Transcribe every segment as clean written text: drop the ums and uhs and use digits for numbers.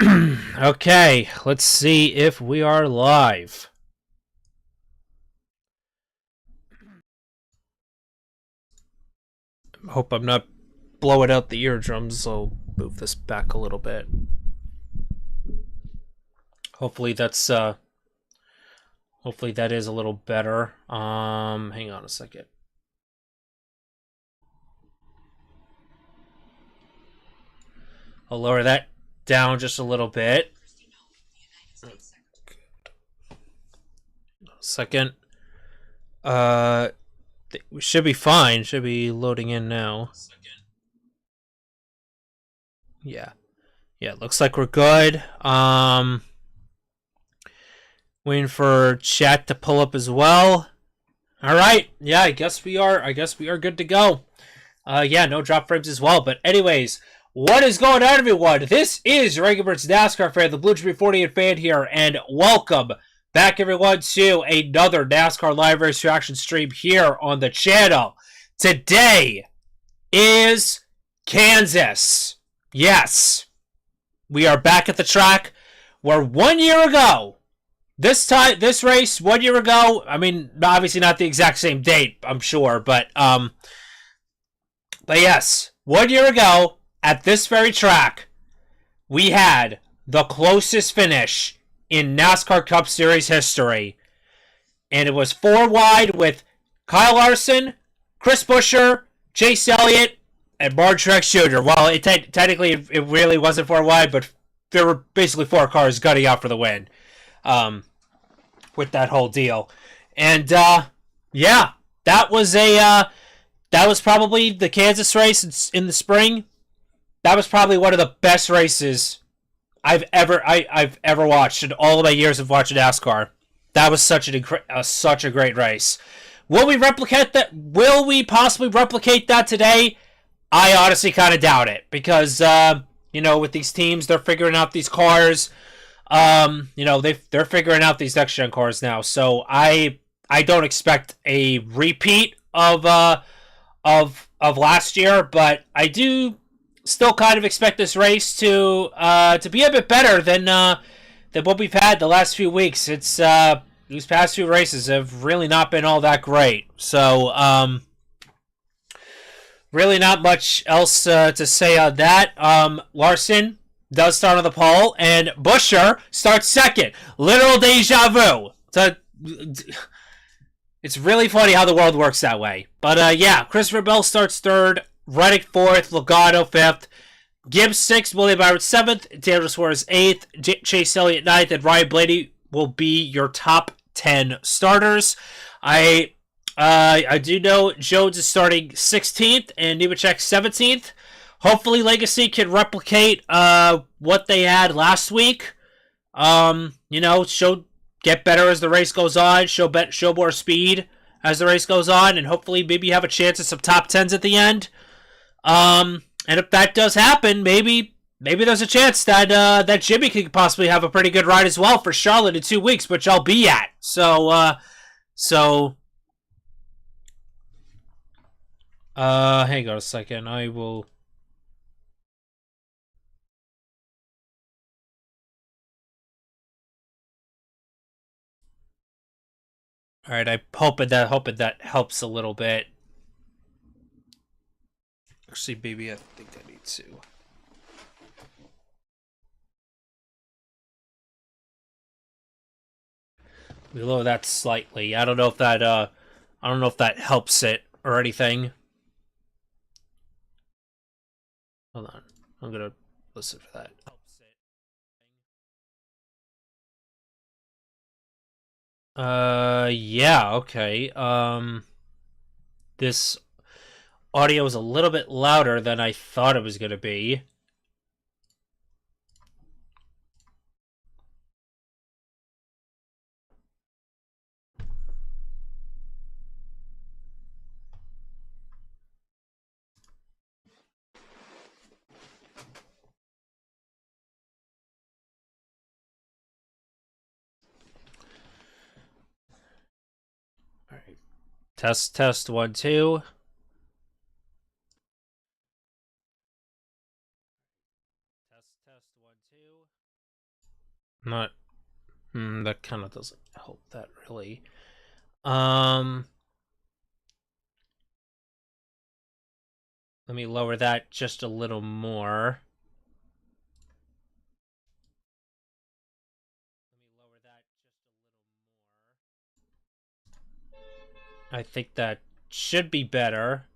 Okay, let's see if we are live. Hope I'm not blowing out the eardrums. I'll move this back a little bit. Hopefully hopefully that is a little better. Hang on a second. I'll lower that down just a little bit. Second. We should be fine. Should be loading in now. Yeah. Yeah, looks like we're good. Waiting for chat to pull up as well. All right. Yeah, I guess we are good to go. Yeah, no drop frames as well. But anyways, what is going on, everyone? This is Regular's NASCAR fan, the Blue Tree 48 fan here, and welcome back, everyone, to another NASCAR live race reaction stream here on the channel. Today is Kansas. Yes, we are back at the track where 1 year ago, this race 1 year ago, I mean, obviously not the exact same date, I'm sure, but yes, 1 year ago at this very track, we had the closest finish in NASCAR Cup Series history, and it was 4 wide with Kyle Larson, Chris Buescher, Chase Elliott, and Martin Truex Jr. Well, technically it really wasn't 4 wide, but there were basically 4 cars gutting out for the win with that whole deal. And yeah, that was probably the Kansas race in the spring. That was probably one of the best races I've ever watched in all of my years of watching NASCAR. That was such a great race. Will we replicate that? Will we possibly replicate that today? I honestly kind of doubt it because with these teams, they're figuring out these cars. They're figuring out these next gen cars now. So I don't expect a repeat of last year, but I do still kind of expect this race to be a bit better than what we've had the last few weeks. It's these past few races have really not been all that great. So really not much else to say on that. Larson does start on the pole, and Buescher starts second. Literal deja vu. It's really funny how the world works that way. But yeah, Christopher Bell starts third, Reddick fourth, Logano fifth, Gibbs sixth, William Byron seventh, Daniel Suarez eighth, Chase Elliott ninth, and Ryan Blaney will be your top 10 starters. I do know Jones is starting 16th and Nemechek 17th. Hopefully Legacy can replicate what they had last week. Get better as the race goes on, show more speed as the race goes on, and hopefully maybe have a chance at some top 10s at the end. And if that does happen, maybe there's a chance that that Jimmy could possibly have a pretty good ride as well for Charlotte in 2 weeks, which I'll be at. So hang on a second. I will. All right, I'm hoping that helps a little bit. Actually, maybe I think I need to. We lower that slightly. I don't know if that helps it or anything. Hold on. I'm gonna listen for that. Yeah, okay. This audio is a little bit louder than I thought it was gonna be. All right. Test 1 2. Test 1 2. Not. That kind of doesn't help that really. Let me lower that just a little more. I think that should be better.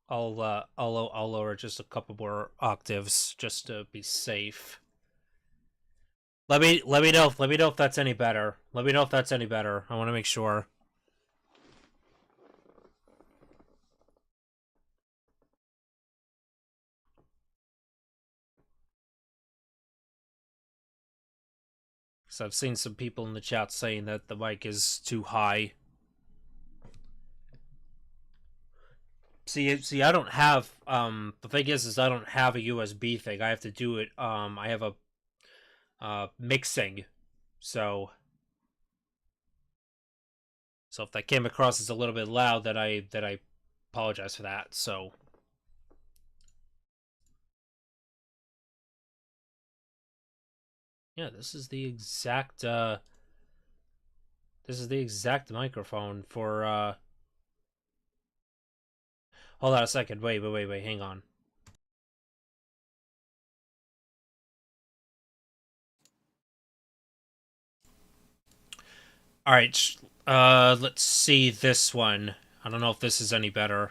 I'll lower just a couple more octaves just to be safe. Let me know if that's any better. Let me know if that's any better. I want to make sure. So I've seen some people in the chat saying that the mic is too high. See, I don't have the thing is I don't have a USB thing. I have to do it. I have a mixing, so if that came across as a little bit loud, that I apologize for that. So yeah, this is the exact microphone for hold on a second. Wait, hang on. All right, let's see this one. I don't know if this is any better.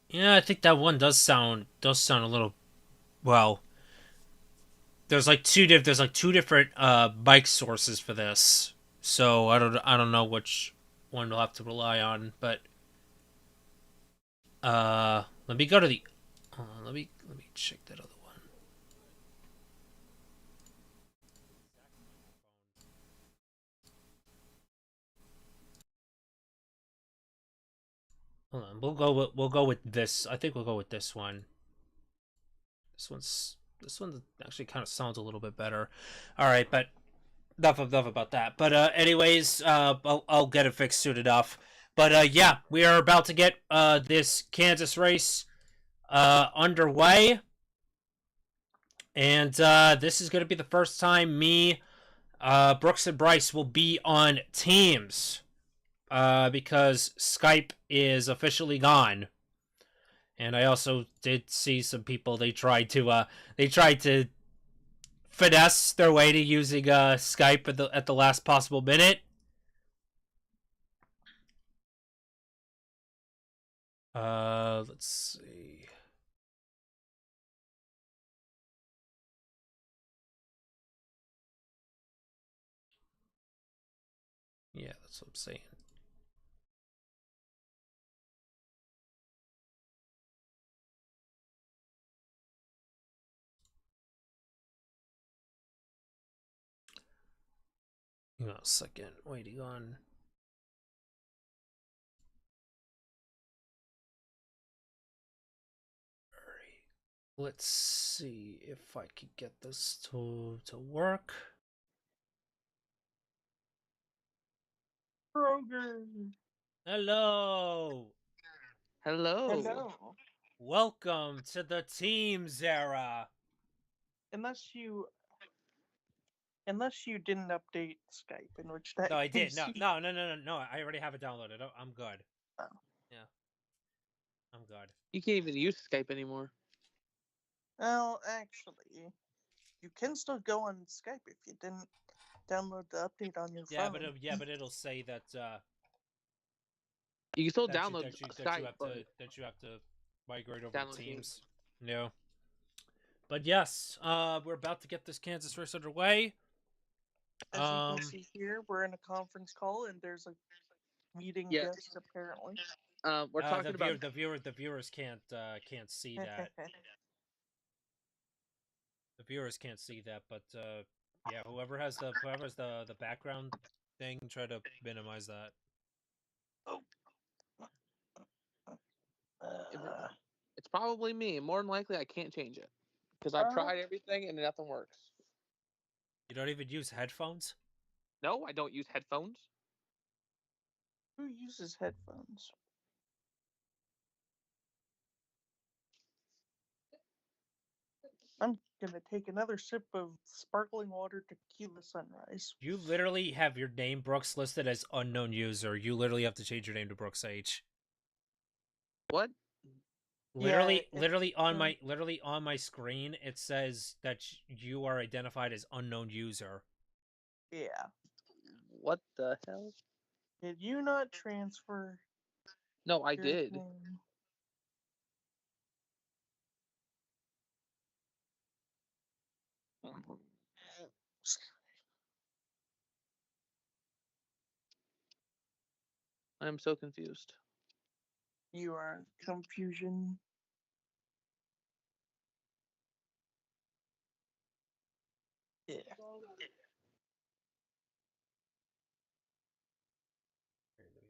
Yeah, I think that one does sound a little well. There's like two different mic sources for this, so I don't know which one we'll have to rely on. But let me go to the let me check that other one. Hold on, we'll go with this. I think we'll go with this one. This one actually kind of sounds a little bit better. All right, but enough about that. But anyways, I'll get it fixed soon enough. But yeah, we are about to get this Kansas race underway, and this is going to be the first time me, Brooks, and Bryce will be on teams because Skype is officially gone. And I also did see some people they tried to finesse their way to using Skype at the last possible minute. Let's see. Yeah, that's what I'm saying. Hang on a second. Waiting on. Alright. Let's see if I can get this to work. Kroger. Hello. Hello. Welcome to the Teams era. Unless you didn't update Skype, in which that No, I did. case No, you no, no, no, no, no. I already have it downloaded. I'm good. oh. Yeah, I'm good. You can't even use Skype anymore. Well, actually, you can still go on Skype if you didn't download the update on your phone. But it'll say that You can still download Skype, that you have to migrate over to download Teams. No. But yes, we're about to get this Kansas race underway. As you can see here, we're in a conference call, and there's a meeting guest apparently. We're talking about the viewers can't see that. The viewers can't see that, but yeah, whoever's the background thing, try to minimize that. Oh. It's probably me. More than likely, I can't change it because I've tried everything and nothing works. You don't even use headphones? No, I don't use headphones. Who uses headphones? I'm gonna take another sip of sparkling water tequila sunrise. You literally have your name Brooks listed as unknown user. You literally have to change your name to Brooks H. What? Literally, Yeah, it's, literally on my screen, it says that you are identified as unknown user. yeah. What the hell? Did you not transfer No, I your did. name? I'm so confused. You are confusion. Yeah.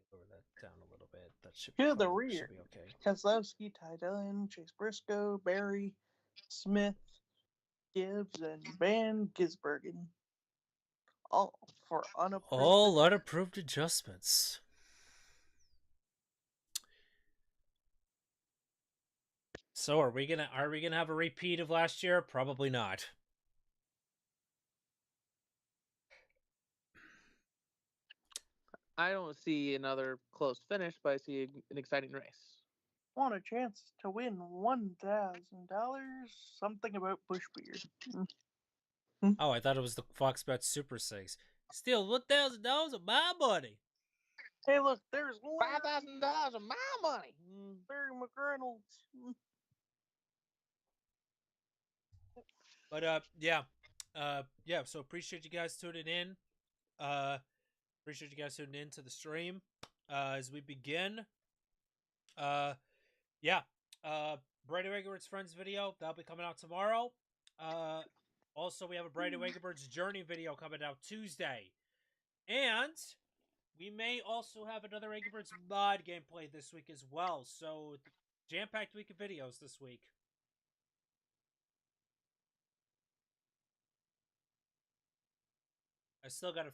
Lower that down a little bit. That should To the probably rear. should be okay. Keselowski, Ty Dillon, Chase Briscoe, Barry, Smith, Gibbs, and Van Gisbergen. All for unapproved. All unapproved adjustments. So are we gonna have a repeat of last year? Probably not. I don't see another close finish, but I see an exciting race. Want a chance to win $1,000? Something about Bush beer. Oh, I thought it was the Fox Bet Super 6. Steal $1,000 of my money. Hey, look, there's $5,000 of my money. Larry McReynolds. But yeah, yeah. So appreciate you guys tuning in. Appreciate you guys tuning in to the stream. As we begin, yeah. Brady Wagerbird's Friends video that'll be coming out tomorrow. Also we have a Brady Wagerbird's Journey video coming out Tuesday, and we may also have another Angry Birds mod gameplay this week as well. So jam-packed week of videos this week. I still gotta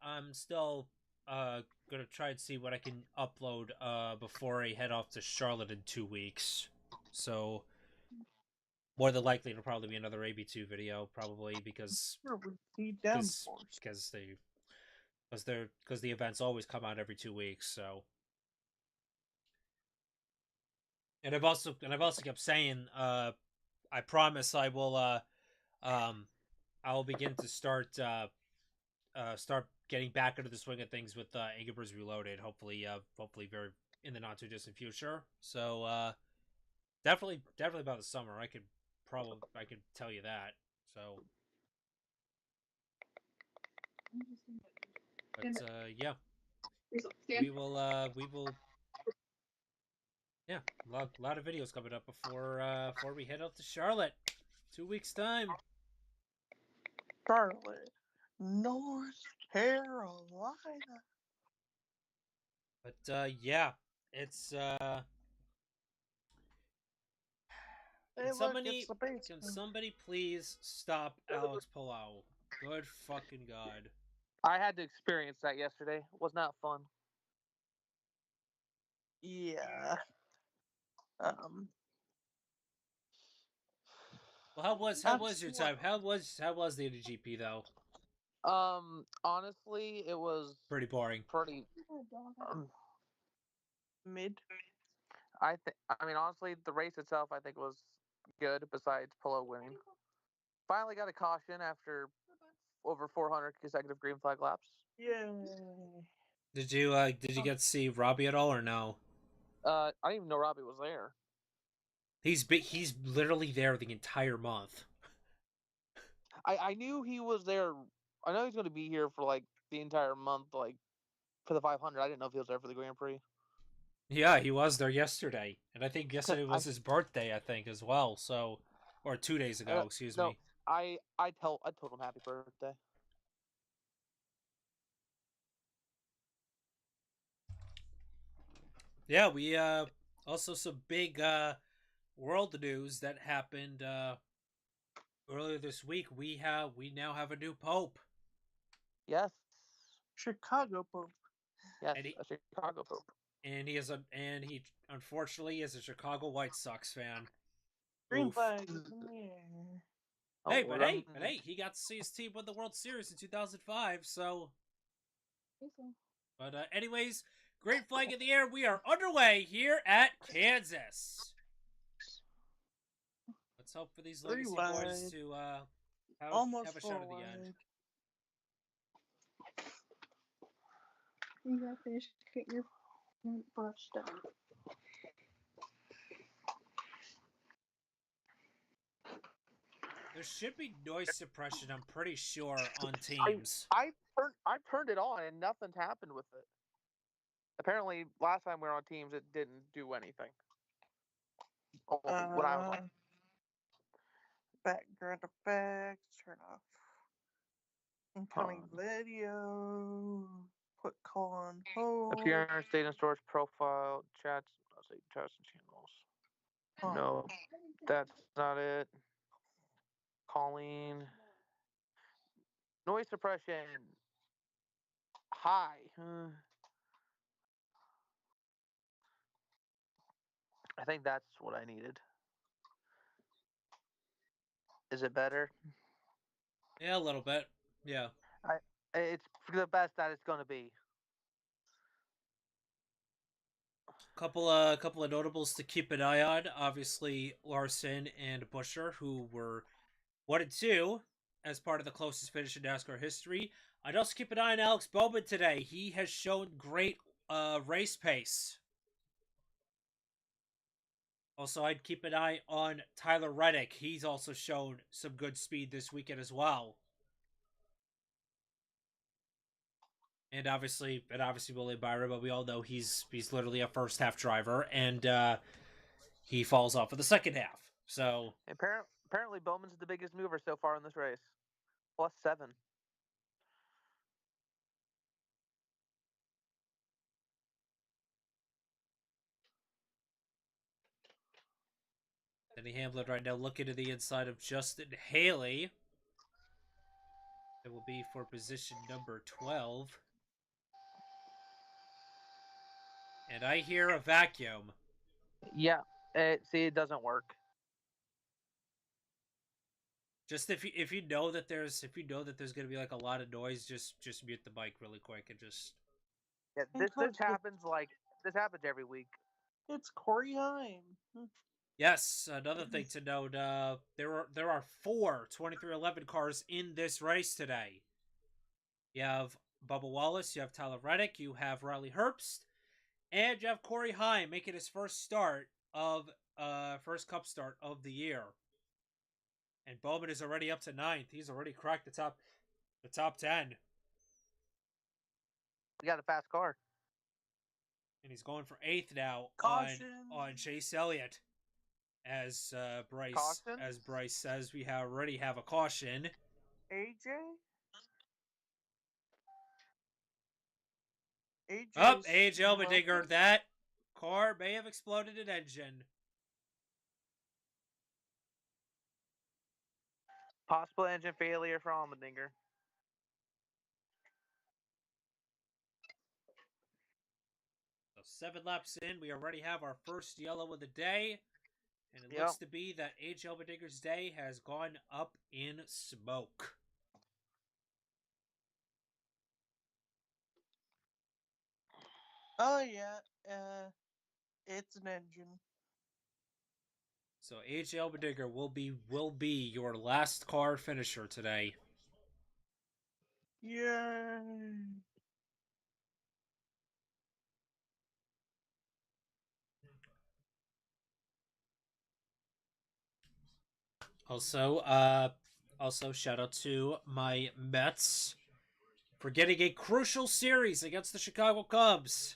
I'm still gonna try and see what I can upload before I head off to Charlotte in 2 weeks. So more than likely it'll probably be another AB2 video, probably because because the events always come out every 2 weeks. So and I've also kept saying I promise I will begin to start getting back into the swing of things with Angry Birds Reloaded. Hopefully very in the not too distant future. So definitely about the summer. I could tell you that. So, but yeah, we will. Yeah, a lot of videos coming up before we head out to Charlotte. 2 weeks time. Charlotte, North Carolina. But yeah, it's Hey, Can look, somebody it's the basement. can somebody please stop Alex Palau? Good fucking god. I had to experience that yesterday. It was not fun. Yeah. Well, how was your time? How was the GP though? Honestly, it was Pretty boring. pretty. Mid. I mean, honestly, the race itself I think was good. Besides Polo winning, finally got a caution after over 400 consecutive green flag laps. Yay. Did you get to see Robbie at all or no? I didn't even know Robbie was there. He's literally there the entire month. I knew he was there. I know he's going to be here for like the entire month, like for the 500. I didn't know if he was there for the Grand Prix. Yeah, he was there yesterday, and I think yesterday was I his birthday. I think as well. So, or 2 days ago. Excuse no, me. I told him happy birthday. Yeah, we also some big world news that happened earlier this week. We now have a new pope. Yes. Chicago Pope. Yes, And a Chicago Pope. And he unfortunately is a Chicago White Sox fan. Green Oof. flag. Yeah. Hey, but hey, he got to see his team win the World Series in 2005. So, but anyways, great flag in the air. We are underway here at Kansas. Let's hope for these Legacy boys to have a shot at the end. You gotta finish getting your brush done. There should be noise suppression, I'm pretty sure, on teams. I turned it on and nothing's happened with it. Apparently, last time we were on teams, it didn't do anything. When I was on. Background effects, turn off incoming video, put call on hold. Appearance, data storage, profile, chats, I'll say chats and channels. No, that's not it. Calling. Noise suppression. High. I think that's what I needed. Is it better? Yeah, a little bit. Yeah. It's the best that it's going to be. Couple of notables to keep an eye on. Obviously, Larson and Busher, who were 1-2 as part of the closest finish in NASCAR history. I'd also keep an eye on Alex Bowman today. He has shown great race pace. Also, I'd keep an eye on Tyler Reddick. He's also shown some good speed this weekend as well. And obviously William Byron, but we all know he's literally a first half driver, and he falls off of the second half. So apparently Bowman's the biggest mover so far in this race. +7. Denny Hamlin right now looking to the inside of Justin Haley. It will be for position number 12. And I hear a vacuum. Yeah, see, it doesn't work. Just if you know that there's going to be like a lot of noise, just mute the mic really quick and just. Yeah, this happens every week. It's Corey Heim. Yes, another thing to note, there are 4 2311 cars in this race today. You have Bubba Wallace, you have Tyler Reddick, you have Riley Herbst, and you have Corey Heim making his first Cup start of the year. And Bowman is already up to 9th. He's already cracked the top 10. We got a fast car. And he's going for 8th now on Chase Elliott. As Bryce says, we already have a caution. AJ Allmendinger, that car may have exploded an engine. Possible engine failure for Allmendinger. So 7 laps in, we already have our first yellow of the day. And it looks to be that H. Allmendinger's day has gone up in smoke. Oh yeah, it's an engine. So H. Allmendinger will be your last car finisher today. Yay! Also shout out to my Mets for getting a crucial series against the Chicago Cubs.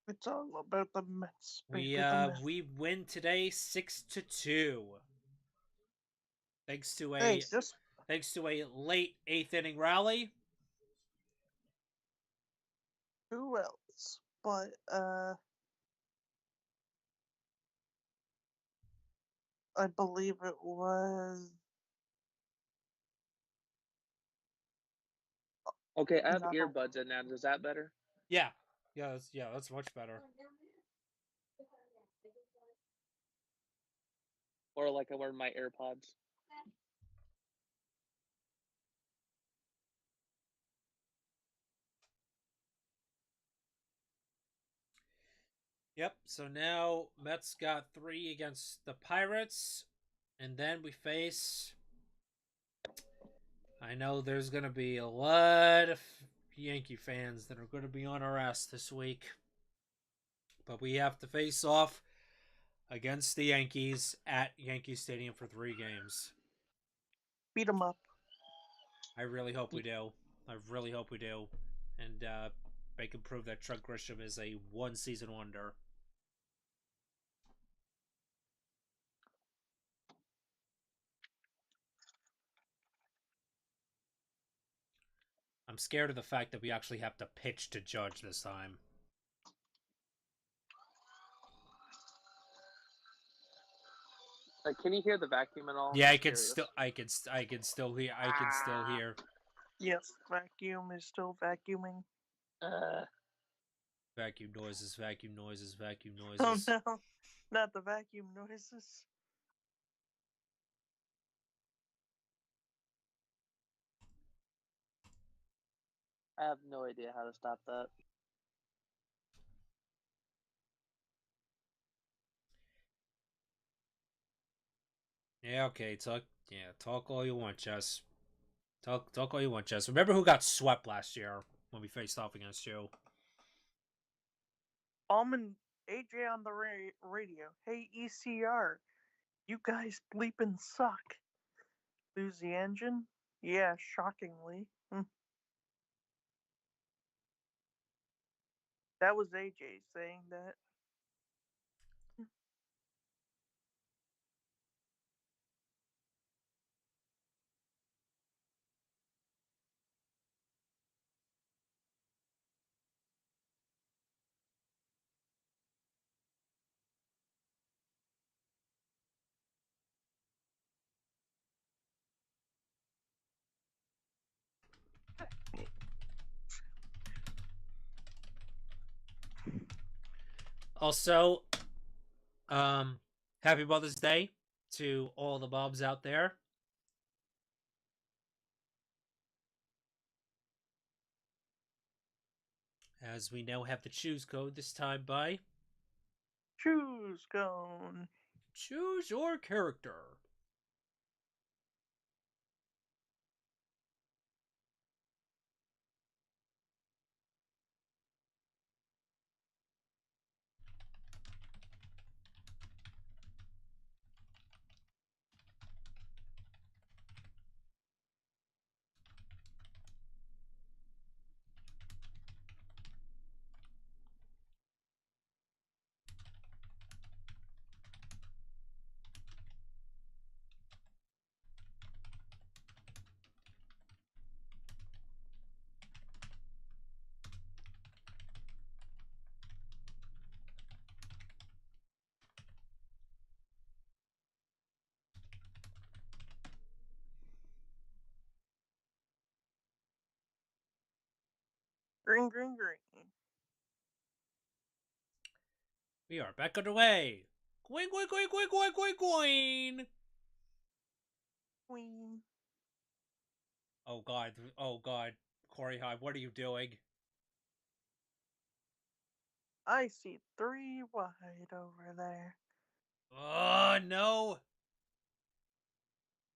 It's all about the Mets. We win today 6-2. Thanks to a late 8th inning rally. Who else? But I believe it was. Okay, I have earbuds in now. Is that better? Yeah, that's much better. or like I wear my AirPods. Yep, so now Mets got 3 against the Pirates, and then we face. I know there's going to be a lot of Yankee fans that are going to be on our ass this week, but we have to face off against the Yankees at Yankee Stadium for 3 games. Beat 'em up. I really hope we do. I really hope we do. And they can prove that Trent Grisham is a one-season wonder. I'm scared of the fact that we actually have to pitch to Judge this time. Can you hear the vacuum at all? Yeah, I can still. I can still hear. Yes, vacuum is still vacuuming. Vacuum noises, vacuum noises, vacuum Oh noises. no, not the vacuum noises. I have no idea how to stop that. Yeah, okay, talk all you want, Jess. Talk all you want, Jess. Remember who got swept last year when we faced off against you? Almond AJ on the radio. Hey ECR, you guys bleeping suck. Lose the engine? Yeah, shockingly. That was AJ saying that. Also, happy Mother's Day to all the moms out there. As we now have the choose code this time by Choose cone. choose your character. Green, green, green. We are back underway. Coin, coin, coin, coin, coin, coin, coin. Queen. Oh God, Corey Hive, what are you doing? I see 3 wide over there. Oh no!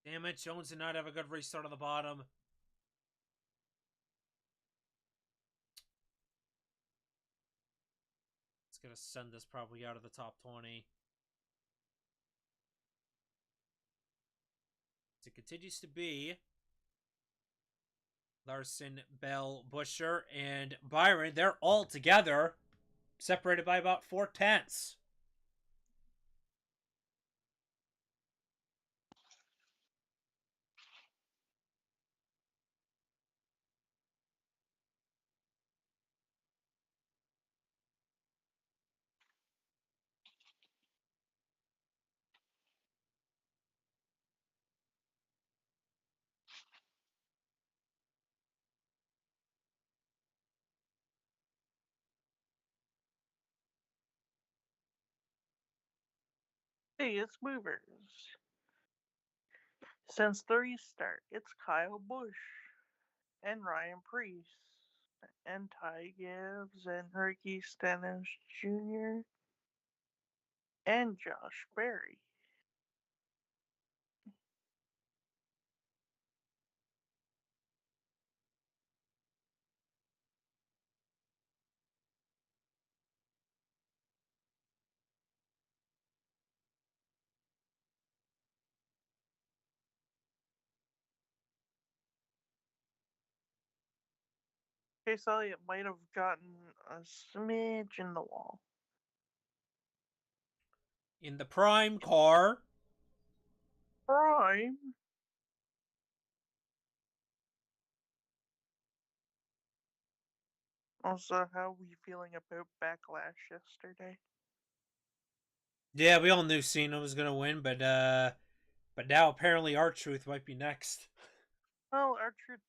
Damn it, Jones did not have a good restart on the bottom. It's gonna send this probably out of the top 20. It continues to be Larson, Bell, Busher, and Byron. They're all together, separated by about 4/10. Hey, it's movers. Since the restart, it's Kyle Busch and Ryan Preece and Ty Gibbs and Ricky Stennis Jr. and Josh Berry. Chase Elliott might have gotten a smidge in the wall. In the prime car. Prime. Also, how are we feeling about Backlash yesterday? Yeah, we all knew Cena was gonna win, but now apparently R-Truth might be next. Well, Archer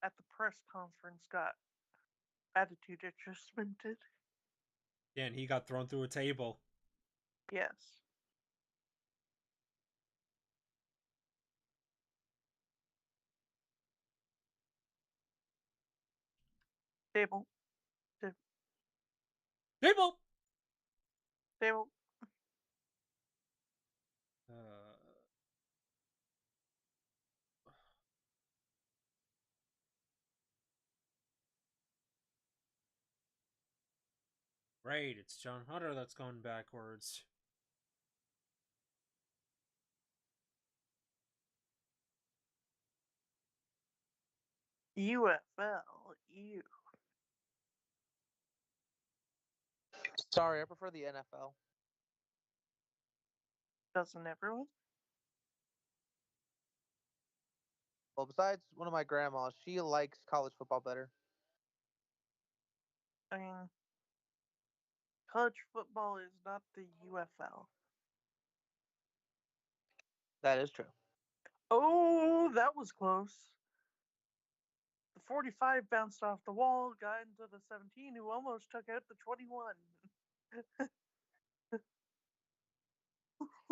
at the press conference got attitude adjustmented. Yeah, and he got thrown through a table. Yes. Table. Table. Table. Uh, right, it's John Hunter that's going backwards. UFL. U. Sorry, I prefer the NFL. Doesn't everyone? Well, besides one of my grandmas, she likes college football better. I mean, college football is not the UFL. That is true. Oh, that was close. The 45 bounced off the wall, got into the 17, who almost took out the 21.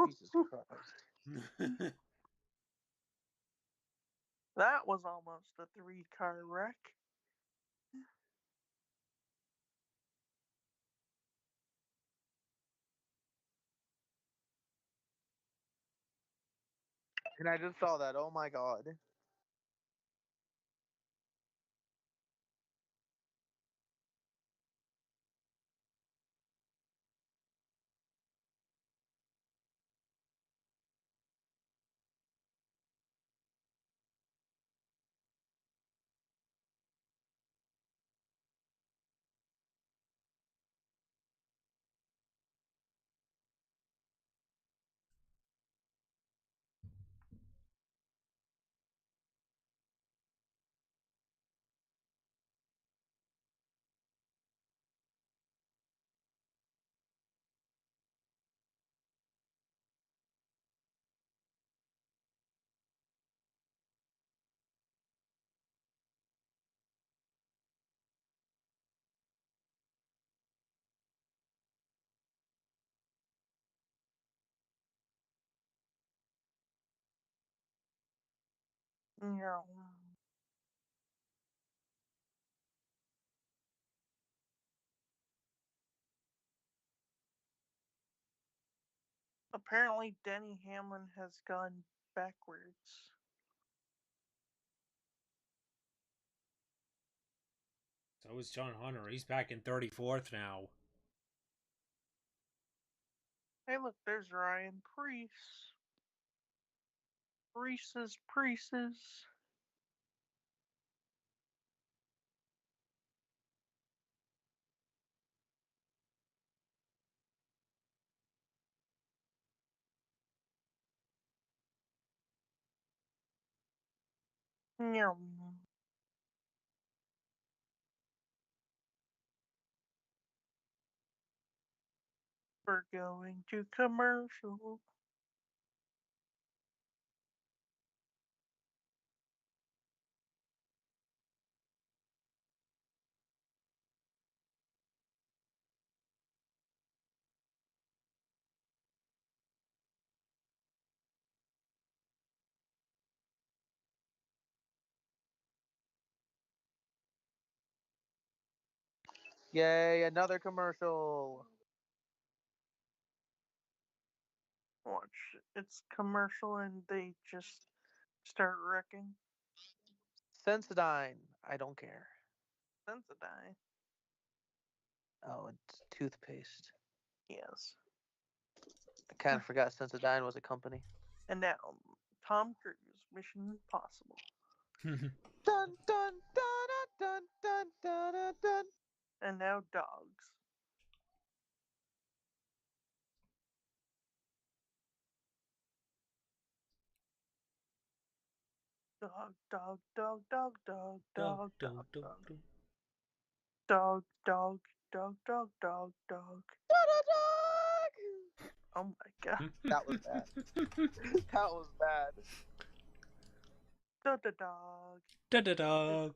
Jesus Christ. That was almost a 3-car wreck. And I just saw that. Oh my God. Yeah. Apparently, Denny Hamlin has gone backwards. So is John Hunter. He's back in 34th now. Hey, look, there's Ryan Preece. Preece's. Yeah. We're going to commercial. Yay, another commercial. Watch, it's commercial and they just start wrecking. Sensodyne. I don't care. Sensodyne. Oh, it's toothpaste. Yes. I kind of forgot Sensodyne was a company. And now, Tom Cruise, Mission Impossible. Dun dun dun dun dun dun dun dun. And now, dogs. Dog, dog, dog, dog, dog, dog, dog, dog. Dog, dog, dog, dog, dog, dog. Dog. Oh my god. That was bad. That was bad. Da da dog. Da da dog.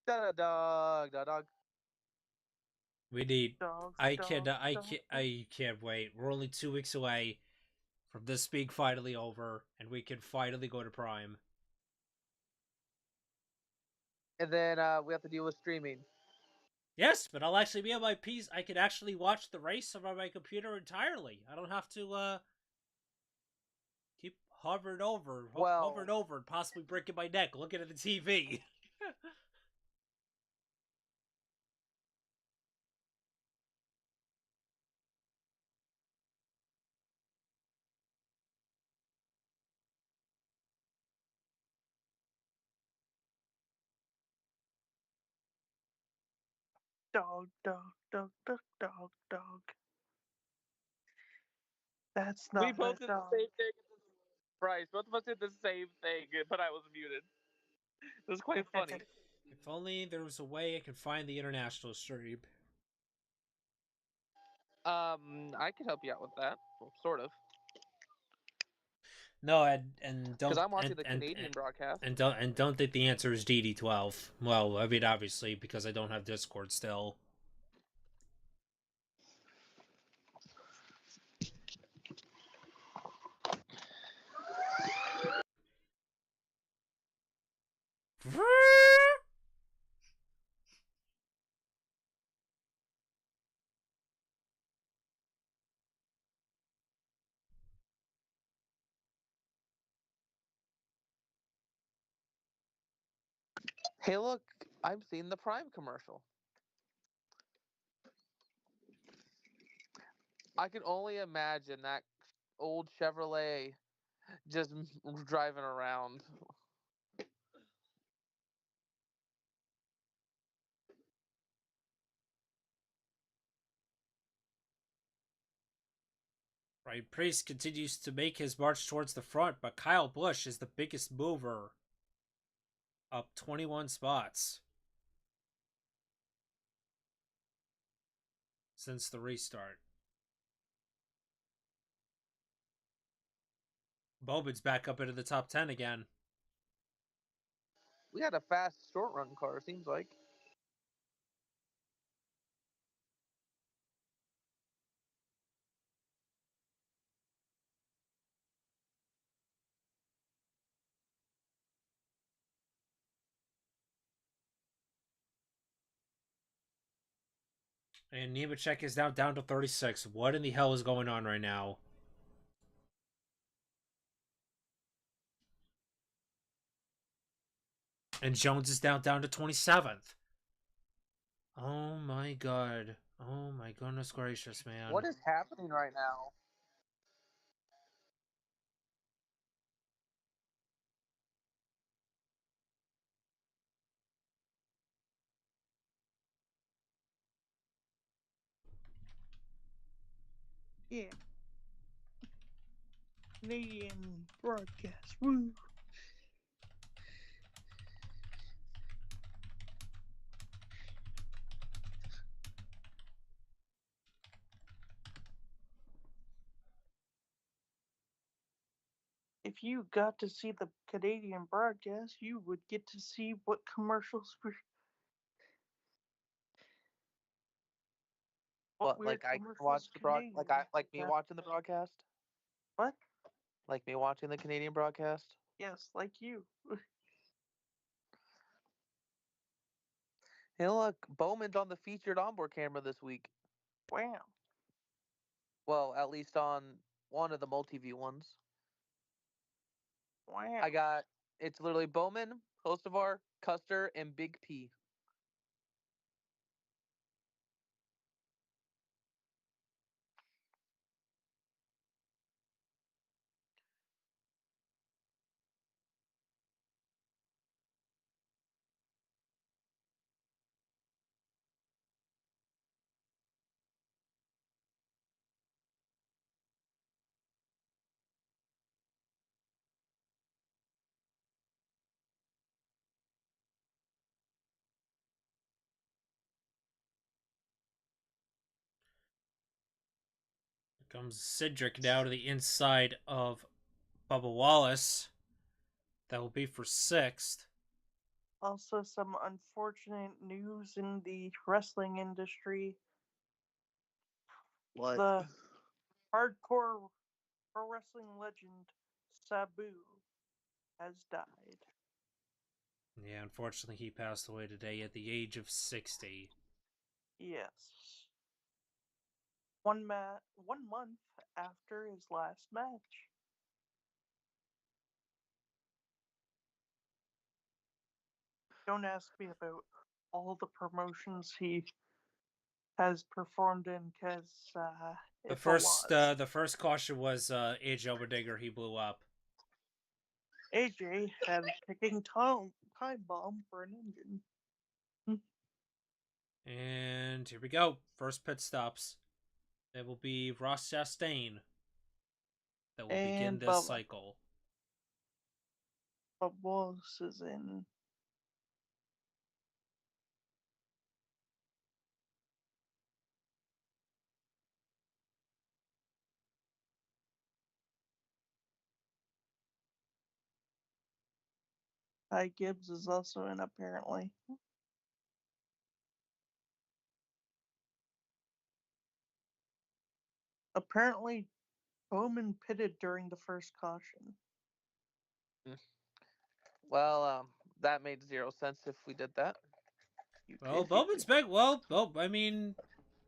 Da dog. Da dog. We need. Dogs, I dogs, can't. I dogs. can't. I can't wait. We're only 2 weeks away from this being finally over, and we can finally go to Prime. And then we have to deal with streaming. Yes, but I'll actually be on my PC. I can actually watch the race on my computer entirely. I don't have to keep hovering over, and possibly breaking my neck looking at the TV. Dog, dog, dog, dog, dog, dog. That's not We both a did dog. the same thing. Bryce, both of us did the same thing, but I was muted. It was quite funny. If only there was a way I could find the international stream. I could help you out with that, well, sort of. No, and don't. Because I'm watching the Canadian broadcast. And don't think the answer is DD12. Well, I mean, obviously because I don't have Discord still. Hey, look, I'm seeing the Prime commercial. I can only imagine that old Chevrolet just driving around. Ryan Priest continues to make his march towards the front, but Kyle Busch is the biggest mover, up 21 spots since the restart. Bowman's back up into the top 10 again. We had a fast short run car, seems like. And Nemechek is now down to 36. What in the hell is going on right now? And Jones is down to 27th. Oh my god. Oh my goodness gracious, man. What is happening right now? Yeah. Canadian broadcast. Woo. If you got to see the Canadian broadcast, you would get to see what commercials were. What, weird like I commercials watch the Canadian like me have. watching the broadcast? What? Like me watching the Canadian broadcast? Yes, like you. Hey, look, Bowman's on the featured onboard camera this week. Wow. Well, at least on one of the multi-view ones. Wow. It's literally Bowman, Hocevar, Custer, and Big P. Here comes Cedric now to the inside of Bubba Wallace. That will be for 6th. Also, some unfortunate news in the wrestling industry. What? The hardcore pro wrestling legend Sabu has died. Yeah, unfortunately, he passed away today at the age of 60. Yes. 1 month after his last match. Don't ask me about all the promotions he has performed in, because it's a lot. The first caution was AJ Allmendinger. He blew up. AJ had a ticking time bomb for an engine. And here we go. First pit stops. That will be Ross Chastain. That will begin And this Bubba. cycle. Bubba Wallace is in. Ty Gibbs is also in, apparently. Apparently, Bowman pitted during the first caution. Well, that made 0 sense if we did that. Well, Bowman's back. Well, I mean,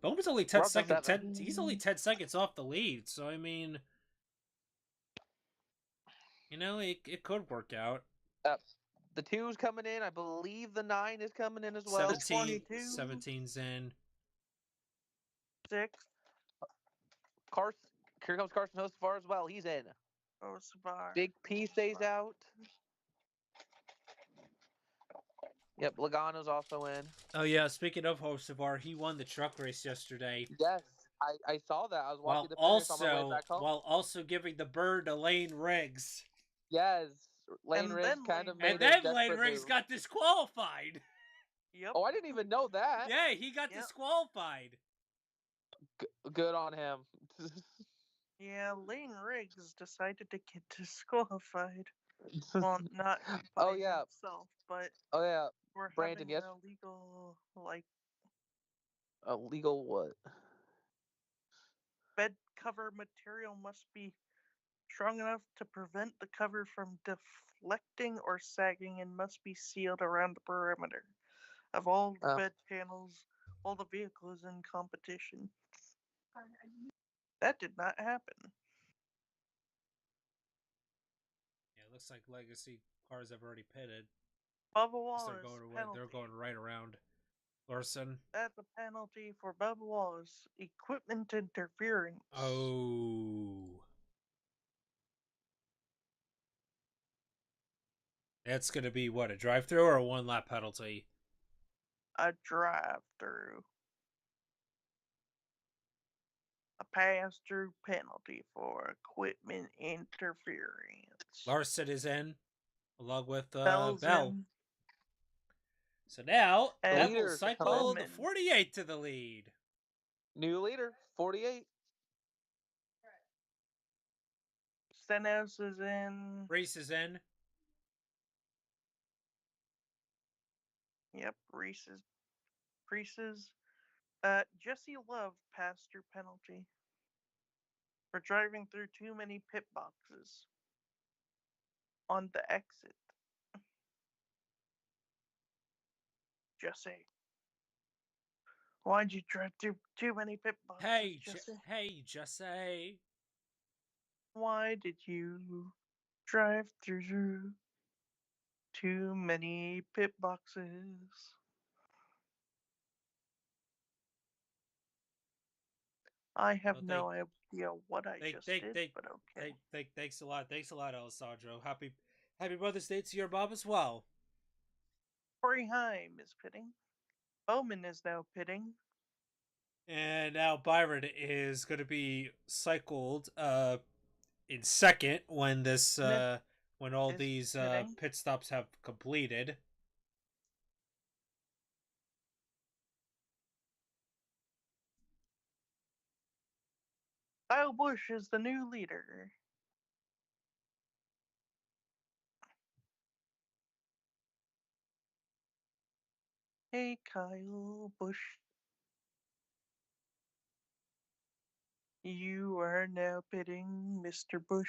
Bowman's only 10 We're up to seconds. 7. He's only 10 seconds off the lead. So I mean, it could work out. The 2's coming in. I believe the 9 is coming in as well. 17's in. 6. Here comes Carson Hocevar as well. He's in. Hocevar. Big P stays out. Yep, Logano's also in. Oh yeah, speaking of Hocevar, he won the truck race yesterday. Yes, I saw that. I was watching the finish on my way back home. While also giving the bird to Lane Riggs. Yes, Lane And Riggs then kind of Lane- made And a then desperate Lane Riggs move. got disqualified. Yep. Oh, I didn't even know that. Yeah, he got Yep. disqualified. Good on him. Yeah, Lane Riggs decided to get disqualified. Well, not Oh, by yeah. himself, but Oh yeah, we're Brandon, having yes? an illegal, Illegal what? bed cover material must be strong enough to prevent the cover from deflecting or sagging, and must be sealed around the perimeter of all Oh. bed panels, all the vehicles in competition. That did not happen. Yeah, it looks like Legacy cars have already pitted. Bubba They're Wallace going away. penalty. They're going right around Larson. That's a penalty for Bubba Wallace. Equipment interference. Oh. That's going to be, what, a drive-through or a one-lap penalty? A drive-through. A pass-through penalty for equipment interference. Larson is in, along with Bell's Bell. in. So now, And that will leaders are cycle coming. the 48 to the lead. New leader, 48. Stenhouse is in. Reese is in. Yep, Reese's. Jesse Love passed through penalty for driving through too many pit boxes on the exit. Jesse. Why'd you drive through too many pit boxes, Jesse? Hey, Jesse. Why did you drive through too many pit boxes? I have Well, no idea what I just did, but okay. thanks a lot. Thanks a lot, Alessandro. Happy Mother's Day to your mom as well. Corey Heim is pitting. Bowman is now pitting. And now Byron is going to be cycled in second when Smith when all is these pitting. pit stops have completed. Kyle Busch is the new leader. Hey, Kyle Busch. You are now pitting, Mr. Busch.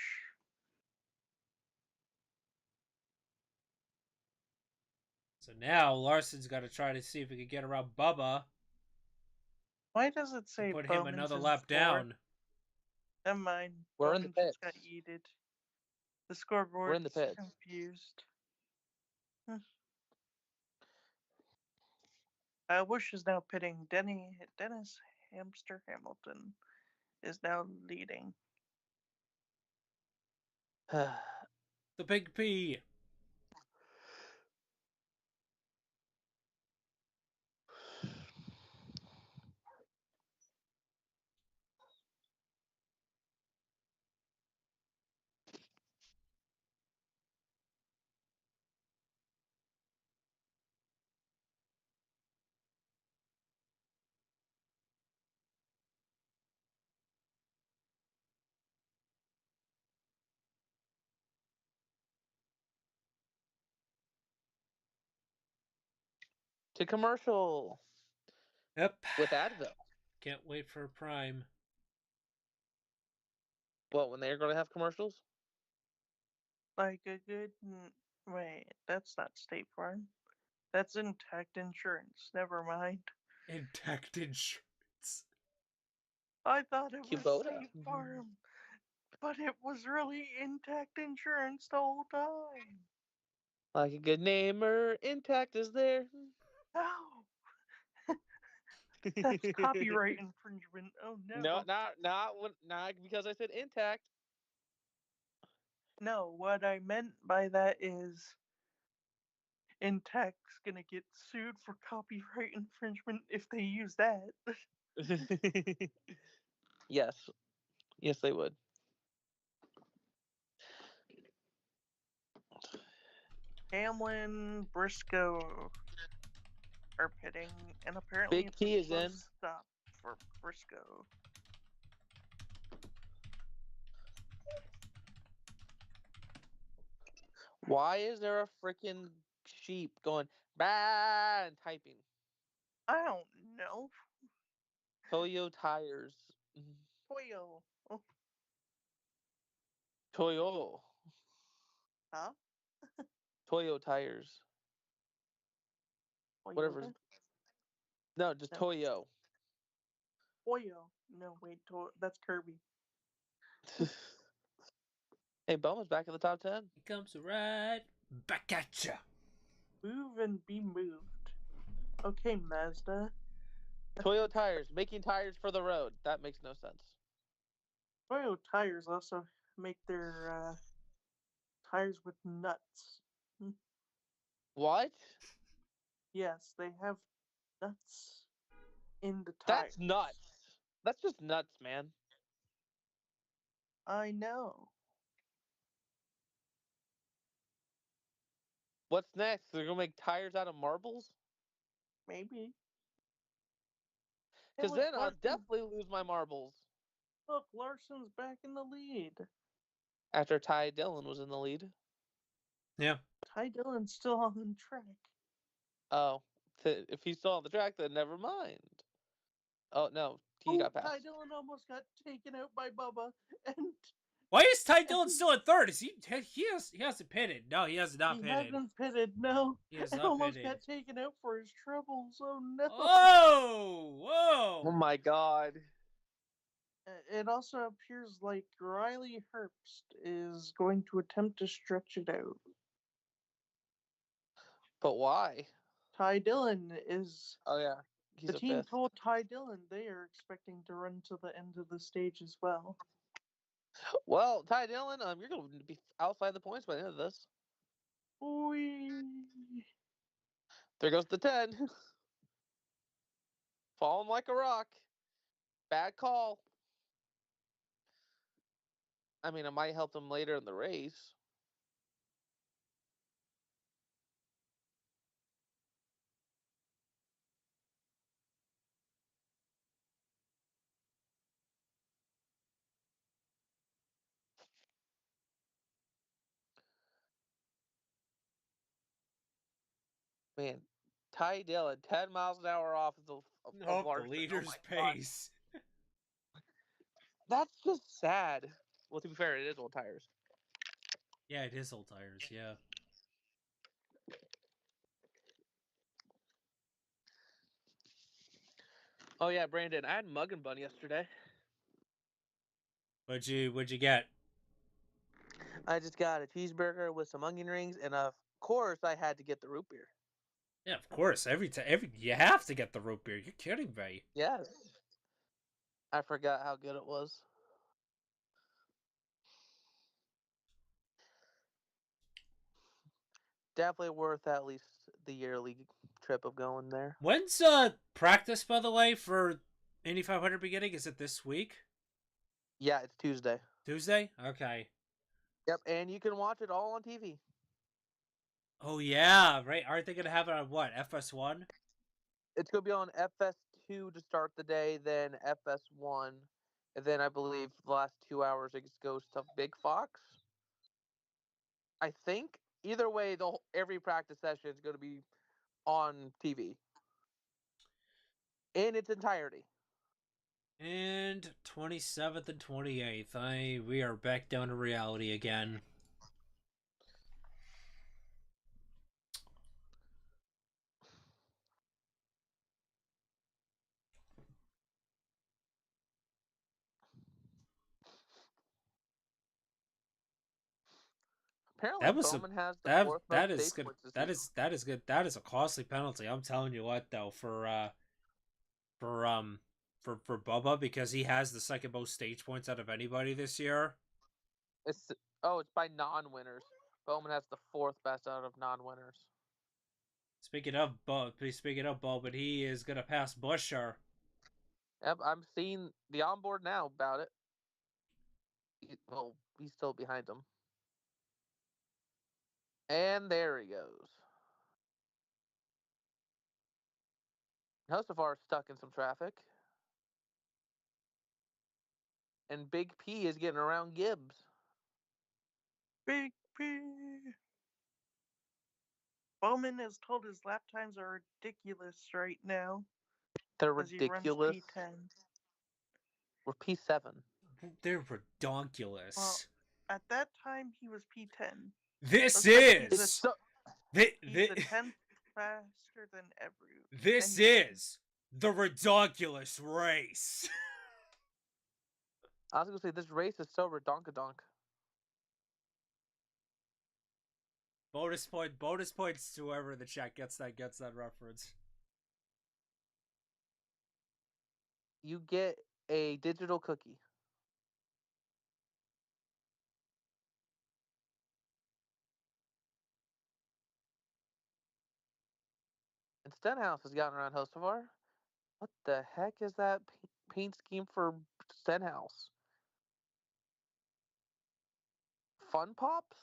So now Larson's got to try to see if he can get around Bubba Why does it to say put him Bowman's another in lap fourth? down. Never mind. We're in the Bowman just got pits. yeeted. The We're scoreboard's in the pits. confused. Busch is now pitting. Dennis Hamster Hamilton is now leading. The Big P. To commercial Yep. with Advil. Can't wait for Prime. What, when they're going to have commercials? Like a good. Wait, that's not State Farm. That's Intact Insurance. Never mind. Intact insurance. I thought it was Kubota. State Farm, but it was really Intact Insurance the whole time. Like a good namer, Intact is there. No, that's copyright infringement. Oh No, no. not because I said Intact. No, what I meant by that is Intact's gonna get sued for copyright infringement if they use that. Yes. Yes, they would. Hamlin, Briscoe are pitting, and apparently Big it's a P is slow in. stop for Briscoe. Why is there a freaking sheep going bah and typing? I don't know. Toyo tires. Toyo. Oh, Toyo. huh? Toyo tires. Whatever. Toyota? No, just No. Toyo. Toyo. No, wait, that's Kirby. Hey, Bowman's back in the top 10. He comes right back at ya. Move and be moved. Okay, Mazda. Toyo tires. Making tires for the road. That makes no sense. Toyo tires also make their tires with nuts. What? Yes, they have nuts in the tires. That's nuts. That's just nuts, man. I know. What's next? They're gonna make tires out of marbles? Maybe. Hey, Because look, then I'll Larson, definitely lose my marbles. look, Larson's back in the lead. After Ty Dillon was in the lead. Yeah. Ty Dillon's still on track. Oh, if he's still on the track, then never mind. Oh no, he got Ty passed. Dillon almost got taken out by Bubba, and Why is Ty Dillon still in third? Is he hasn't pitted? No, he has not He pitted. hasn't pitted, no. He has And not almost pitted. got taken out for his troubles. Oh no. Whoa! Oh my god. It also appears like Riley Herbst is going to attempt to stretch it out. But why? Ty Dillon is. Oh yeah. He's The a team fifth. told Ty Dillon they are expecting to run to the end of the stage as well. Well, Ty Dillon, you're going to be outside the points by the end of this. Whee! There goes the 10. Falling like a rock. Bad call. I mean, it might help them later in the race. Man, Ty Dillon, 10 miles an hour off of Nope, the Larson. leader's Oh my God. pace. That's just sad. Well, to be fair, it is old tires. Yeah, it is old tires. Yeah. Oh yeah, Brandon, I had Mug and Bun yesterday. What'd you get? I just got a cheeseburger with some onion rings, and of course, I had to get the root beer. Yeah, of course. Every you have to get the root beer. You're kidding me. Yes. I forgot how good it was. Definitely worth at least the yearly trip of going there. When's practice, by the way, for Indy 500 beginning? Is it this week? Yeah, it's Tuesday. Tuesday? Okay. Yep, and you can watch it all on TV. Oh yeah, right. Aren't they gonna have it on what? FS1? It's going to be on FS2 to start the day, then FS1, and then I believe the last 2 hours it goes to Big Fox. I think either way, every practice session is going to be on TV in its entirety. And 27th and 28th. We are back down to reality again. Apparently, That was Bowman has the that fourth that most is stage good. points this That season. is good. That is a costly penalty. I'm telling you what though, for for Bubba, because he has the second most stage points out of anybody this year. It's by non-winners. Bowman has the fourth best out of non-winners. Speaking of Bo, but he is gonna pass Busher. Yep, I'm seeing the onboard now about it. He's still behind him. And there he goes. Hostafar is stuck in some traffic. And Big P is getting around Gibbs. Big P. Bowman is told his lap times are ridiculous right now. They're as he runs ridiculous. P10. We're P7. They're redonkulous. Well, at that time, he was P10. This Looks like is he's a tenth faster than every. This is the redonkulous race. I was gonna say this race is so redonkadonk. Bonus points to whoever in the chat gets that reference. You get a digital cookie. And Stenhouse has gotten around Hostovar. What the heck is that paint scheme for Stenhouse? Fun Pops?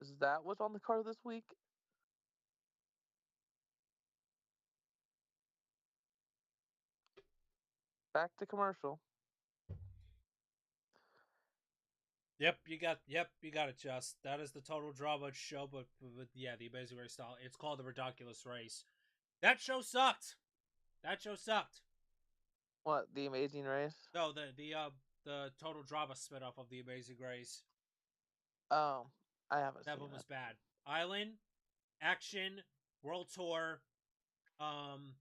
Is that what's on the car this week? Back to commercial. Yep, you got it, Just. That is the total drama show, but yeah, the Amazing Race style. It's called the Redonkulous Race. That show sucked. What, The Amazing Race? No, the total drama spinoff of The Amazing Race. Oh, I haven't That seen one was it. bad. Island, action, world tour, and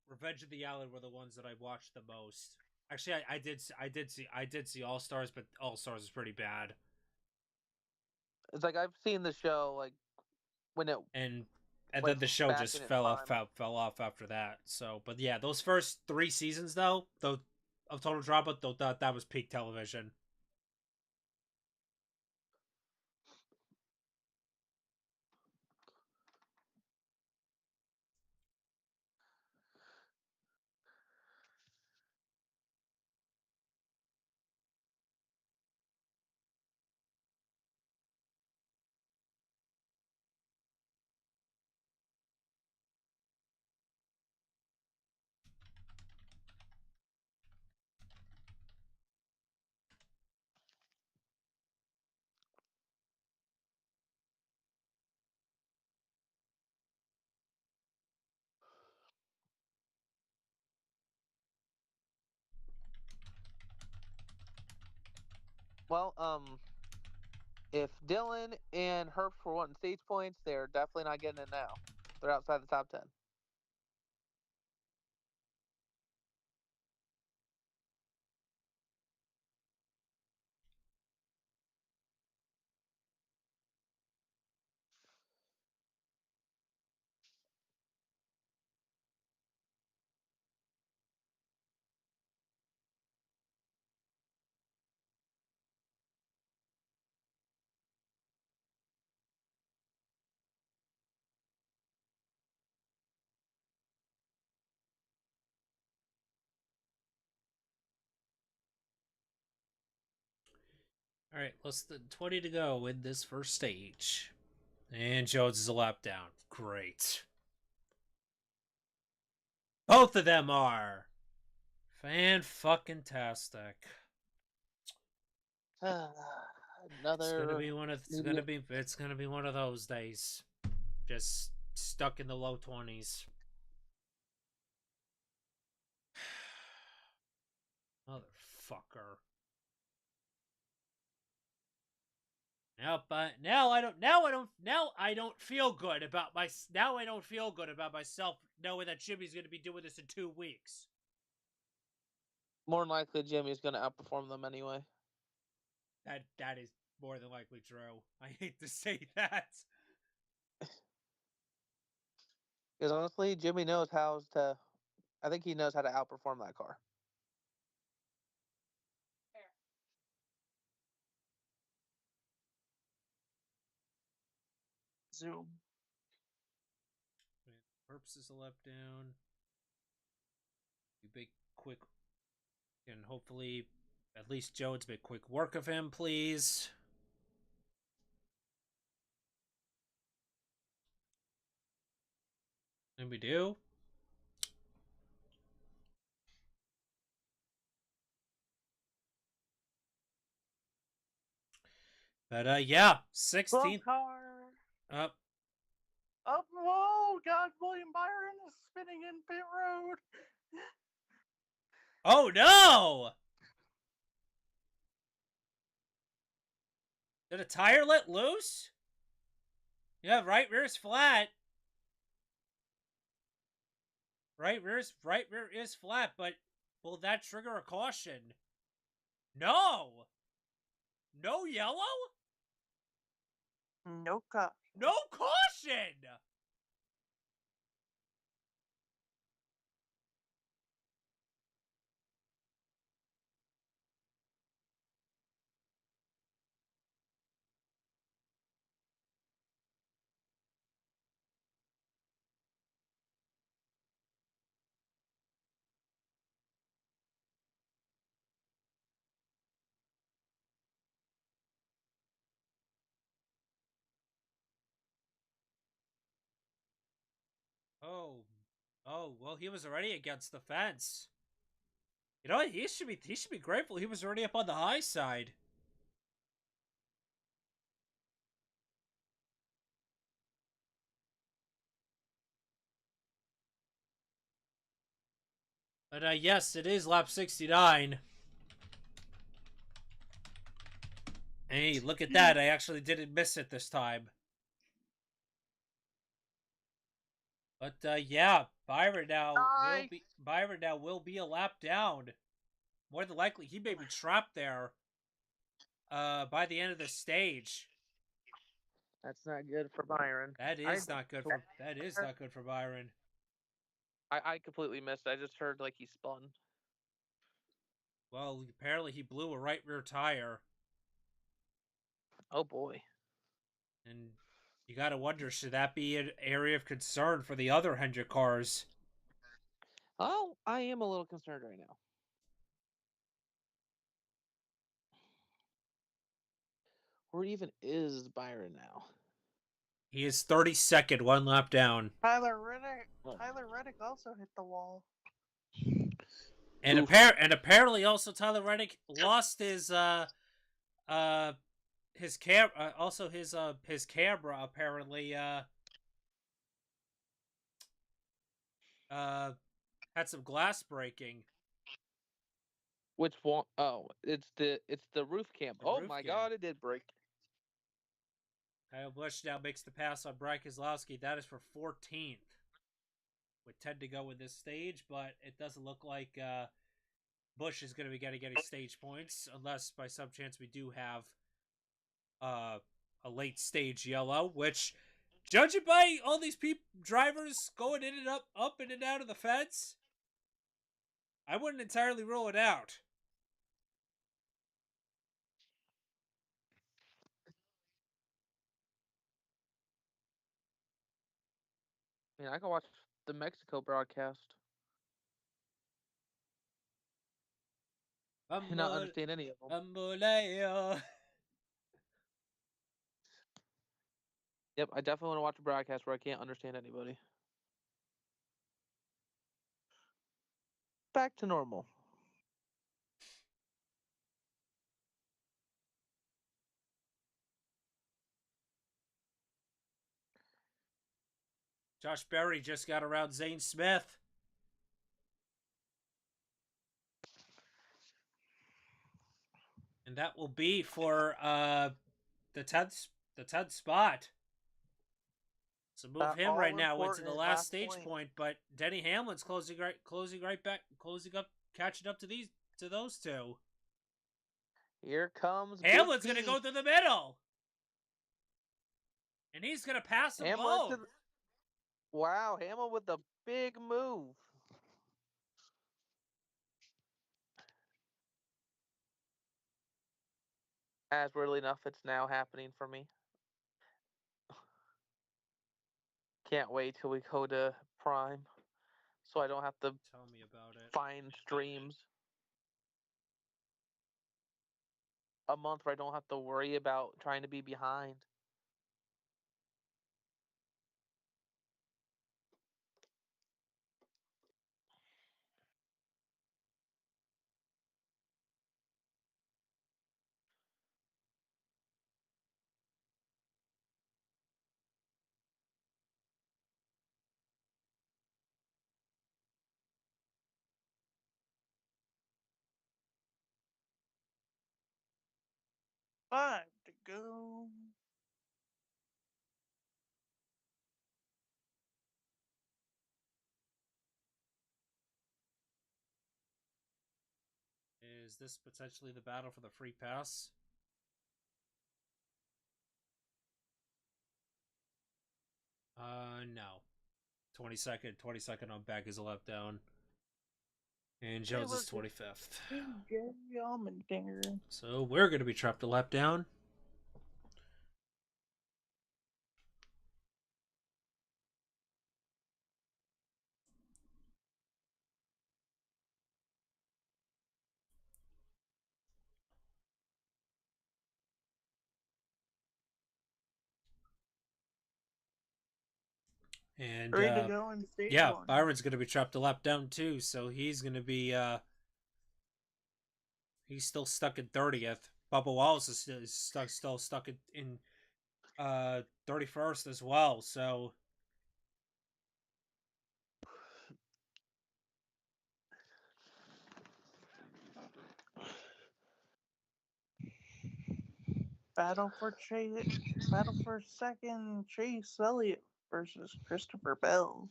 Revenge of the Island were the ones that I watched the most. Actually, I did see All Stars, but All Stars is pretty bad. It's like I've seen the show like when it And was then the show back just in its prime. fell off after that. So, but yeah, those first 3 seasons though, of Total Drama, though that was peak television. Well, if Dylan and Herbst were wanting stage points, they're definitely not getting it now. They're outside the top 10. All right, less than 20 to go in this first stage, and Jones is a lap down. Great. Both of them are fan-fucking-tastic. Another media. It's gonna be one of those days. Just stuck in the low 20s. Motherfucker. Now I don't feel good about myself knowing that Jimmy's gonna be doing this in 2 weeks. More than likely, Jimmy's going to outperform them anyway. That is more than likely true. I hate to say that. Because honestly, Jimmy knows how to. I think he knows how to outperform that car. Zoom. Perps is a lap down. You big quick, and hopefully at least Jones make quick work of him, please. And we do. But yeah, 16th. car. Up. Up. Whoa, God, William Byron is spinning in pit road. Oh no! Did a tire let loose? Yeah, right rear's flat. Right rear is flat, but will that trigger a caution? No! No yellow? No car. No caution! Oh. Oh, well, he was already against the fence. You know, he should be grateful he was already up on the high side. But yes, it is lap 69. Hey, look at that. I actually didn't miss it this time. But yeah, Nice. Byron now will be a lap down. More than likely, he may be trapped there by the end of the stage. That's not good for Byron. That is not good for Byron. I completely missed. I just heard like he spun. Well, apparently he blew a right rear tire, Oh boy. and you gotta wonder, should that be an area of concern for the other Hendrick cars? Oh, I am a little concerned right now. Where even is Byron now? He is 32nd, one lap down. Tyler Reddick. Oh. Tyler Reddick also hit the wall. And apparently also Tyler Reddick lost his camera apparently had some glass breaking. Which one? Oh, it's the roof cam. The Oh roof my cam. God, it did break. Kyle Busch now makes the pass on Brad Keselowski. That is for 14th. With 10 to go in this stage, but it doesn't look like Busch is going to be getting any stage points unless by some chance we do have a late stage yellow, which, judging by all these drivers going in and up in and out of the fence, I wouldn't entirely rule it out. I mean, I can watch the Mexico broadcast and not understand any of them. Bamboleo. Yep, I definitely want to watch a broadcast where I can't understand anybody. Back to normal. Josh Berry just got around Zane Smith. And that will be for the 10th spot. So move him right now into the last stage point, but Denny Hamlin's closing up, catching up to those two. Here comes Hamlin's gonna go through the middle, and he's gonna pass them both. Wow, Hamlin with a big move. As weirdly enough, it's now happening for me. Can't wait till we go to Prime, so I don't have to Tell me about it. find streams. A month where I don't have to worry about trying to be behind. Five to go. Is this potentially the battle for the free pass? No. 22nd on back is a lap down. And Jones is 25th. Jerry Allmendinger. So we're going to be trapped a lap down. And ready to go in stage yeah, one. Byron's going to be trapped a lap down too, so he's going to be he's still stuck in 30th. Bubba Wallace is still stuck in 31st as well. So Battle for second, Chase Elliott versus Christopher Bell.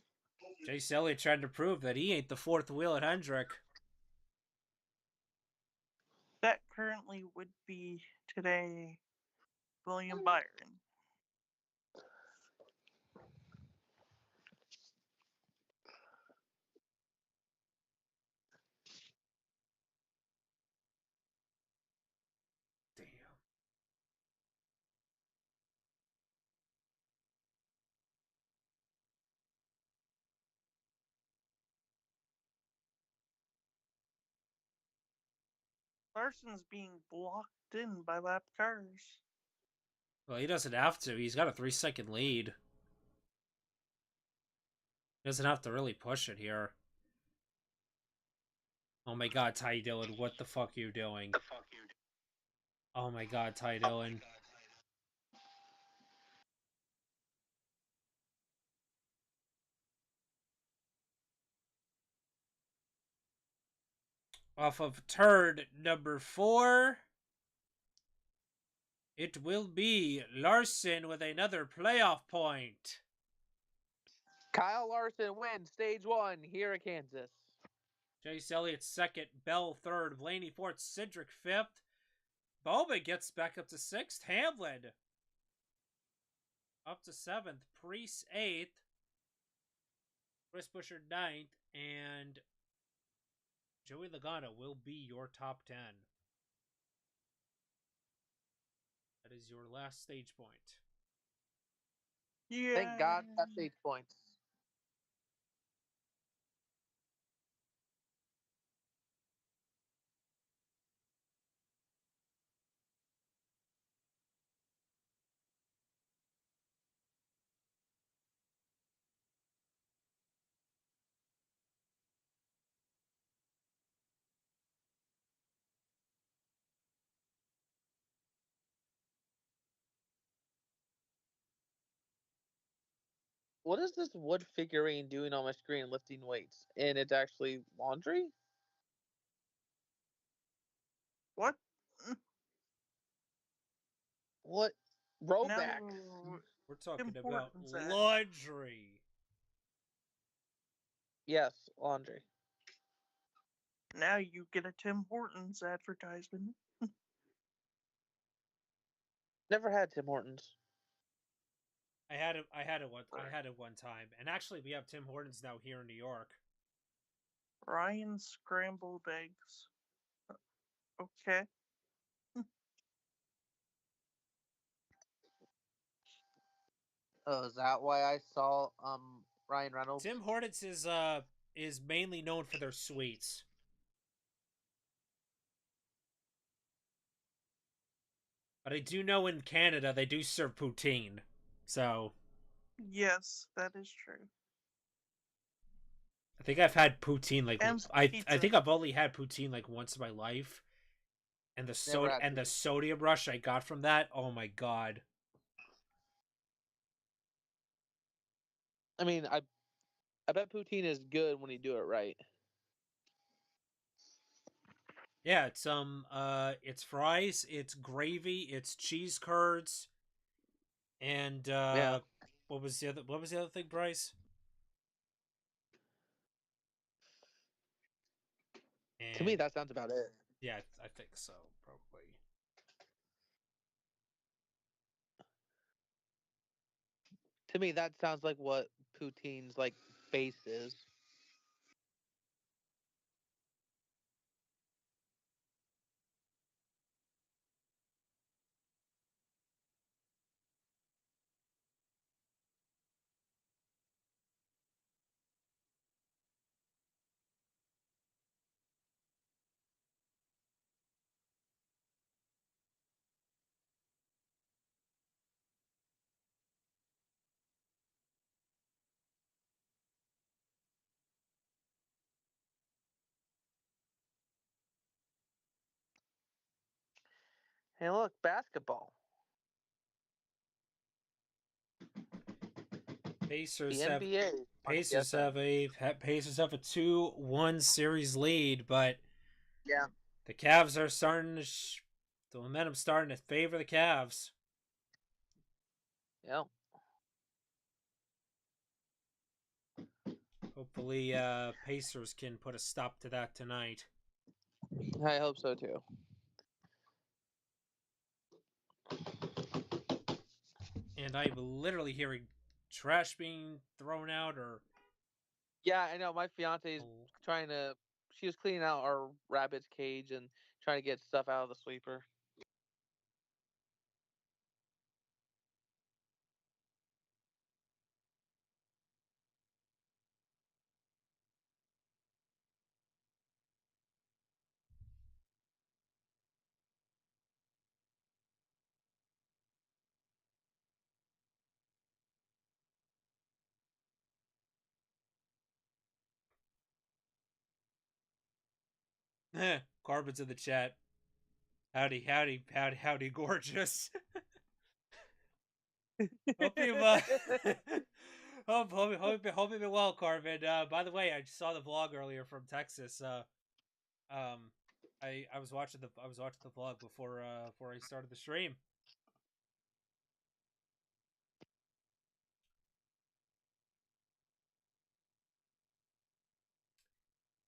Chase Elliott trying to prove that he ain't the fourth wheel at Hendrick. That currently would be today William Byron. Damn. Larson's being blocked in by lap cars. Well, he doesn't have to. He's got a 3-second lead. He doesn't have to really push it here. Oh my god, Ty Dillon, what the fuck are you doing? Oh my god, Ty Dillon. Off of turn number 4, it will be Larson with another playoff point. Kyle Larson wins stage 1 here at Kansas. Chase Elliott second, Bell third, Blaney fourth, Cedric fifth. Bowman gets back up to 6th, Hamlin up to 7th, Priest 8th, Chris Buescher 9th, and Joey Logano will be your top 10. That is your last stage point. Yeah. Thank God that's 8 points. What is this wood figurine doing on my screen lifting weights? And it's actually laundry? What? What? Rollback. Now, We're talking Tim about Hortons ad. laundry. Yes, laundry. Now you get a Tim Hortons advertisement. Never had Tim Hortons. I had it one time, and actually we have Tim Hortons now here in New York. Ryan scrambled eggs. Okay. Oh, is that why I saw Ryan Reynolds? Tim Hortons is mainly known for their sweets. But I do know in Canada they do serve poutine. So Yes, that is true. I think I've had poutine like And I pizza. think I've only had poutine like once in my life. And the sodium rush I got from that, oh my god. I mean, I bet poutine is good when you do it right. Yeah, it's fries, it's gravy, it's cheese curds, and Yeah. what was the other thing, Bryce? And, To me, that sounds about it. Yeah, I think so, probably. To me, that sounds like what poutine's like base is. Hey, look, basketball. Pacers The have NBA. Pacers have a 2-1 series lead, but Yeah. the Cavs are starting to The momentum's starting to favor the Cavs. Yeah. Hopefully, Pacers can put a stop to that tonight. I hope so too. And I'm literally hearing trash being thrown out or. Yeah, I know. My fiance's trying to. She was cleaning out our rabbit's cage and trying to get stuff out of the sweeper. Carbon's in the chat. Howdy, howdy, howdy, howdy, gorgeous. Hope you've hope you've been well, Carvin. By the way, I saw the vlog earlier from Texas. I was watching the vlog before I started the stream.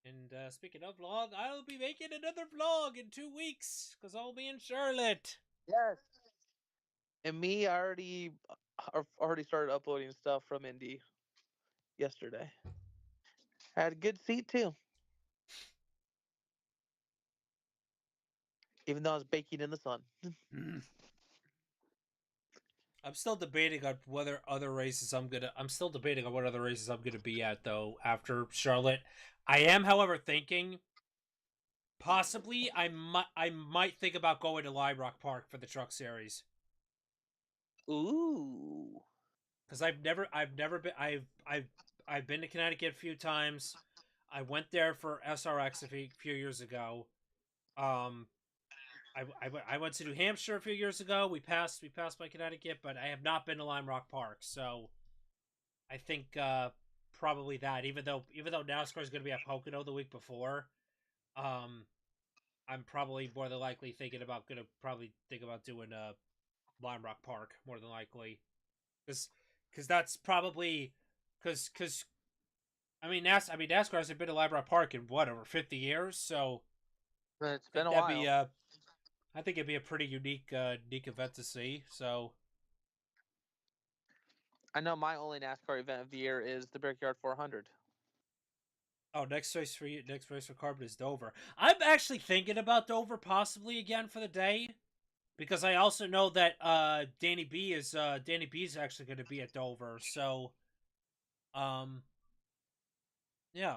And speaking of vlog, I'll be making another vlog in 2 weeks because I'll be in Charlotte. Yes. And me, I already started uploading stuff from Indy yesterday. I had a good seat too. Even though I was baking in the sun. I'm still debating on whether other races I'm still debating on what other races I'm gonna be at though after Charlotte. I am, however, thinking possibly I might think about going to Lime Rock Park for the Truck Series. Ooh. Because I've never been I've been to Connecticut a few times. I went there for SRX a few years ago. I went to New Hampshire a few years ago. We passed by Connecticut, but I have not been to Lime Rock Park. So I think probably that. Even though NASCAR is going to be at Pocono the week before, I'm probably more than likely gonna probably think about doing Lime Rock Park more than likely, because that's probably because NASCAR hasn't been to Lime Rock Park in what, over 50 years, so It's I think been a that'd while. be I think it'd be a pretty unique event to see. So I know my only NASCAR event of the year is the Brickyard 400. oh, next race for Carbon is Dover. I'm actually thinking about Dover possibly again for the day, because I also know that Danny B is actually going to be at Dover. So yeah,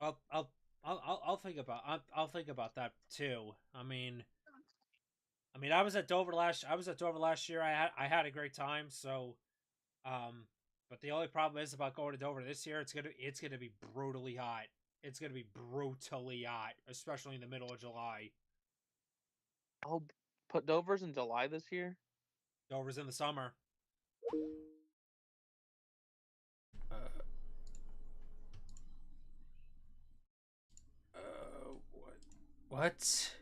I'll I'll I'll think about I'll think about that too. I was at Dover last year. I had a great time. So but the only problem is about going to Dover this year. It's gonna be brutally hot. It's gonna be brutally hot, especially in the middle of July. Oh, put Dover's in July this year? Dover's in the summer. What?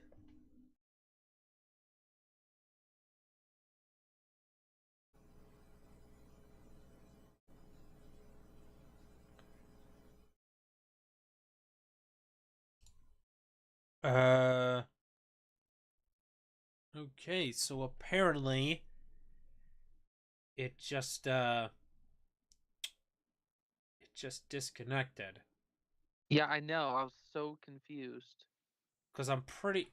Uh. Okay, so apparently it just disconnected. Yeah, I know. I was so confused. Because I'm pretty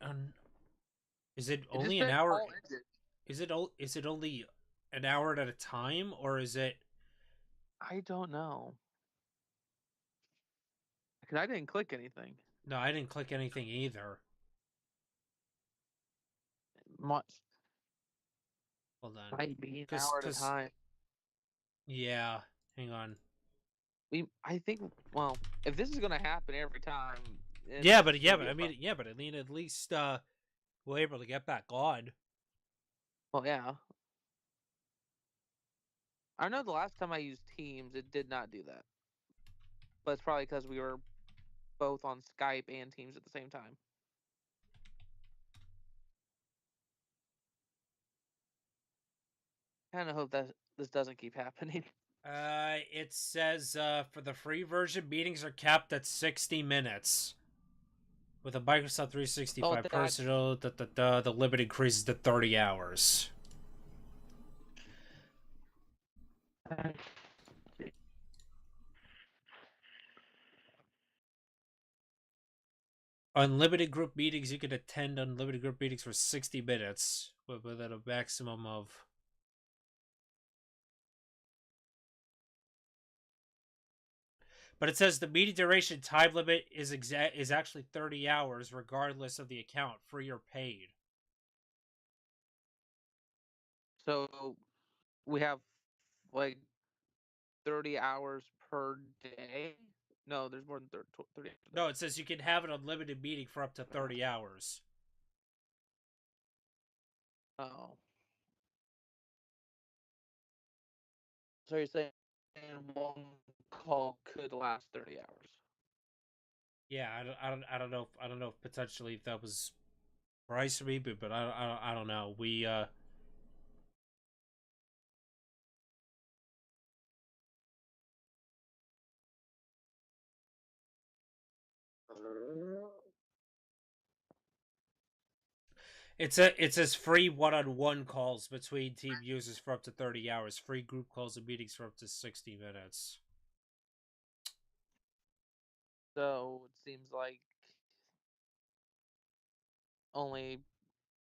is it It just only an said hour? call ended. Is it only an hour at a time, or is it? I don't know. Because I didn't click anything. No, I didn't click anything either. Much. Hold on. Might be an hour at a time. Yeah, hang on. I think, well, if this is gonna happen every time, But at least we're able to get back on. well, yeah. I know the last time I used Teams, it did not do that. But it's probably because we were both on Skype and Teams at the same time. kind of hope that this doesn't keep happening. It says for the free version, meetings are capped at 60 minutes. With a Microsoft 365 Personal, the limit increases to 30 hours. Unlimited group meetings, you can attend unlimited group meetings for 60 minutes, within a maximum of. But it says the meeting duration time limit is actually 30 hours, regardless of the account, free or paid. So we have like 30 hours per day. No, there's more than 30 hours a day. No, it says you can have an unlimited meeting for up to 30 hours. Oh. So you're saying one call could last 30 hours? Yeah, I don't know. I don't know if potentially if that was price for me, but I don't know. We it says free one-on-one calls between team users for up to 30 hours, free group calls and meetings for up to 60 minutes. So it seems like only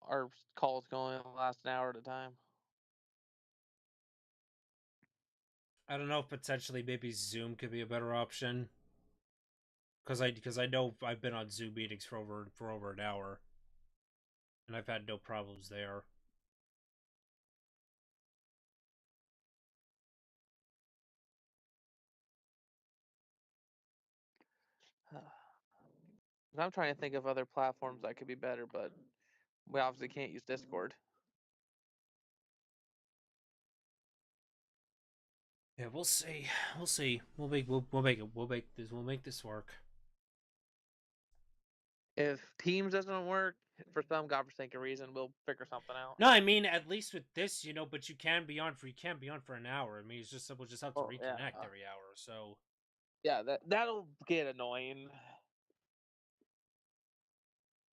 our calls going last an hour at a time. I don't know if potentially maybe Zoom could be a better option. Because I know I've been on Zoom meetings for over an hour, and I've had no problems there. I'm trying to think of other platforms that could be better, but we obviously can't use Discord. Yeah, we'll see. We'll see. We'll make this work. If Teams doesn't work for some godforsaken reason, we'll figure something out. No, I mean at least with this, but you can be on for an hour. I mean, it's just we'll just have to reconnect every hour. So yeah, that'll get annoying.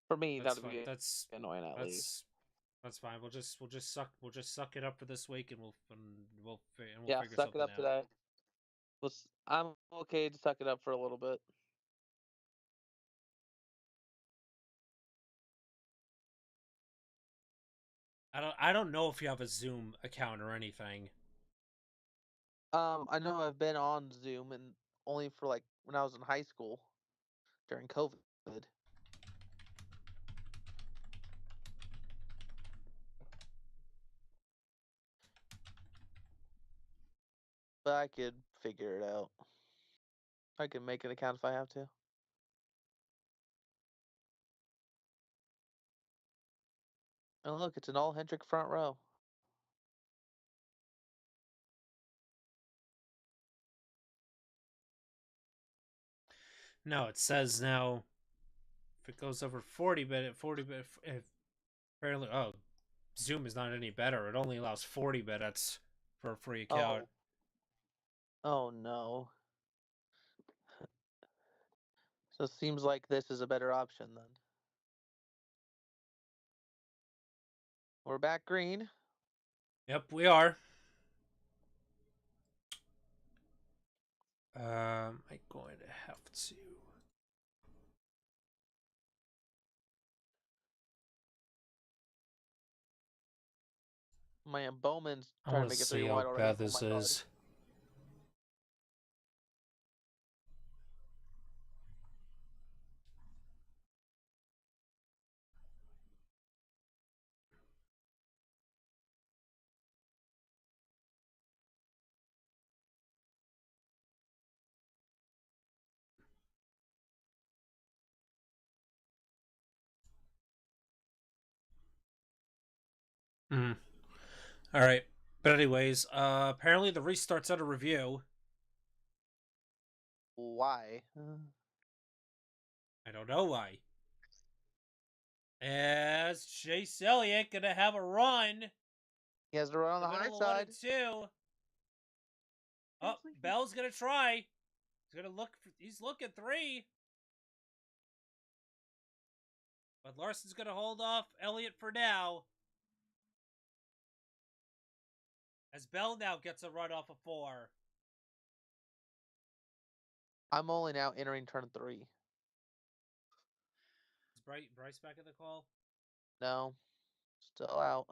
For me, that's that'll fine. be annoying at least. That's fine. We'll just suck it up for this week, and we'll Yeah, figure suck it something up out. today. I'm okay to suck it up for a little bit. I don't know if you have a Zoom account or anything. I know I've been on Zoom and only for like when I was in high school during COVID. But I could figure it out. I can make an account if I have to. And look, it's an all Hendrick front row. No, it says now if it goes over 40 minutes, if apparently, Zoom is not any better. It only allows 40 minutes for a free account. Oh no. So it seems like this is a better option then. We're back green. Yep, we are. I'm going to have to. Man, Bowman's I trying to want to make it see 3 how wide already. bad Oh this my god. is. Mm. All right, but anyways, apparently the restart's under review. Why? I don't know why. As Chase Elliott gonna have a run He has to run on the high middle of 1 side. and 2. Oh, Seriously? Bell's gonna try. He's gonna look. He's looking 3. But Larson's gonna hold off Elliott for now. As Bell now gets a run off of 4. I'm only now entering turn 3. Is Bryce back in the call? No, still out.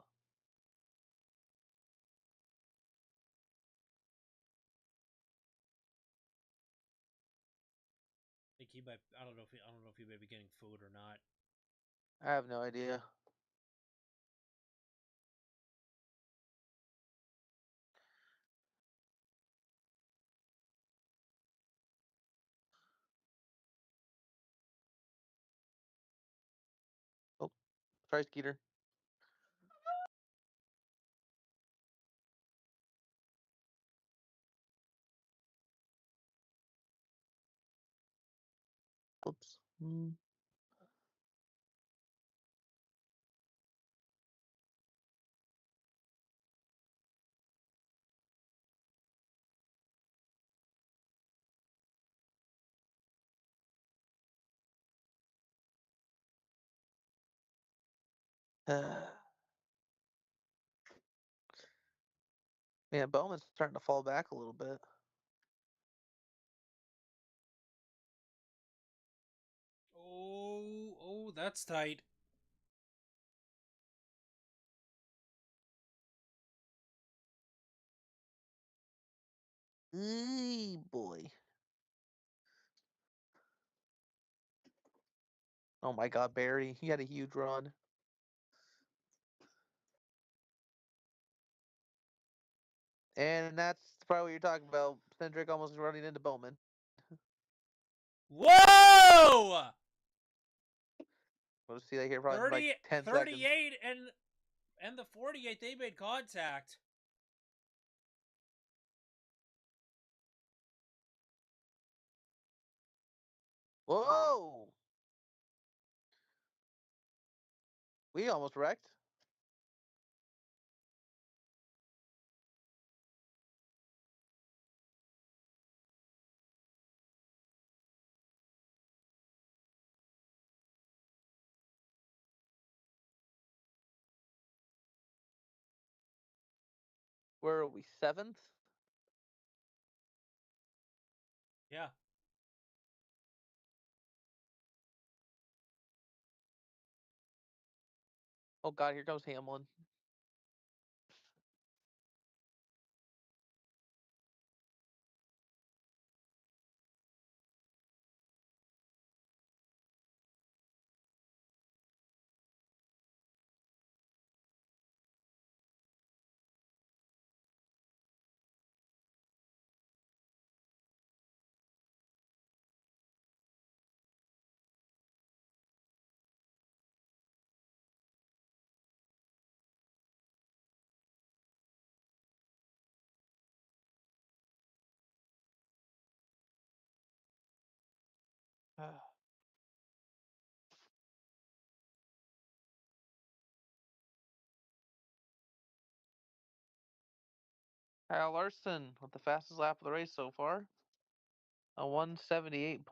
I think he might. I don't know if he may be getting food or not. I have no idea. Oh, try Skeeter. Oops. Man, Bowman's starting to fall back a little bit. Oh, that's tight. Hey, boy. Oh my God, Barry. He had a huge run. And that's probably what you're talking about. Cindric almost running into Bowman. Whoa! We'll see that here probably in like 10 seconds. 38 and the 48, they made contact. Whoa! We almost wrecked. Where are we? 7th? Yeah. Oh God, here goes Hamlin. Kyle Larson with the fastest lap of the race so far. A 178.29.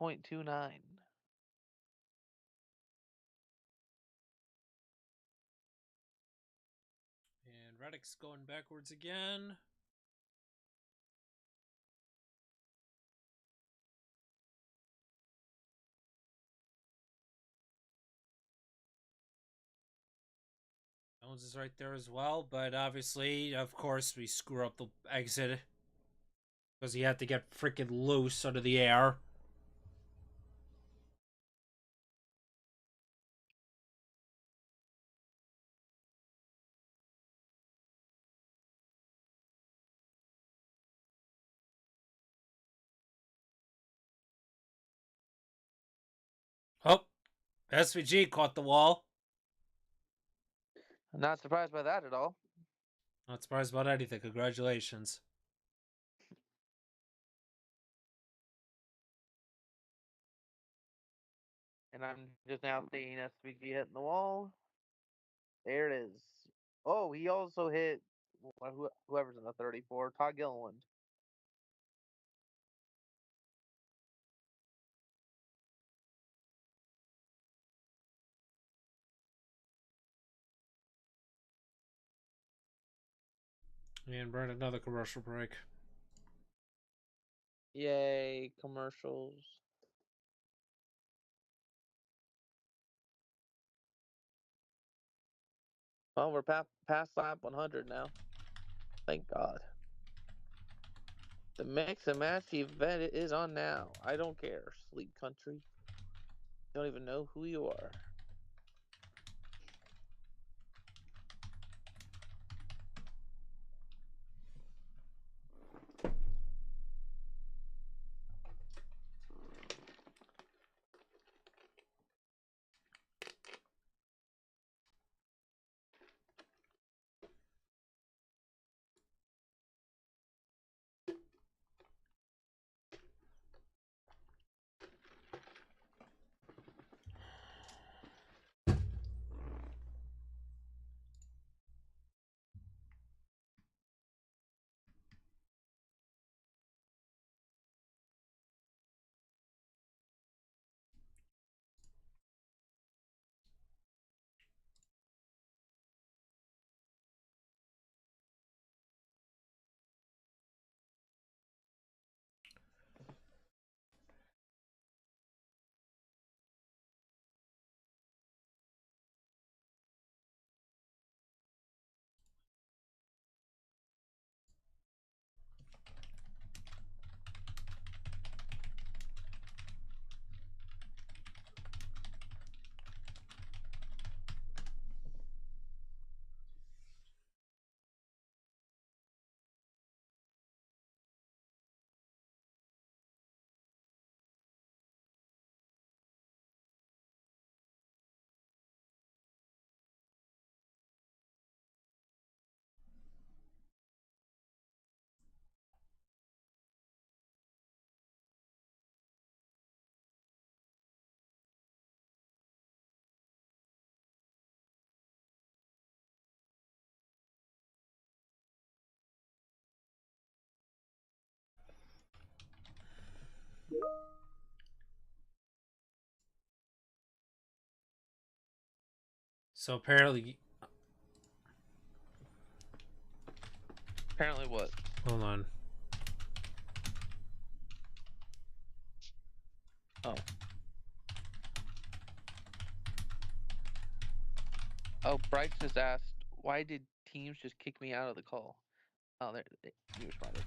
And Reddick's going backwards again. Jones is right there as well, but obviously, of course, we screw up the exit because he had to get freaking loose under the air. Oh, SVG caught the wall. I'm not surprised by that at all. Not surprised about anything. Congratulations. And I'm just now seeing SVG hitting the wall. There it is. Oh, he also hit whoever's in the 34. Todd Gilliland. And burn another commercial break. Yay, commercials. Well, we're past lap 100 now. Thank God. The mix and match event is on now. I don't care. Sleep country. Don't even know who you are. So apparently, Apparently what? hold on. Oh. Oh, Bryce just asked, why did teams just kick me out of the call? Oh, he responded.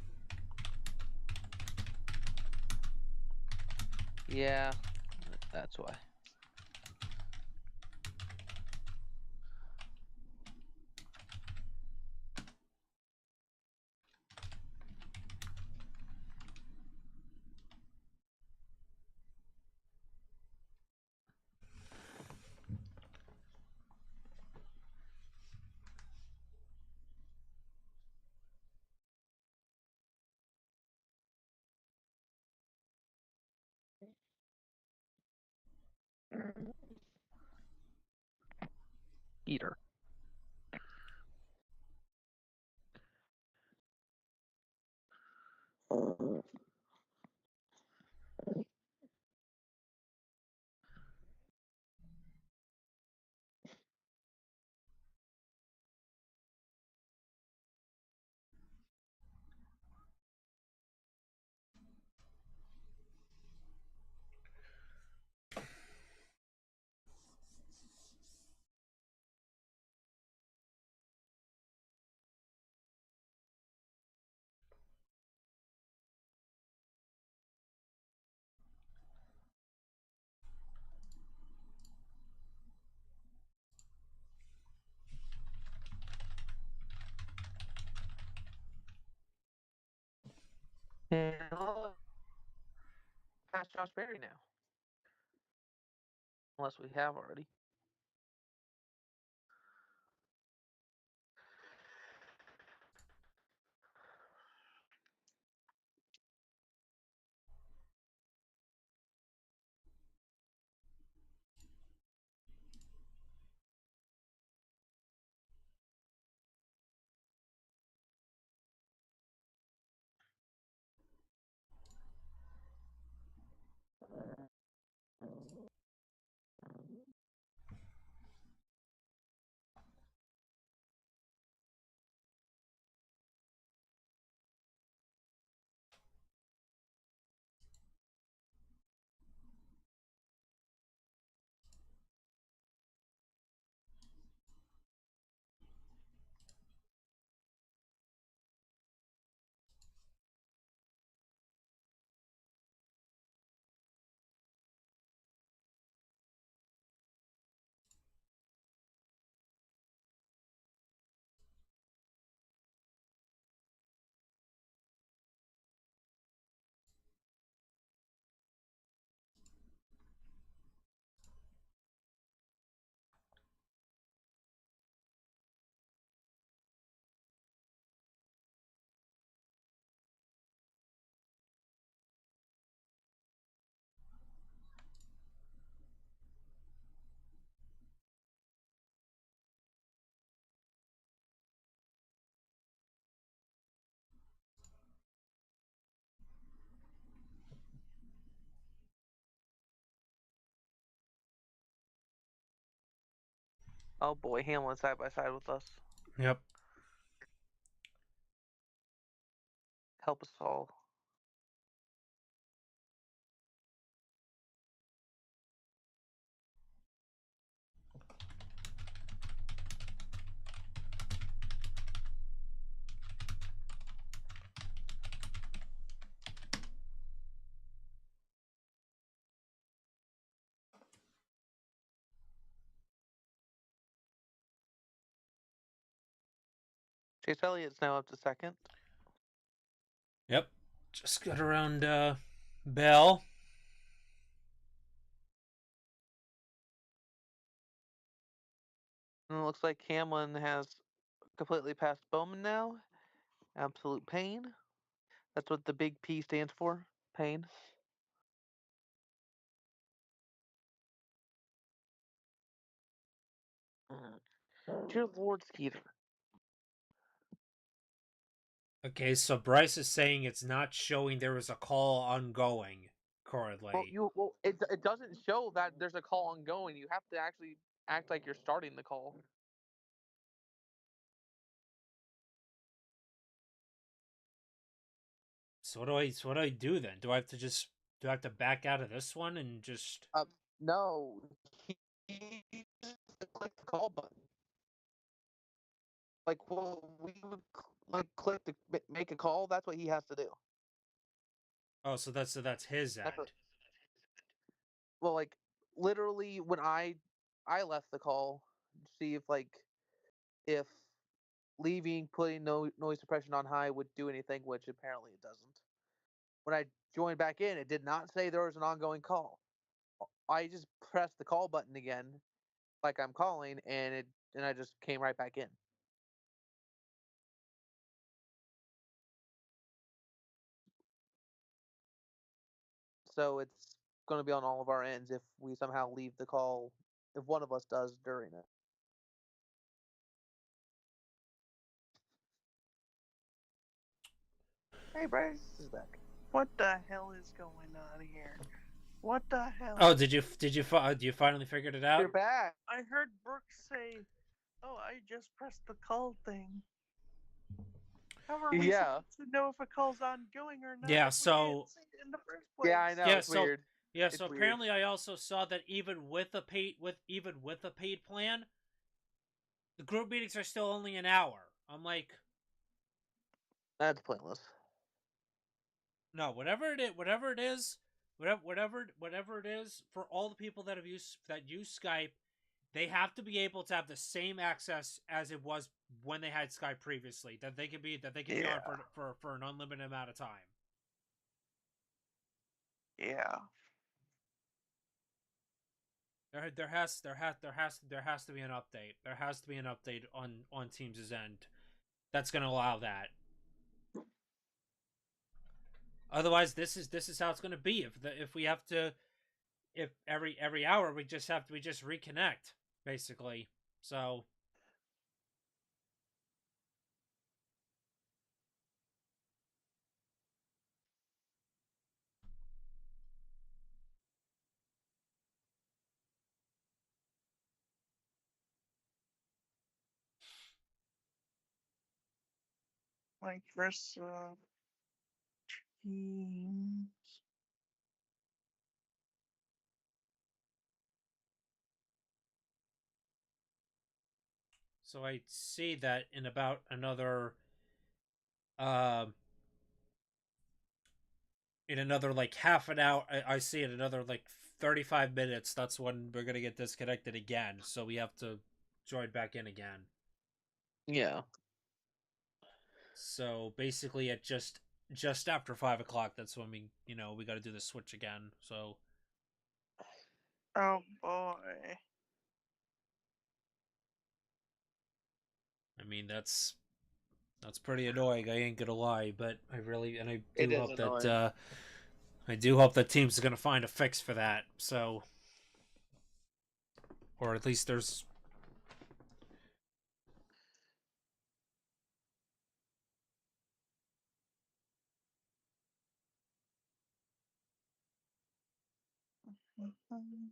Yeah, that's why. Eater. And I'll pass Josh Berry now. Unless we have already. Oh boy, Hamlin side by side with us. Yep. Help us all. Chase Elliott's now up to second. Yep. Just got around Bell. And it looks like Hamlin has completely passed Bowman now. Absolute pain. That's what the big P stands for. Pain. Dear Lord, Skeeter. Okay, so Bryce is saying it's not showing there was a call ongoing currently. It doesn't show that there's a call ongoing. You have to actually act like you're starting the call. So what do I do then? Do I have to back out of this one and just No, he just click the call button. Like, well, we would like click to make a call. That's what he has to do. Oh, so that's his end. That's what, well, like literally when I left the call, see if leaving, putting no noise suppression on high would do anything, which apparently it doesn't. When I joined back in, it did not say there was an ongoing call. I just pressed the call button again, like I'm calling, and I just came right back in. So it's going to be on all of our ends if we somehow leave the call, if one of us does during it. Hey, Bryce is back. What the hell is going on here? What the hell? Oh, did you finally figured it out? You're back. I heard Brooks say, "Oh, I just pressed the call thing." How are we supposed to know if a call's ongoing or not? Yeah, if we so didn't see it in the first place? Yeah, I know. Yeah, it's so- weird. yeah, It's so weird. apparently I also saw that even with a paid plan, the group meetings are still only an hour. I'm like, That's pointless. no, whatever it is, whatever it is, for all the people that use Skype, they have to be able to have the same access as it was when they had Skype previously. That they can be on for an unlimited amount of time. Yeah. There has to be an update. There has to be an update on Teams' end that's going to allow that. Otherwise, this is how it's going to be. If every hour we just reconnect basically. So Like first teams. So I see that in about another um in another like half an hour. I see in another like 35 minutes. That's when we're gonna get disconnected again. So we have to join back in again. Yeah. So basically, at just after 5 o'clock, that's when we got to do the switch again. So Oh boy. I mean that's pretty annoying. I ain't gonna lie, but I It do is hope annoying. that I do hope that teams are gonna find a fix for that. So, or at least there's. Mhm.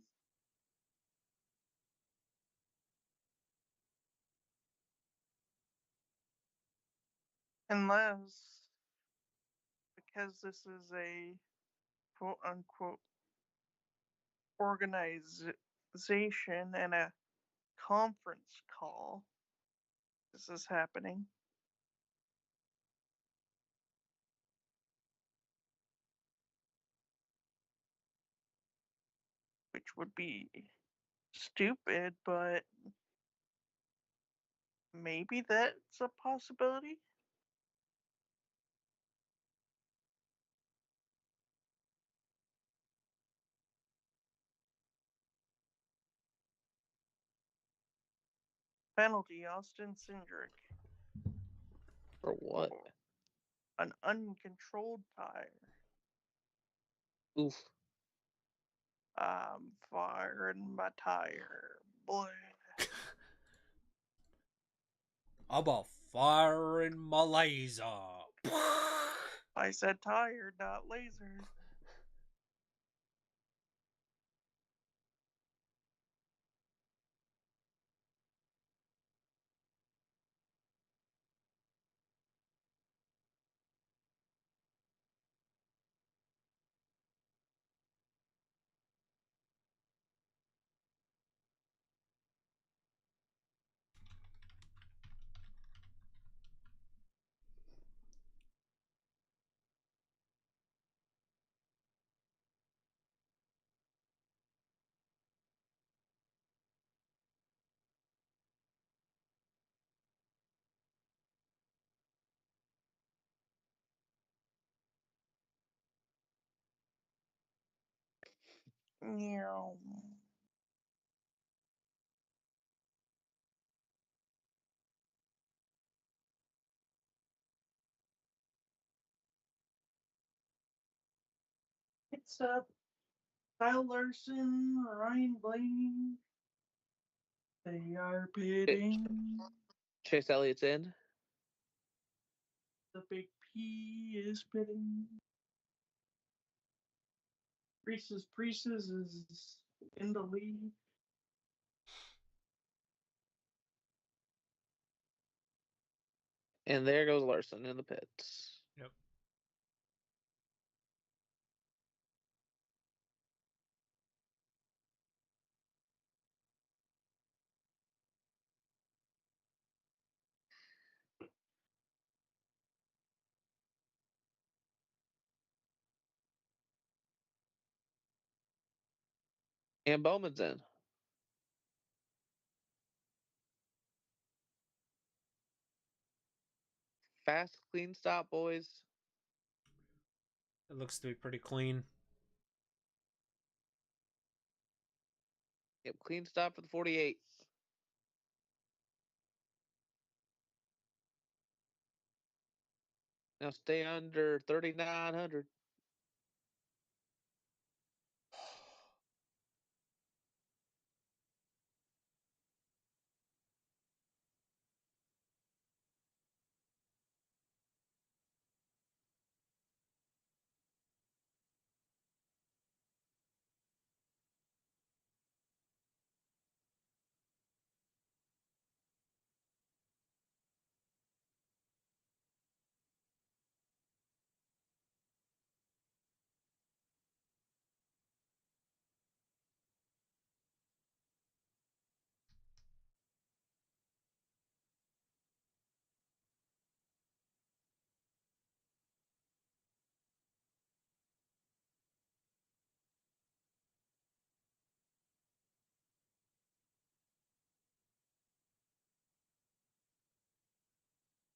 Unless, because this is a quote unquote organization and a conference call, this is happening. Which would be stupid, but maybe that's a possibility. Penalty, Austin Cindric. For what? An uncontrolled tire. Oof. I'm firing my tire. Boy. I'm a fire in my laser. I said tire, not laser. Meow. It's up. Kyle Larson, Ryan Blaney. They are pitting. Chase Elliott's in. The big P is pitting. Priestess is in the lead. And there goes Larson in the pits. Yep. And Bowman's in. Fast, clean stop, boys. It looks to be pretty clean. Yep, clean stop for the 48. Now stay under 3,900.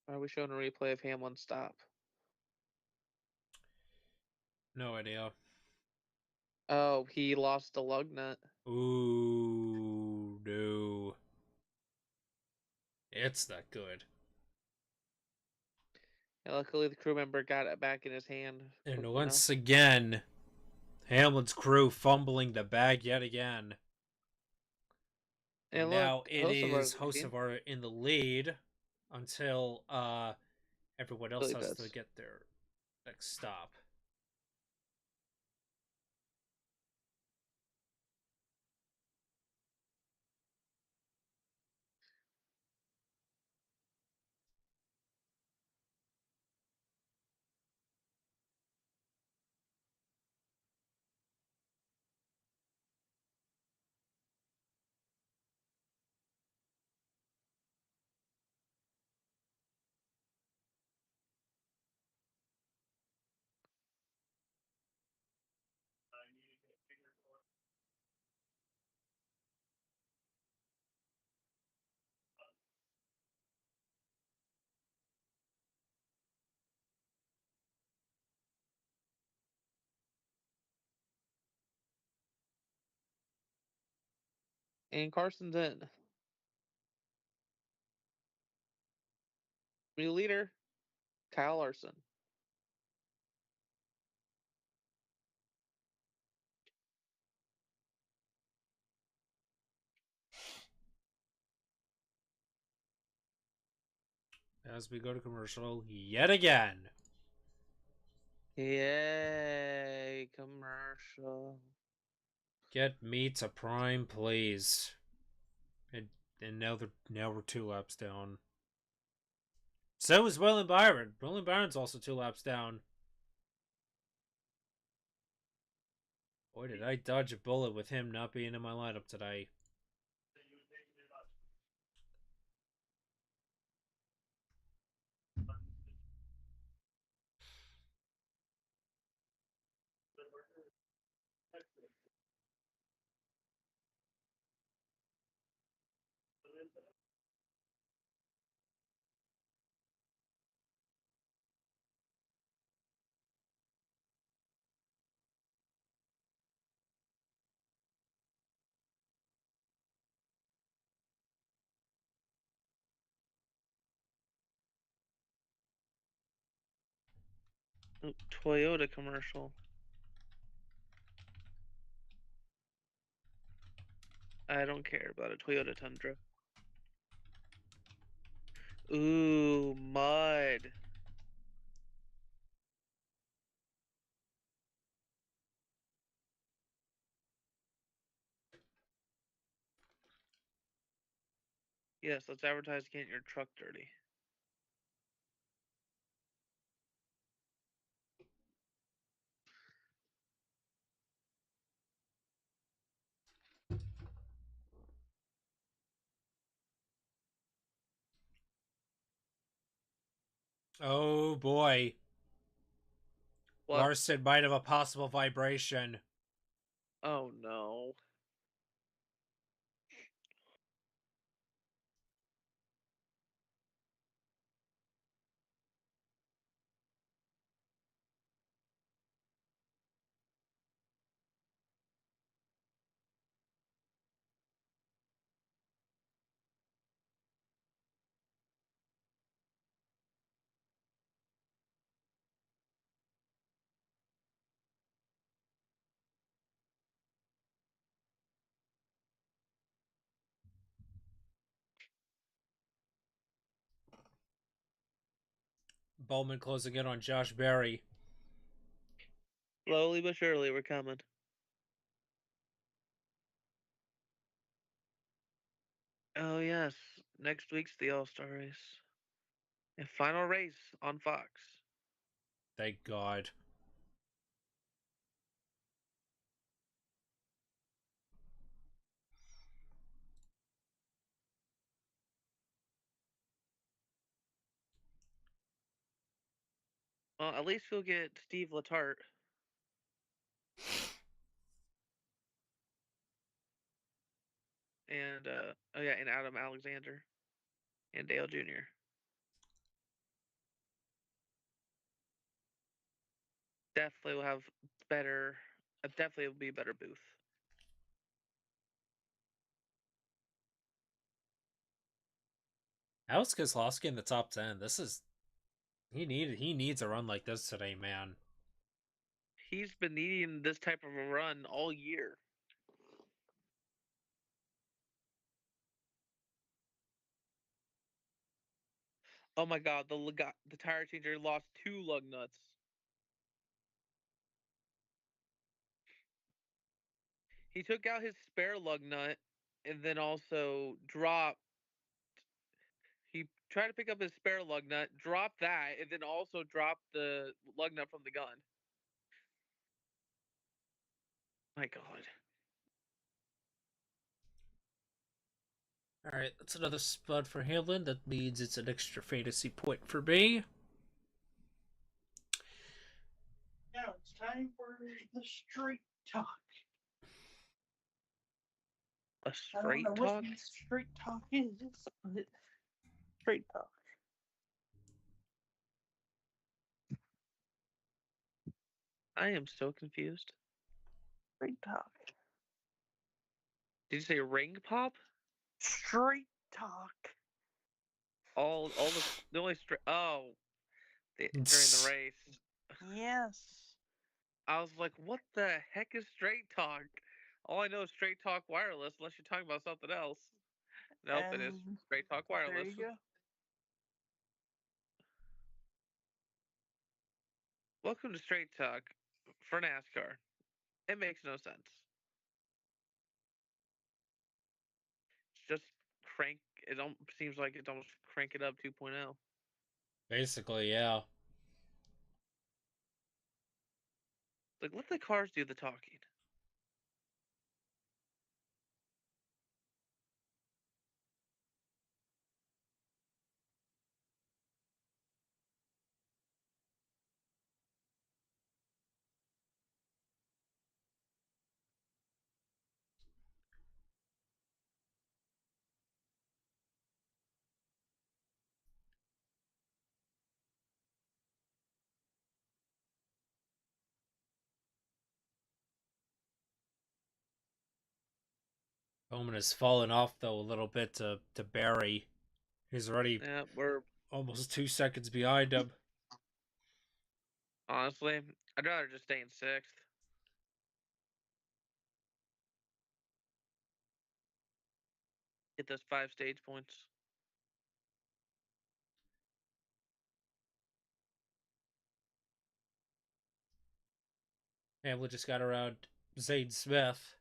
Are we showing a replay of Hamlin's stop? No idea. Oh, he lost the lug nut. Ooh, no. It's that good. And luckily, the crew member got it back in his hand. And once again, Hamlin's crew fumbling the bag yet again. And now it is Hocevar in the lead until everyone else has to get their next stop. And Carson's in. New leader, Kyle Larson. As we go to commercial yet again. Yay, commercial. Get me to prime, please. And now we're 2 laps down. So is William Byron. William Byron's also 2 laps down. Boy, did I dodge a bullet with him not being in my lineup today. Toyota commercial. I don't care about a Toyota Tundra. Ooh, mud. Yes, let's advertise getting your truck dirty. Oh boy. What? Larson might have a possible vibration. Oh no. Bowman closing in on Josh Berry. Slowly but surely, we're coming. Oh yes, next week's the All-Star race. And final race on Fox. Thank God. Well, at least we'll get Steve Letarte. And and Adam Alexander and Dale Jr. Definitely will have better. Definitely will be a better booth. Alex Kozlowski in the top 10. This is he needs a run like this today, man. He's been needing this type of a run all year. Oh my God, the tire changer lost 2 lug nuts. He took out his spare lug nut and then also dropped. He tried to pick up his spare lug nut, dropped that, and then also dropped the lug nut from the gun. My God. Alright, that's another spot for Hamlin. That means it's an extra fantasy point for me. Now it's time for the straight talk. A straight I don't know talk? what straight talk is, but straight talk. I am so confused. Straight talk. Did you say ring pop? Straight talk. All the only straight. Oh, during the race. Yes. I was like, what the heck is straight talk? All I know is straight talk wireless, unless you're talking about something else. Nope, it is And straight talk there wireless. you go. Welcome to straight talk for NASCAR. It makes no sense. It's just crank. It seems like it's almost crank it up 2.0. Basically, yeah. Like, let the cars do the talking. Bowman has fallen off though a little bit to Barry. He's already Yeah, we're almost 2 seconds behind him. honestly, I'd rather just stay in sixth. Get those 5 stage points. Hamlin just got around Zane Smith.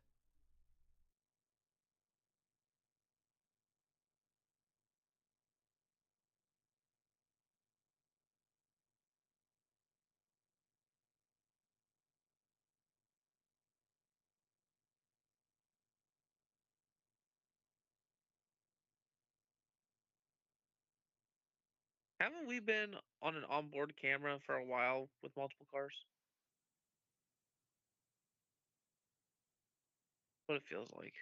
Haven't we been on an onboard camera for a while with multiple cars? What it feels like.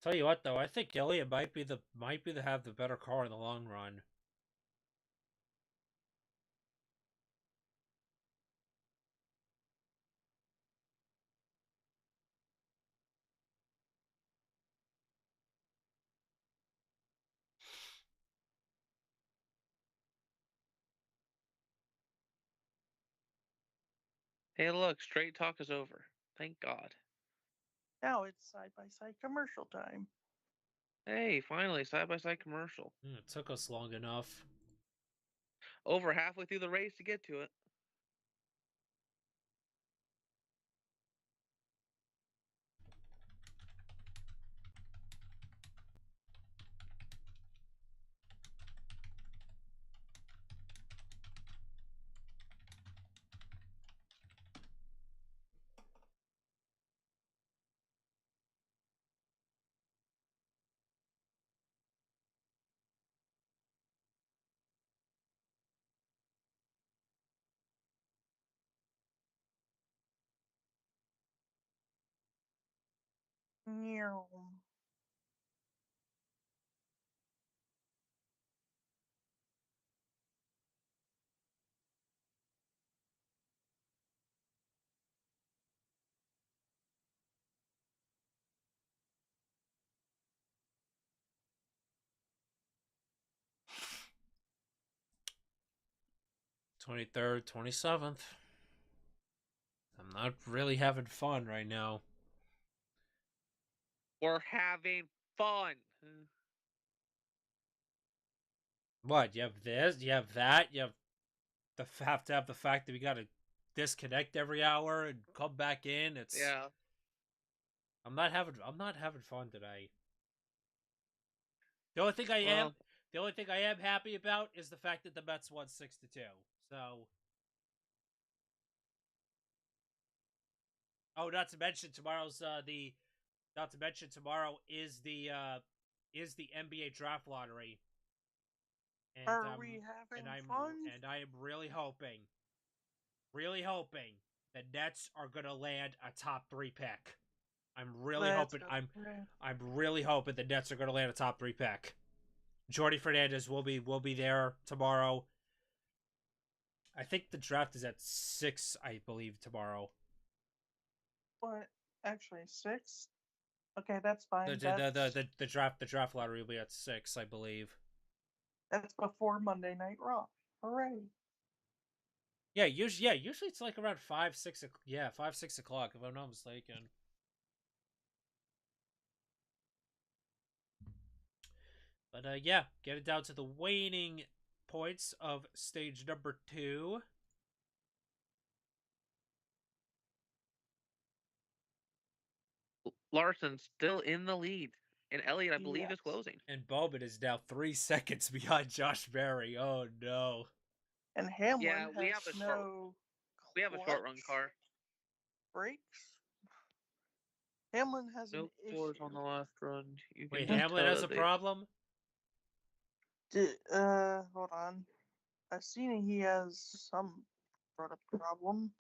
Tell you what though, I think Elliott might be the have the better car in the long run. Hey, look, straight talk is over. Thank God. Now it's side by side commercial time. Hey, finally, side by side commercial. It took us long enough. Over halfway through the race to get to it. Yeah. 23rd, 27th. I'm not really having fun right now. We're having fun. What? You have this? You have that? You have to have the fact that we gotta disconnect every hour and come back in. It's Yeah. I'm not having fun today. The only thing I am Well, the only thing I am happy about is the fact that the Mets won 6-2. So oh, not to mention tomorrow's the not to mention tomorrow is the NBA draft lottery. And Are we having I'm fun? and I am really hoping the Nets are gonna land a top 3 pick. I'm really That's hoping gonna I'm be great. I'm really hoping the Nets are gonna land a top 3 pick. Jordy Fernandez will be there tomorrow. I think the draft is at 6, I believe, tomorrow. What? Actually, 6? Okay, that's fine. The draft lottery will be at 6, I believe. That's before Monday Night Raw. Hooray! Usually it's like around 5, 6. Yeah, 5, 6 o'clock if I'm not mistaken. But yeah, get it down to the waning points of stage number 2. Larson's still in the lead, and Elliott, I believe, is Yes. closing. And Bowman is now 3 seconds behind Josh Berry. Oh no. And Hamlin Yeah, we has have a no short run car. brakes. Hamlin has No an scores issue. on the last run. You Wait, can Hamlin tell has a that problem? Hold on. I've seen he has some sort of problem.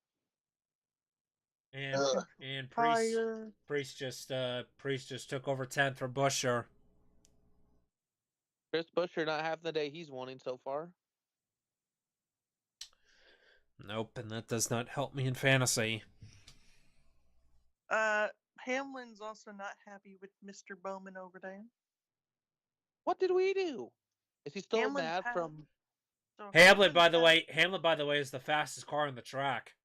And and Fire. Priest just took over 10th from Busher. Chris Buescher not having the day he's wanting so far. Nope, and that does not help me in fantasy. Hamlin's also not happy with Mr. Bowman over there. What did we do? Is he still Hamlin mad passed- from? So Hamlin, by the way, is the fastest car on the track.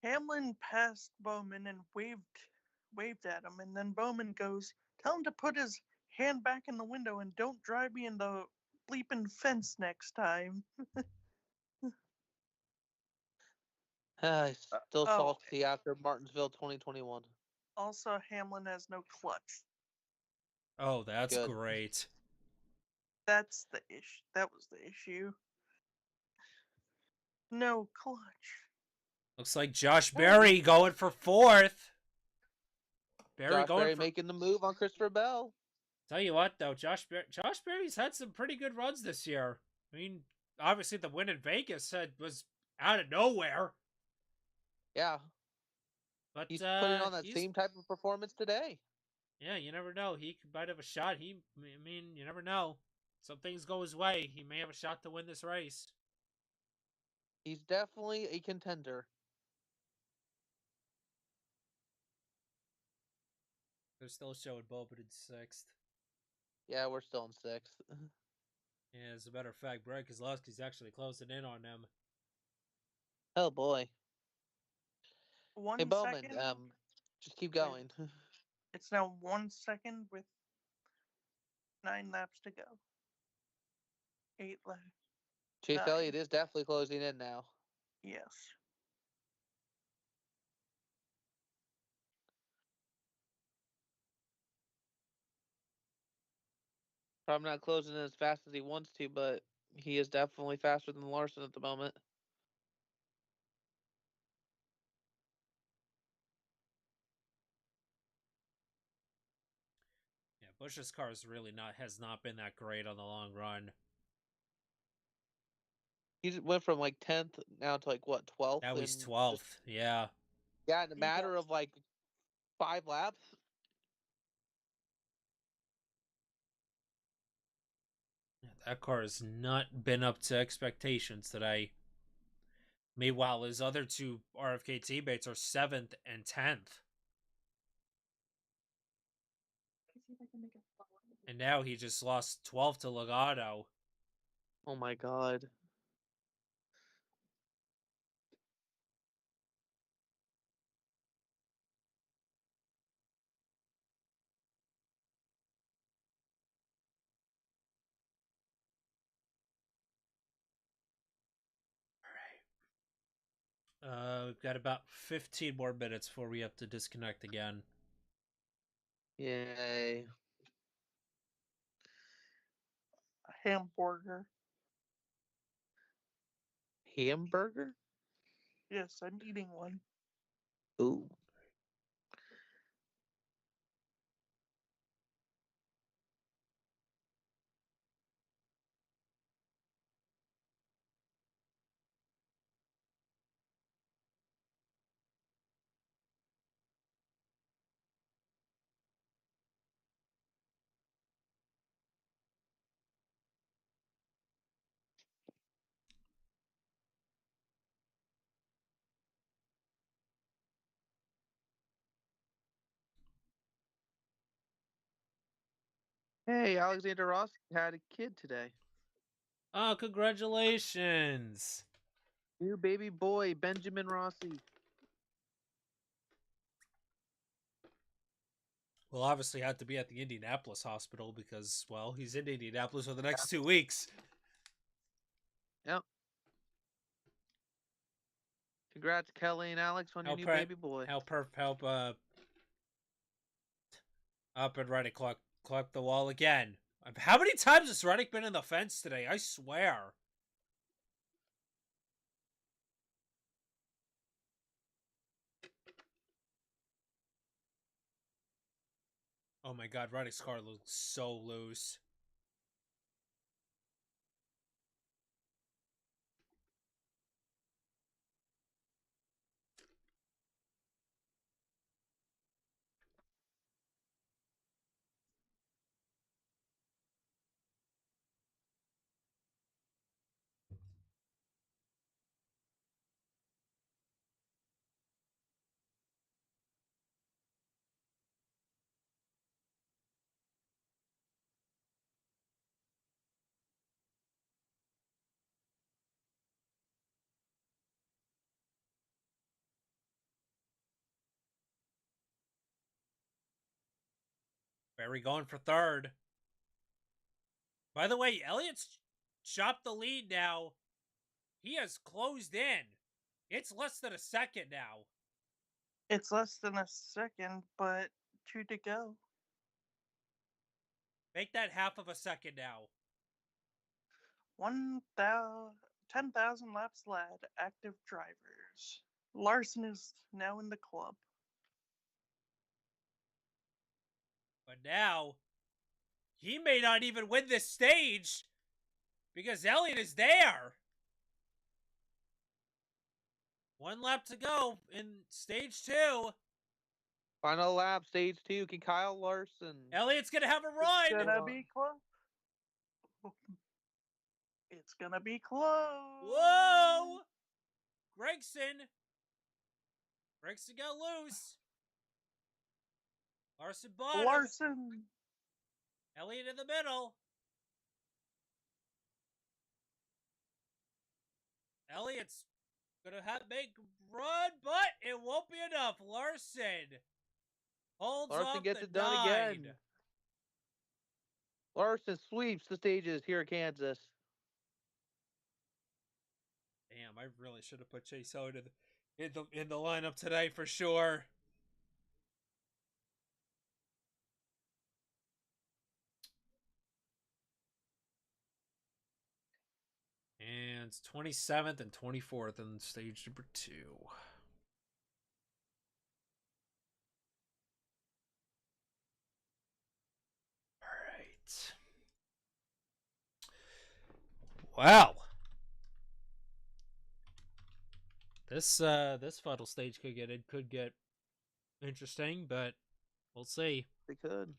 Hamlin passed Bowman and waved at him, and then Bowman goes, "Tell him to put his hand back in the window and don't drive me in the bleeping fence next time." Still salty after Martinsville 2021. Also, Hamlin has no clutch. Oh, that's Good. great. That's the issue. That was the issue. No clutch. Looks like Josh Berry going for 4th. Josh Berry making the move on Christopher Bell. Tell you what, though, Josh Berry's had some pretty good runs this year. I mean, obviously the win in Vegas was out of nowhere. Yeah. But he's putting on that same type of performance today. Yeah, you never know. He might have a shot. You never know. Some things go his way. He may have a shot to win this race. He's definitely a contender. They're still showing Bowman in 6th. Yeah, we're still in 6th. Yeah, as a matter of fact, Brad Keselowski's actually closing in on them. Oh boy. Hey Bowman, just keep going. It's now 1 second with 9 laps to go. 8 laps. Chase Elliott is definitely closing in now. Yes. Probably not closing in as fast as he wants to, but he is definitely faster than Larson at the moment. Yeah, Bush's car has not been that great on the long run. He went from like 10th now to like what, 12th? Now he's 12th. Yeah. Yeah, in a matter of like 5 laps. That car has not been up to expectations today. Meanwhile, his other two RFK teammates are 7th and 10th. And now he just lost 12 to Logano. Oh my god. We've got about 15 more minutes before we have to disconnect again. Yay. Hamburger. Hamburger? Yes, I'm eating one. Ooh. Hey, Alexander Ross had a kid today. Oh, congratulations! New baby boy, Benjamin Rossi. Well, obviously, had to be at the Indianapolis hospital because, well, he's in Indianapolis for the next 2 weeks. Yep. Congrats, Kelly and Alex, on your new baby boy. Help up and Reddick collect the wall again. How many times has Reddick been in the fence today? I swear. Oh my god, Reddick's car looks so loose. Barry going for third. By the way, Elliott's chopped the lead now. He has closed in. It's less than a second now. It's less than a second, but 2 to go. Make that half of a second now. 10,000 laps led, active drivers. Larson is now in the club. But now, he may not even win this stage because Elliott is there. 1 lap to go in stage 2. Final lap, stage 2. Can Kyle Larson? Elliott's gonna have a It's run. gonna be close. It's gonna be close. Whoa! Gregson got loose. Larson bottom. Larson. Elliott in the middle. Elliott's gonna have make run, but it won't be enough. Larson holds Larson off gets the it done 9. again. Larson sweeps the stages here at Kansas. Damn, I really should have put Chase Owen in the lineup today for sure. And 27th and 24th in stage number 2. All right. Wow. This final stage could get interesting, but we'll see. They could.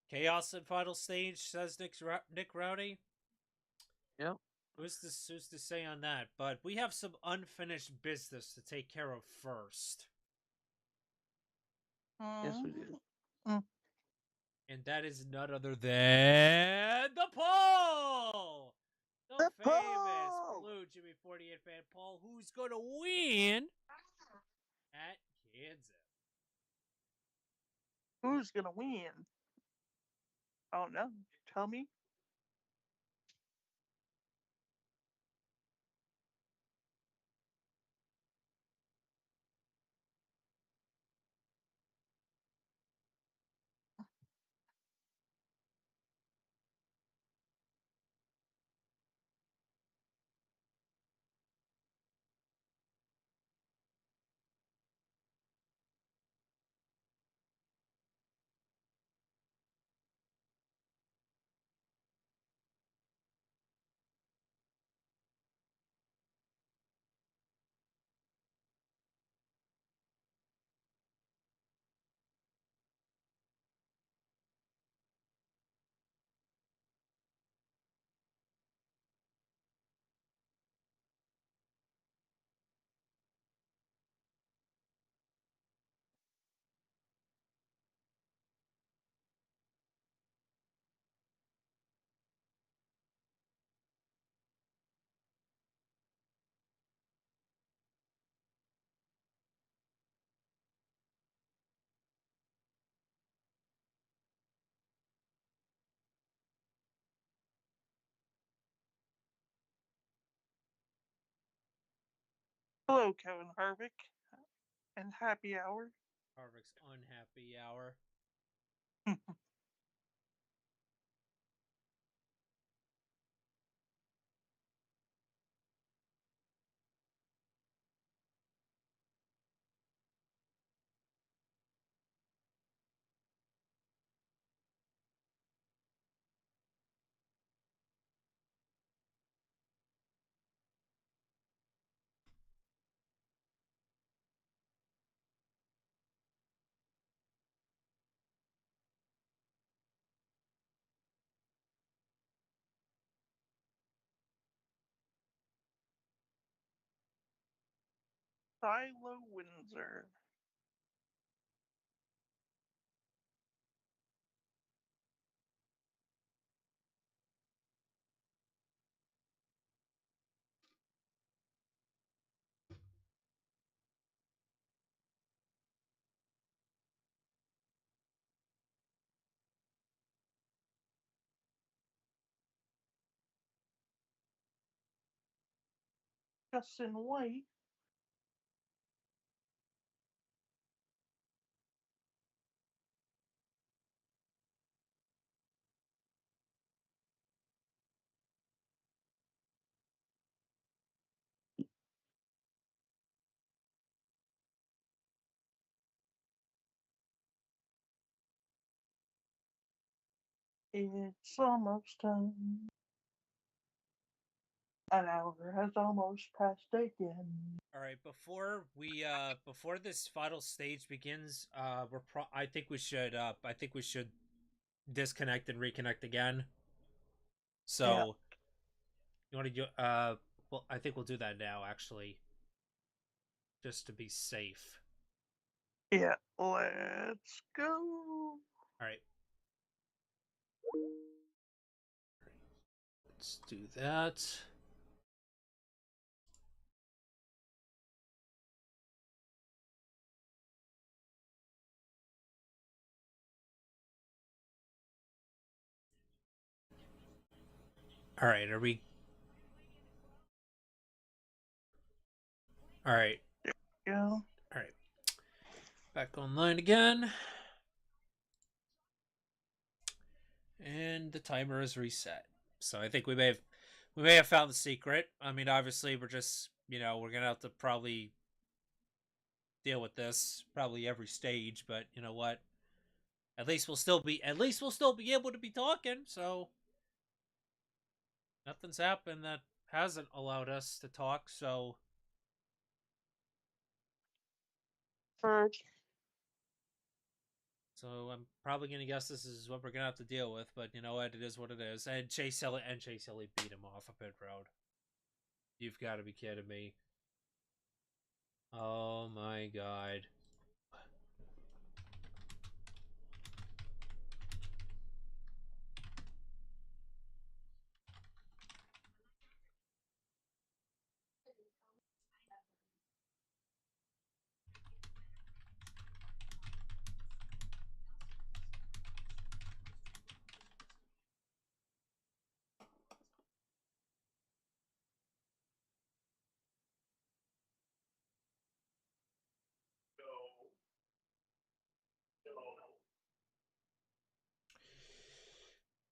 Chaos in final stage, says Nick Rowdy. Yep. Who's to say on that? But we have some unfinished business to take care of first. Yes, we do. And that is none other than the poll! The famous poll! Blue Jimmy 48 fan poll. Who's going to win at Kansas? Who's gonna win? Oh no. Tell me. Hello, Kevin Harvick, and happy hour. Harvick's unhappy hour. Silo Windsor. Justin White. It's almost time. An hour has almost passed again. All right, before this final stage begins, I think we should disconnect and reconnect again. Yeah, So you want to do? Well, I think we'll do that now, actually, just to be safe. yeah. Let's go. All right, let's do that. All right, are we? All right, Yeah. all right. Back online again, and the timer is reset. So I think we may have found the secret. I mean, obviously, we're just we're gonna have to probably deal with this probably every stage, but you know what? At least we'll still be able to be talking. So nothing's happened that hasn't allowed us to talk. For So I'm probably gonna guess this is what we're gonna have to deal with. But you know what? It is what it is. And Chase Elliott beat him off a pit road. You've got to be kidding me. Oh my god.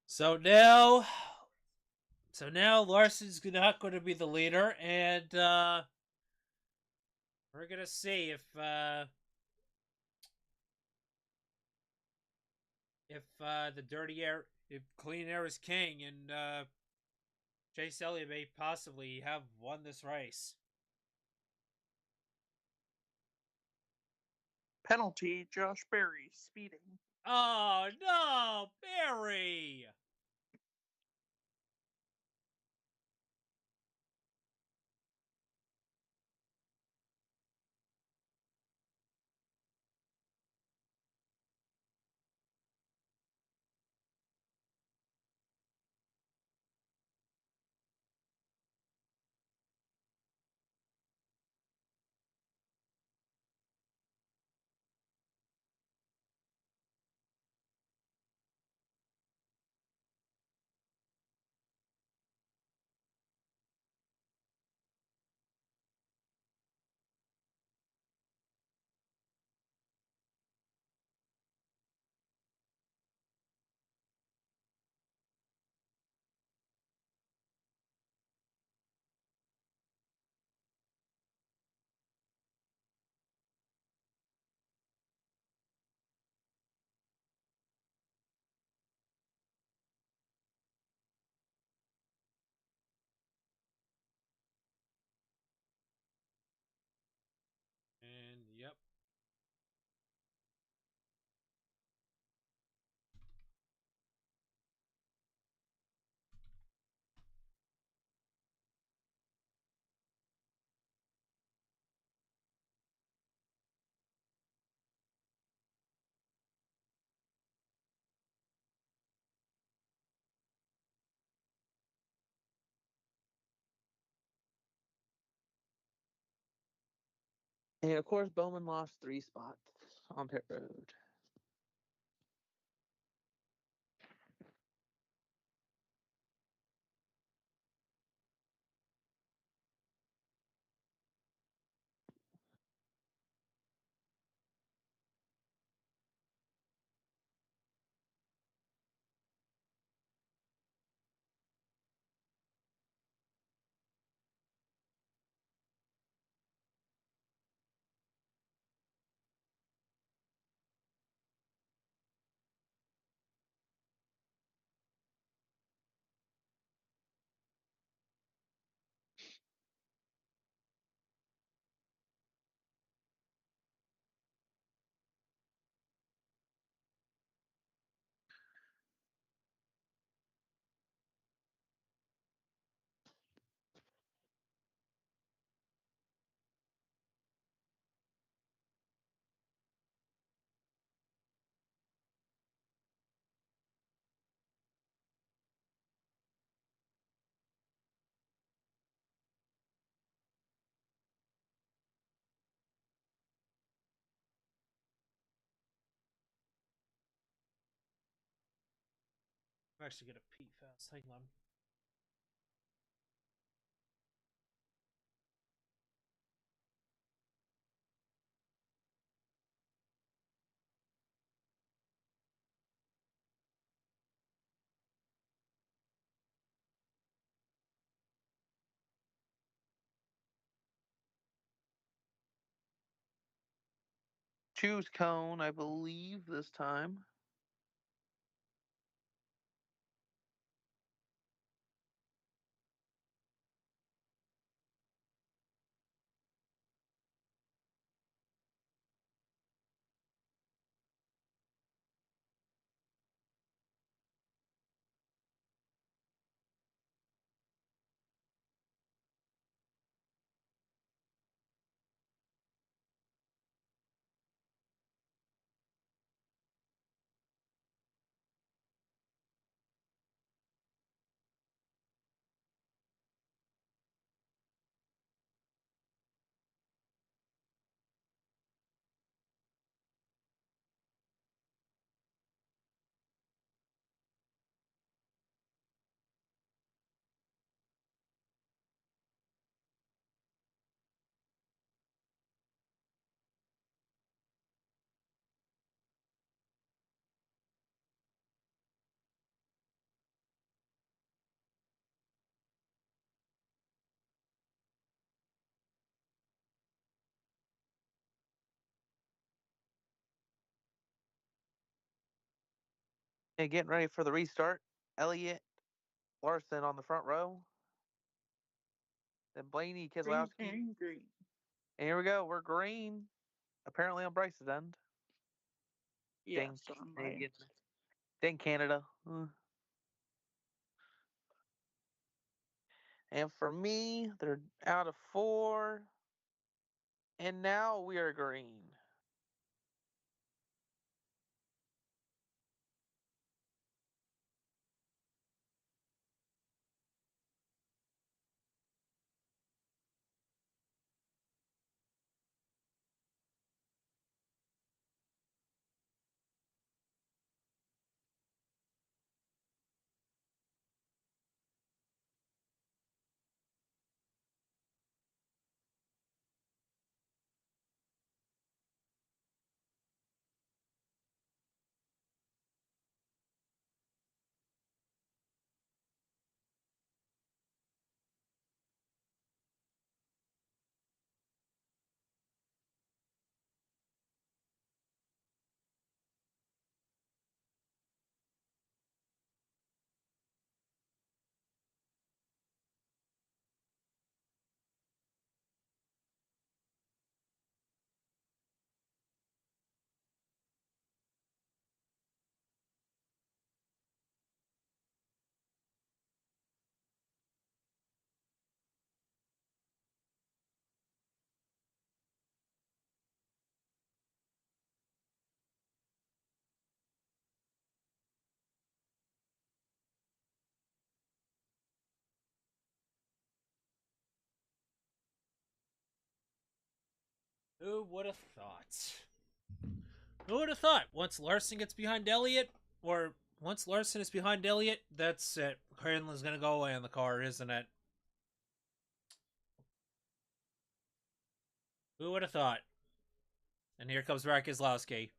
So now Larson's not going to be the leader, and we're gonna see if the dirty air, if clean air is king, and Chase Elliott may possibly have won this race. penalty, Josh Berry speeding. Oh no, Barry! And of course, Bowman lost 3 spots on pit road. I'm actually gonna pee fast. Hang on. Choose cone, I believe, this time. And getting ready for the restart. Elliott Larson on the front row. Then Blaney Green Keselowski. and green. And here we go. We're green. Apparently on Bryce's end. Yes, Dang on my. Canadian. Dang Canada. And for me, they're out of 4. And now we are green. Who would have thought? Who would have thought? Once Larson gets behind Elliott, or once Larson is behind Elliott, that's it. Cranlin's gonna go away on the car, isn't it? Who would have thought? And here comes Brad Keselowski.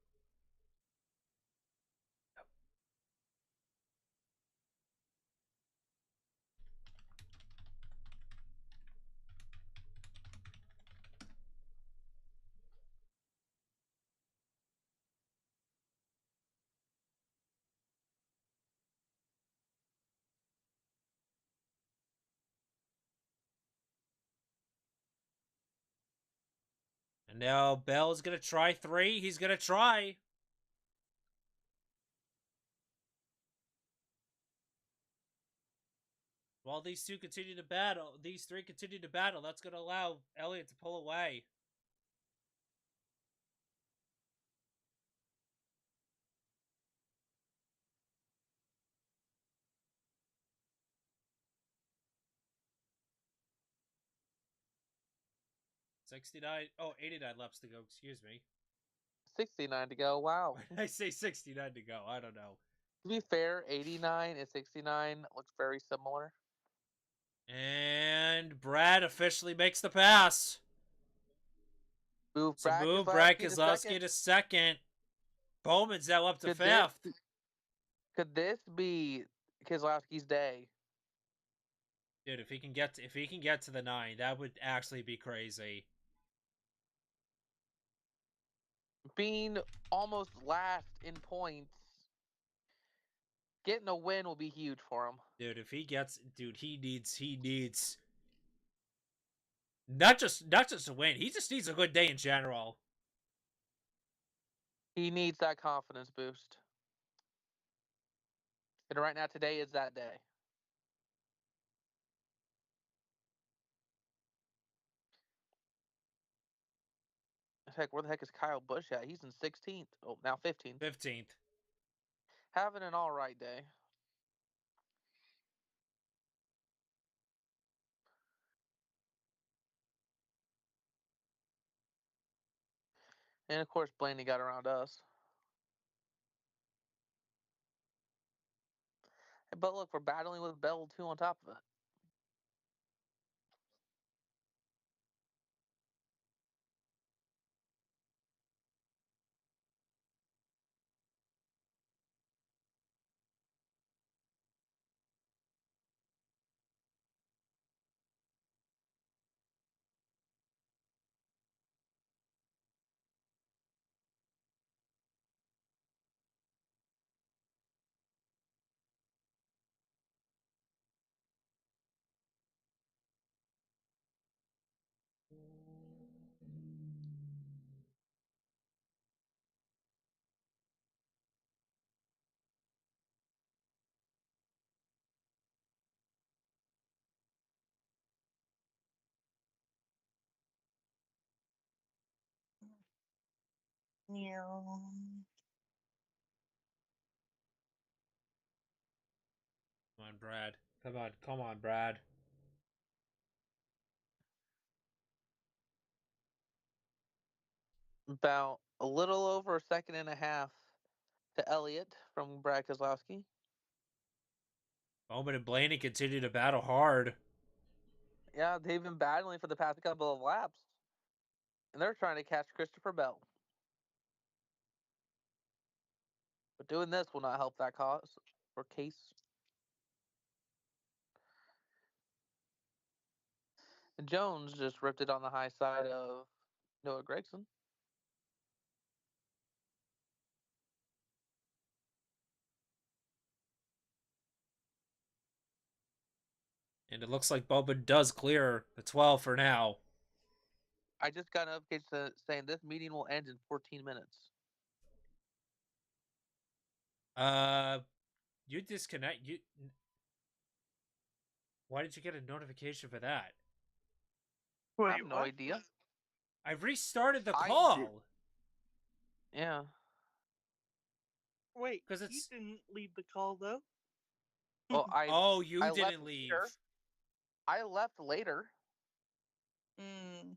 And now Bell's gonna try 3. He's gonna try. While these two continue to battle, these 3 continue to battle, that's gonna allow Elliott to pull away. Oh, 89 laps to go, excuse me. 69 to go. Wow. I say 69 to go, I don't know. To be fair, 89 and 69 looks very similar. And Brad officially makes the pass. Move Brad Keselowski to second. Bowman's now up to 5th. Could this be Keselowski's day? Dude, if he can get to the 9, that would actually be crazy. Being almost last in points, getting a win will be huge for him. Dude, if he gets, he needs not just a win. He just needs a good day in general. He needs that confidence boost. And right now, today is that day. Heck, where the heck is Kyle Busch at? He's in 16th. Oh, now 15th. 15th. Having an all right day. And of course, Blaney got around us. But look, we're battling with Bell too on top of it. Yeah. Come on, Brad. Come on, Brad. About a little over a second and a half to Elliott from Brad Keselowski. Bowman and Blaney continue to battle hard. Yeah, they've been battling for the past couple of laps. And they're trying to catch Christopher Bell. But doing this will not help that cause or case. And Jones just ripped it on the high side of Noah Gragson. And it looks like Bowman does clear the 12 for now. I just got a notification saying this meeting will end in 14 minutes. You disconnect. Why did you get a notification for that? Wait, I have no what? idea. I restarted the I call. Yeah. Wait, because you didn't leave the call though. Well, Oh, you I didn't left leave. later. I left later. Mm.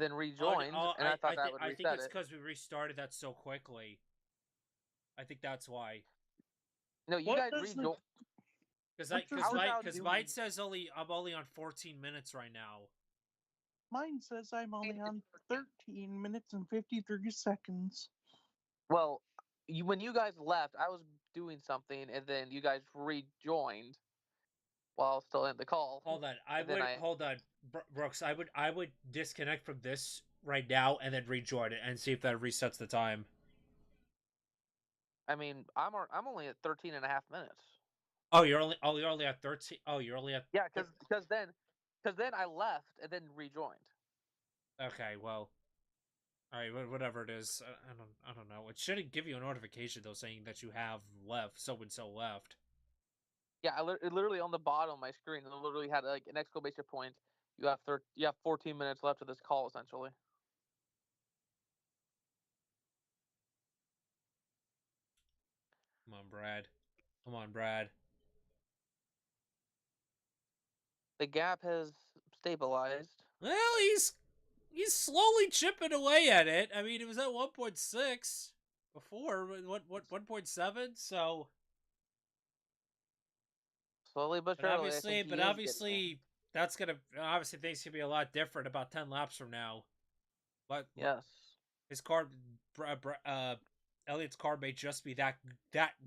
then rejoined, and I thought that would I think reset it's it. because we restarted that so quickly. I think that's why. No, you What guys does the- rejoined. Because mine doing? says I'm only on 14 minutes right now. Mine says I'm only on 13 minutes and 53 seconds. Well, when you guys left, I was doing something, and then you guys rejoined while I was still in the call. Hold on, hold on, Brooks. I would disconnect from this right now and then rejoin it and see if that resets the time. I mean, I'm only at 13 and a half minutes. You're only at 13. Oh, you're only at Yeah, because then I left and then rejoined. Okay, well, all right, whatever it is. I don't know. It shouldn't give you a notification though saying that you have left. So and so left. Yeah, it literally on the bottom of my screen, it literally had like an exclamation point. You have 14 minutes left of this call, essentially. Come on, Brad. Come on, Brad. The gap has stabilized. Well, he's slowly chipping away at it. I mean, it was at 1.6 before. What 1.7? So Slowly but surely, I think he is obviously that's gonna obviously things can be a lot different about 10 laps from now. But yes. his car, Elliot's car may just be that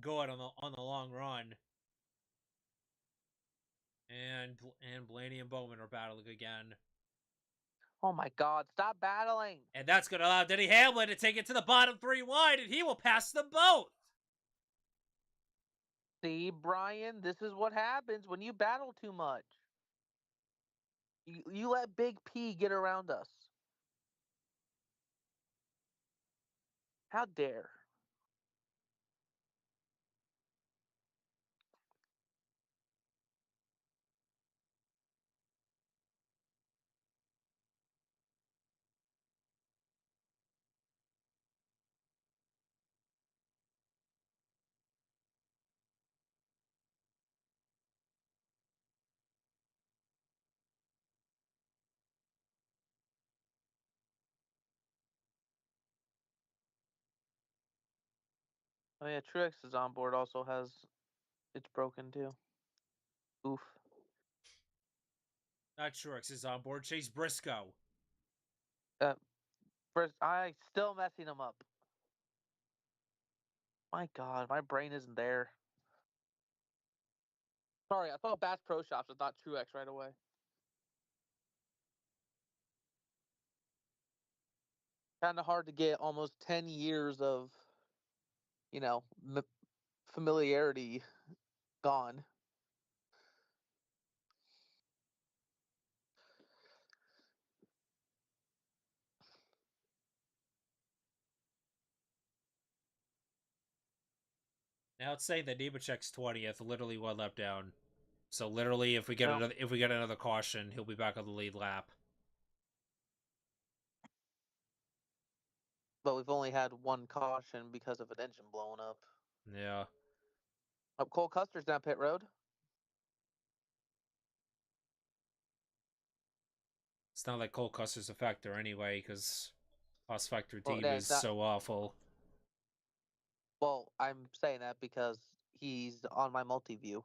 good on the long run. And Blaney and Bowman are battling again. Oh my God! Stop battling. And that's going to allow Denny Hamlin to take it to the bottom 3 wide, and he will pass them both. See, Brian, this is what happens when you battle too much. You let Big P get around us. How dare? Oh yeah, Truex is on board. Also has it's broken too. Oof. Not Truex is on board. Chase Briscoe. First, I still messing him up. My God, my brain isn't there. Sorry, I thought Bass Pro Shops. I thought Truex right away. Kind of hard to get almost 10 years of, you know, familiarity gone. Now it's saying that Nemechek's 20th, literally 1 lap down. So literally, if we get No. another caution, he'll be back on the lead lap. But we've only had one caution because of an engine blowing up. Yeah. Oh, Cole Custer's down pit road. It's not like Cole Custer's a factor anyway, because Lost Factor Well, Team yeah, is so awful. Well, I'm saying that because he's on my multi-view.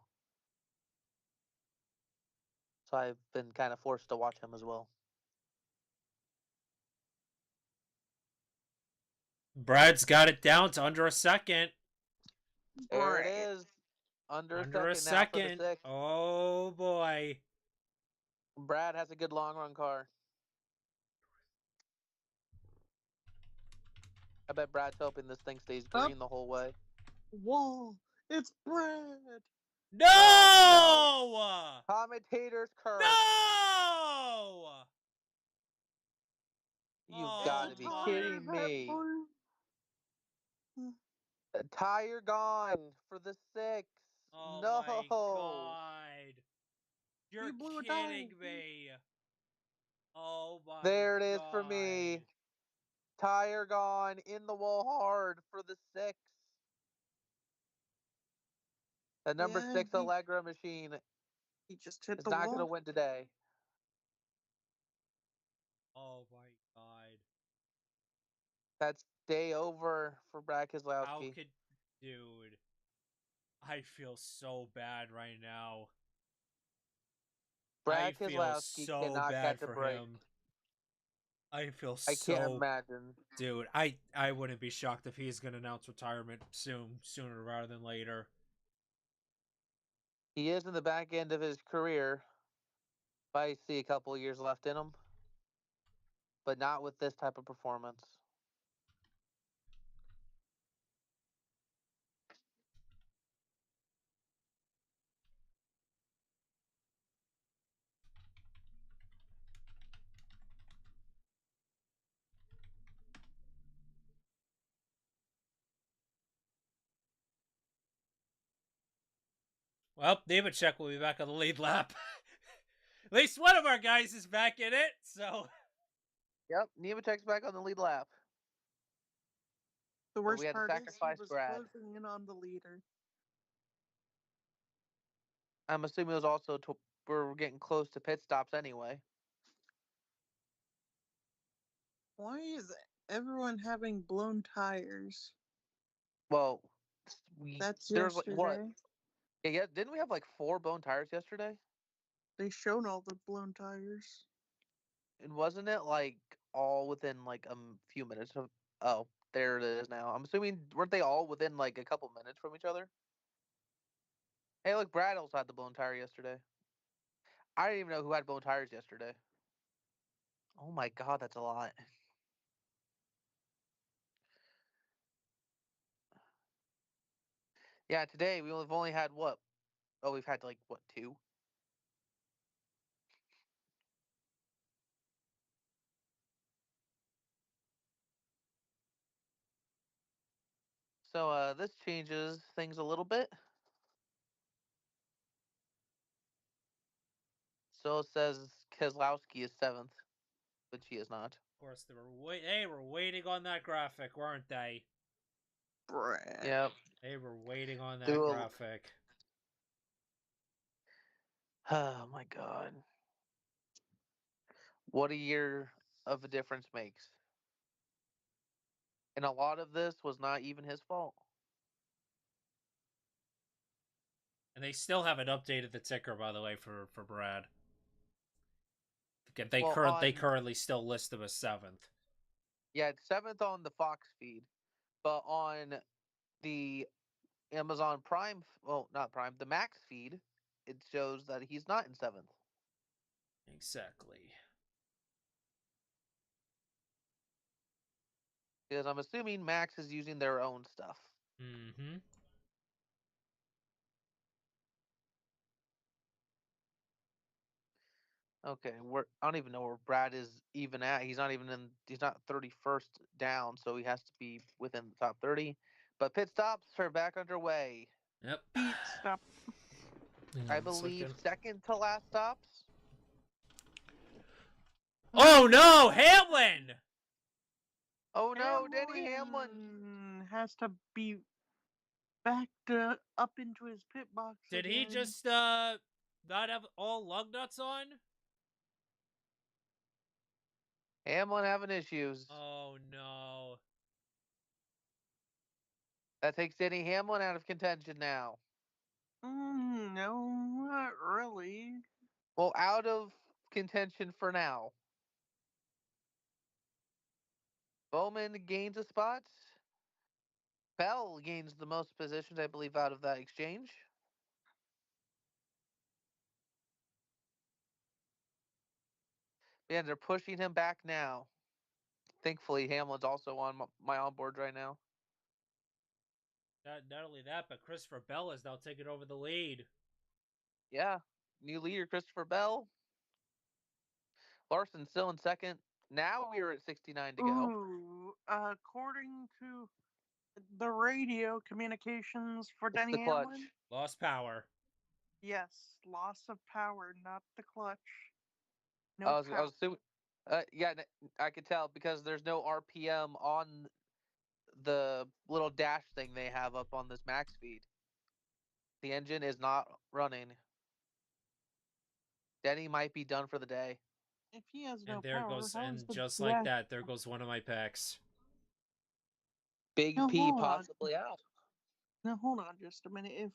So I've been kind of forced to watch him as well. Brad's got it down to under a second. There it is. Under a second now for the 6th. Oh boy. Brad has a good long run car. I bet Brad's hoping this thing stays green the whole way. Whoa, it's Brad. No! Oh, no. Commentator's curse. No! You've got to be kidding me. A tire gone for the 6th. Oh no. My God. You're kidding me. Oh my There it is God. for me. Tire gone in the wall hard for the 6th. The number 6 Allegra machine He just hit is the not going to wall. win today. Oh my That's day over for Brad How Keselowski. could, dude? I feel so bad right now. I Brad feel Keselowski so cannot bad catch a for break. him. I feel I can't so, imagine. dude. I wouldn't be shocked if he's gonna announce retirement soon, sooner rather than later. He is in the back end of his career. I see a couple of years left in him, but not with this type of performance. Well, Nemechek will be back on the lead lap. At least one of our guys is back in it, so. Yep, Nemechek's back on the lead lap. The But worst we had to part is he sacrifice was Brad. closing in on the leader. I'm assuming it was also we're getting close to pit stops anyway. Why is everyone having blown tires? Well, That's there's like what? yesterday. Yeah, didn't we have like 4 blown tires yesterday? They showed all the blown tires. And wasn't it like all within like a few minutes of? Oh, there it is now. I'm assuming weren't they all within like a couple minutes from each other? Hey, look, Brad also had the blown tire yesterday. I didn't even know who had blown tires yesterday. Oh my god, that's a lot. Yeah, today we've only had what? Oh, we've had like what, 2? So this changes things a little bit. So it says Keselowski is 7th, but she is not. Of course, they were waiting on that graphic, weren't they? Brad. Yep. They were waiting on that Do graphic. Oh my god. What a year of a difference makes. And a lot of this was not even his fault. And they still haven't updated the ticker, by the way, for Brad. Well, They currently still list him as 7th. Yeah, it's 7th on the Fox feed, but on the Amazon Prime, well, not Prime, the Max feed, it shows that he's not in 7th. Exactly. Because I'm assuming Max is using their own stuff. Mm-hmm. Okay, I don't even know where Brad is even at. He's not 31st down, so he has to be within the top 30. But pit stops are back underway. Yep. Pit stop. I believe second to last stops. Oh no, Hamlin! Oh no, Denny Hamlin has to be backed up into his pit box. Did again. he just not have all lug nuts on? Hamlin having issues. Oh no. That takes Denny Hamlin out of contention now. No, not really. Well, out of contention for now. Bowman gains a spot. Bell gains the most positions, I believe, out of that exchange. Yeah, they're pushing him back now. Thankfully, Hamlin's also on my onboard right now. Not only that, but Christopher Bell is now taking over the lead. Yeah, new leader Christopher Bell. Larson still in second. Now we are at 69 to go. Ooh, according to the radio communications for It's Denny the clutch. Hamlin, Lost power. yes, loss of power, not the clutch. No I was power. assuming, yeah, I could tell because there's no RPM on the little dash thing they have up on this max feed. The engine is not running. Denny might be done for the day. If he has no And there power, goes, how is and the just like dash? that, there goes one of my picks. Big Now, P hold on. possibly out. Now hold on just a minute. If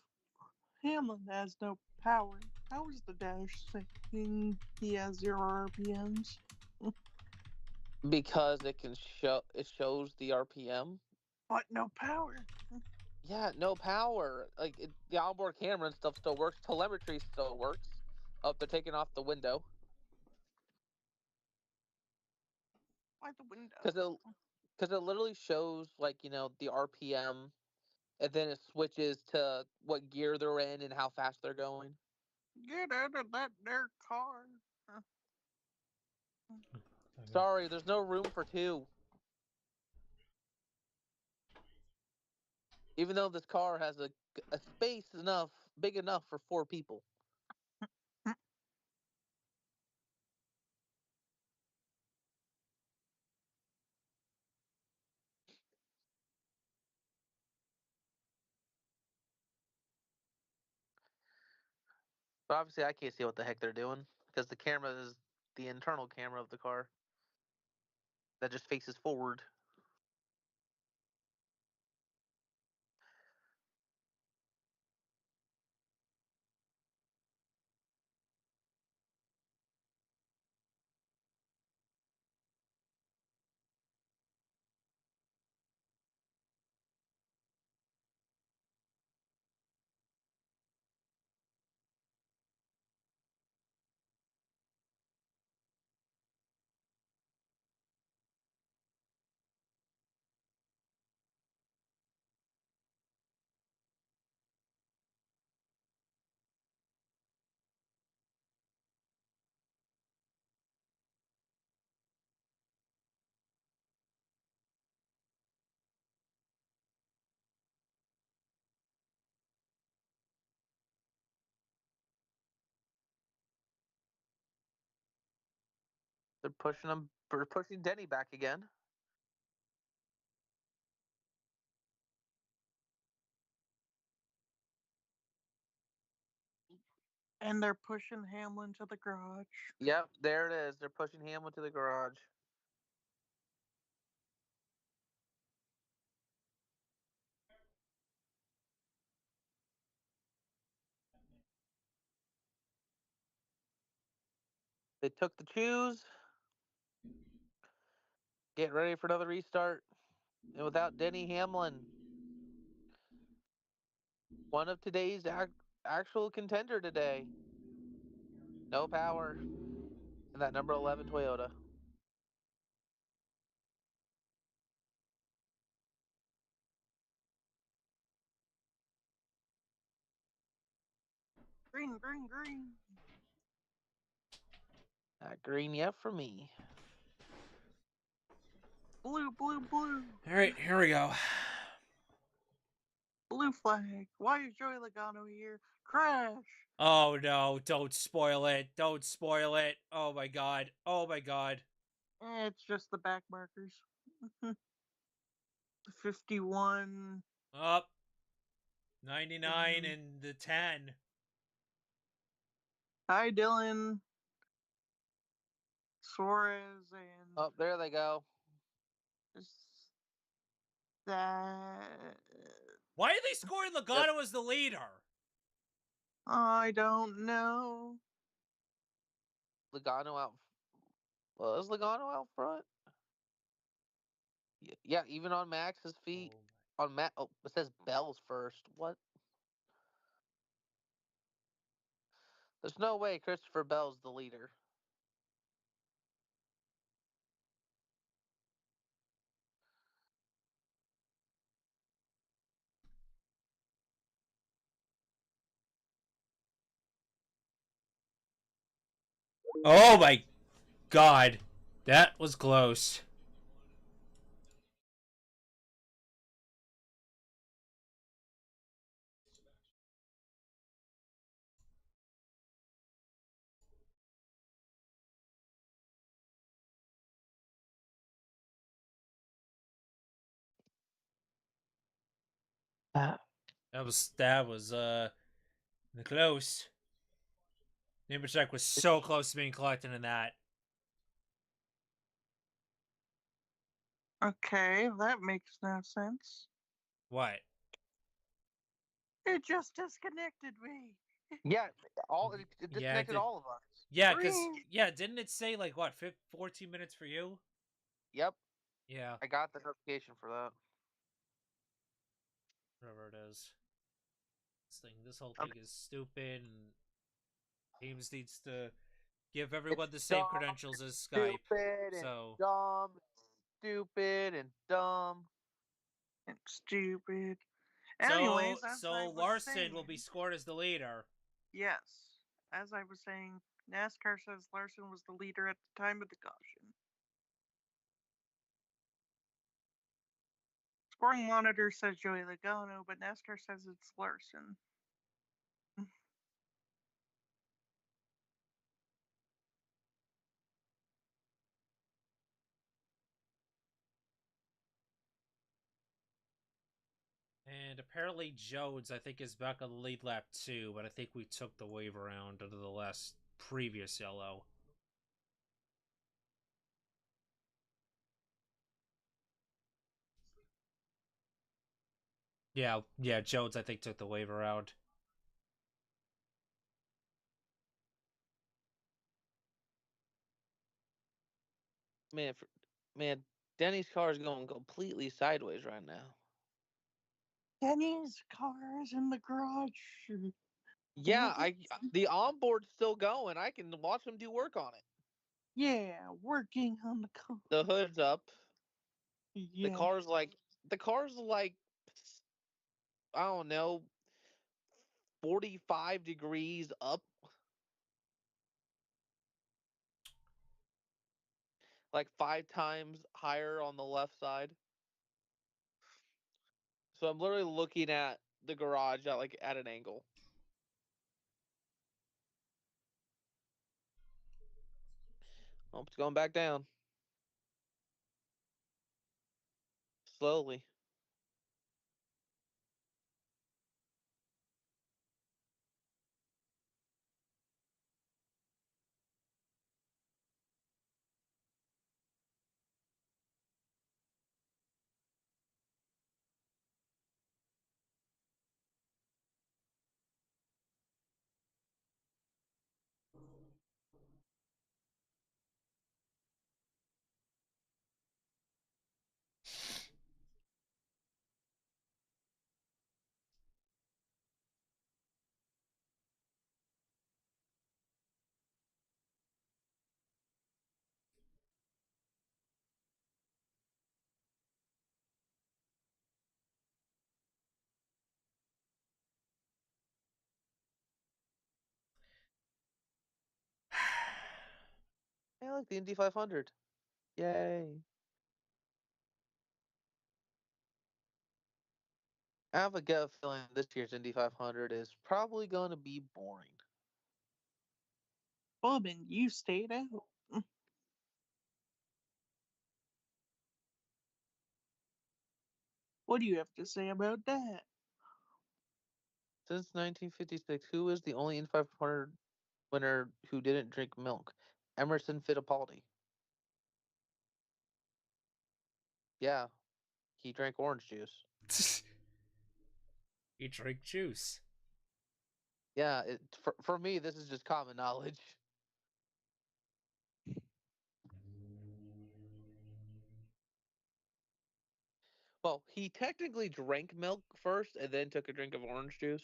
Hamlin has no power, how is the dash saying he has 0 RPMs? Because it shows the RPM. But no power. Yeah, no power. The onboard camera and stuff still works. Telemetry still works. Oh, they're taking off the window By the window. because it literally shows the RPM, and then it switches to what gear they're in and how fast they're going. Get out of that there car. Sorry, there's no room for two. Even though this car has a space big enough for 4 people. But obviously, I can't see what the heck they're doing because the camera is the internal camera of the car that just faces forward. They're pushing him. They're pushing Denny back again. And they're pushing Hamlin to the garage. Yep, there it is. They're pushing Hamlin to the garage. They took the choose. Get ready for another restart. And without Denny Hamlin, one of today's actual contender today. No power. And that number 11 Toyota. Green, green, green. Not green yet for me. Blue, blue, blue. All right, here we go. Blue flag. Why is Joey Logano here? Crash. Oh no, don't spoil it. Don't spoil it. Oh my god. Oh my god. It's just the back markers. 51. Up. 99 and the 10. Hi, Dylan. Suarez and Oh, there they go. that. Why are they scoring Logano as the leader? I don't know. Logano out. Well, is Logano out front? Yeah, even on Max's feet. On Matt, oh, it says Bell's first. What? There's no way Christopher Bell's the leader. Oh my god. That was close. That was close. Nemechek was so close to being collected in that. Okay, that makes no sense. What? It just disconnected me. Yeah, it Yeah, disconnected all of us. yeah, didn't it say like what, 14 minutes for you? Yep, Yeah, I got the notification for that. whatever it is. This whole Um, thing is stupid, and Teams needs to give everyone It's the same dumb, credentials as Skype. stupid, and So, dumb, stupid, and dumb. It's stupid. so, Anyways, as I so was Larson will be saying, scored as the leader. yes, as I was saying, NASCAR says Larson was the leader at the time of the caution. Scoring monitor says Joey Logano, but NASCAR says it's Larson. And apparently Jones, I think, is back on the lead lap too, but I think we took the wave around under the last previous yellow. Yeah, Jones, I think, took the wave around. Man, man, Denny's car is going completely sideways right now. Denny's car is in the garage. Yeah, the onboard's still going. I can watch them do work on it. Yeah, working on the car. The hood's up. Yeah. The car's like I don't know, 45 degrees up. Like 5 times higher on the left side. So I'm literally looking at the garage at an angle. Oh, it's going back down. Slowly. I like the Indy 500. Yay. I have a gut feeling this year's Indy 500 is probably going to be boring. Bobbin, you stayed out. What do you have to say about that? Since 1956, who is the only Indy 500 winner who didn't drink milk? Emerson Fittipaldi. Yeah, he drank orange juice. You drink juice. Yeah, for me, this is just common knowledge. Well, he technically drank milk first and then took a drink of orange juice.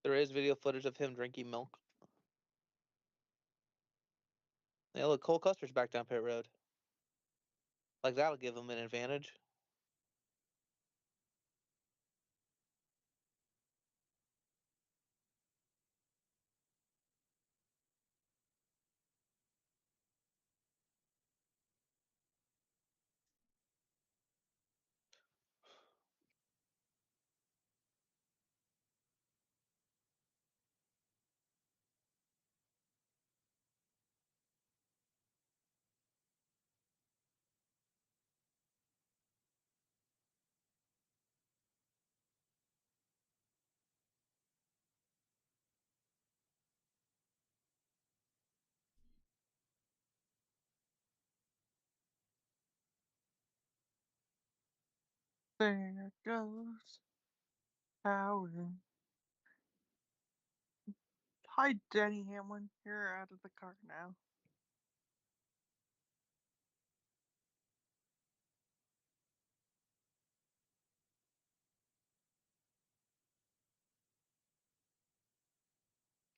There is video footage of him drinking milk. Yeah, look, Cole Custer's back down pit road. Like, that'll give him an advantage. There goes Howard. Hi, Denny Hamlin. You're out of the car now.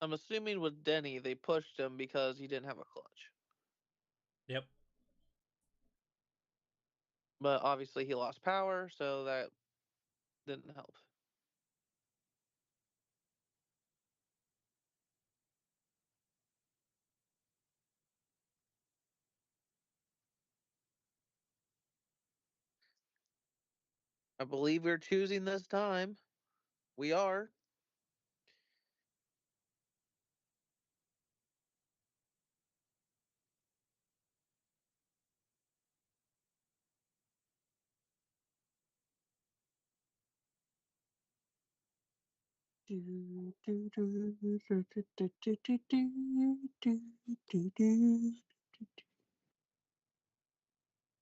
I'm assuming with Denny, they pushed him because he didn't have a clutch. Yep. But obviously he lost power, so that didn't help. I believe we're choosing this time. We are.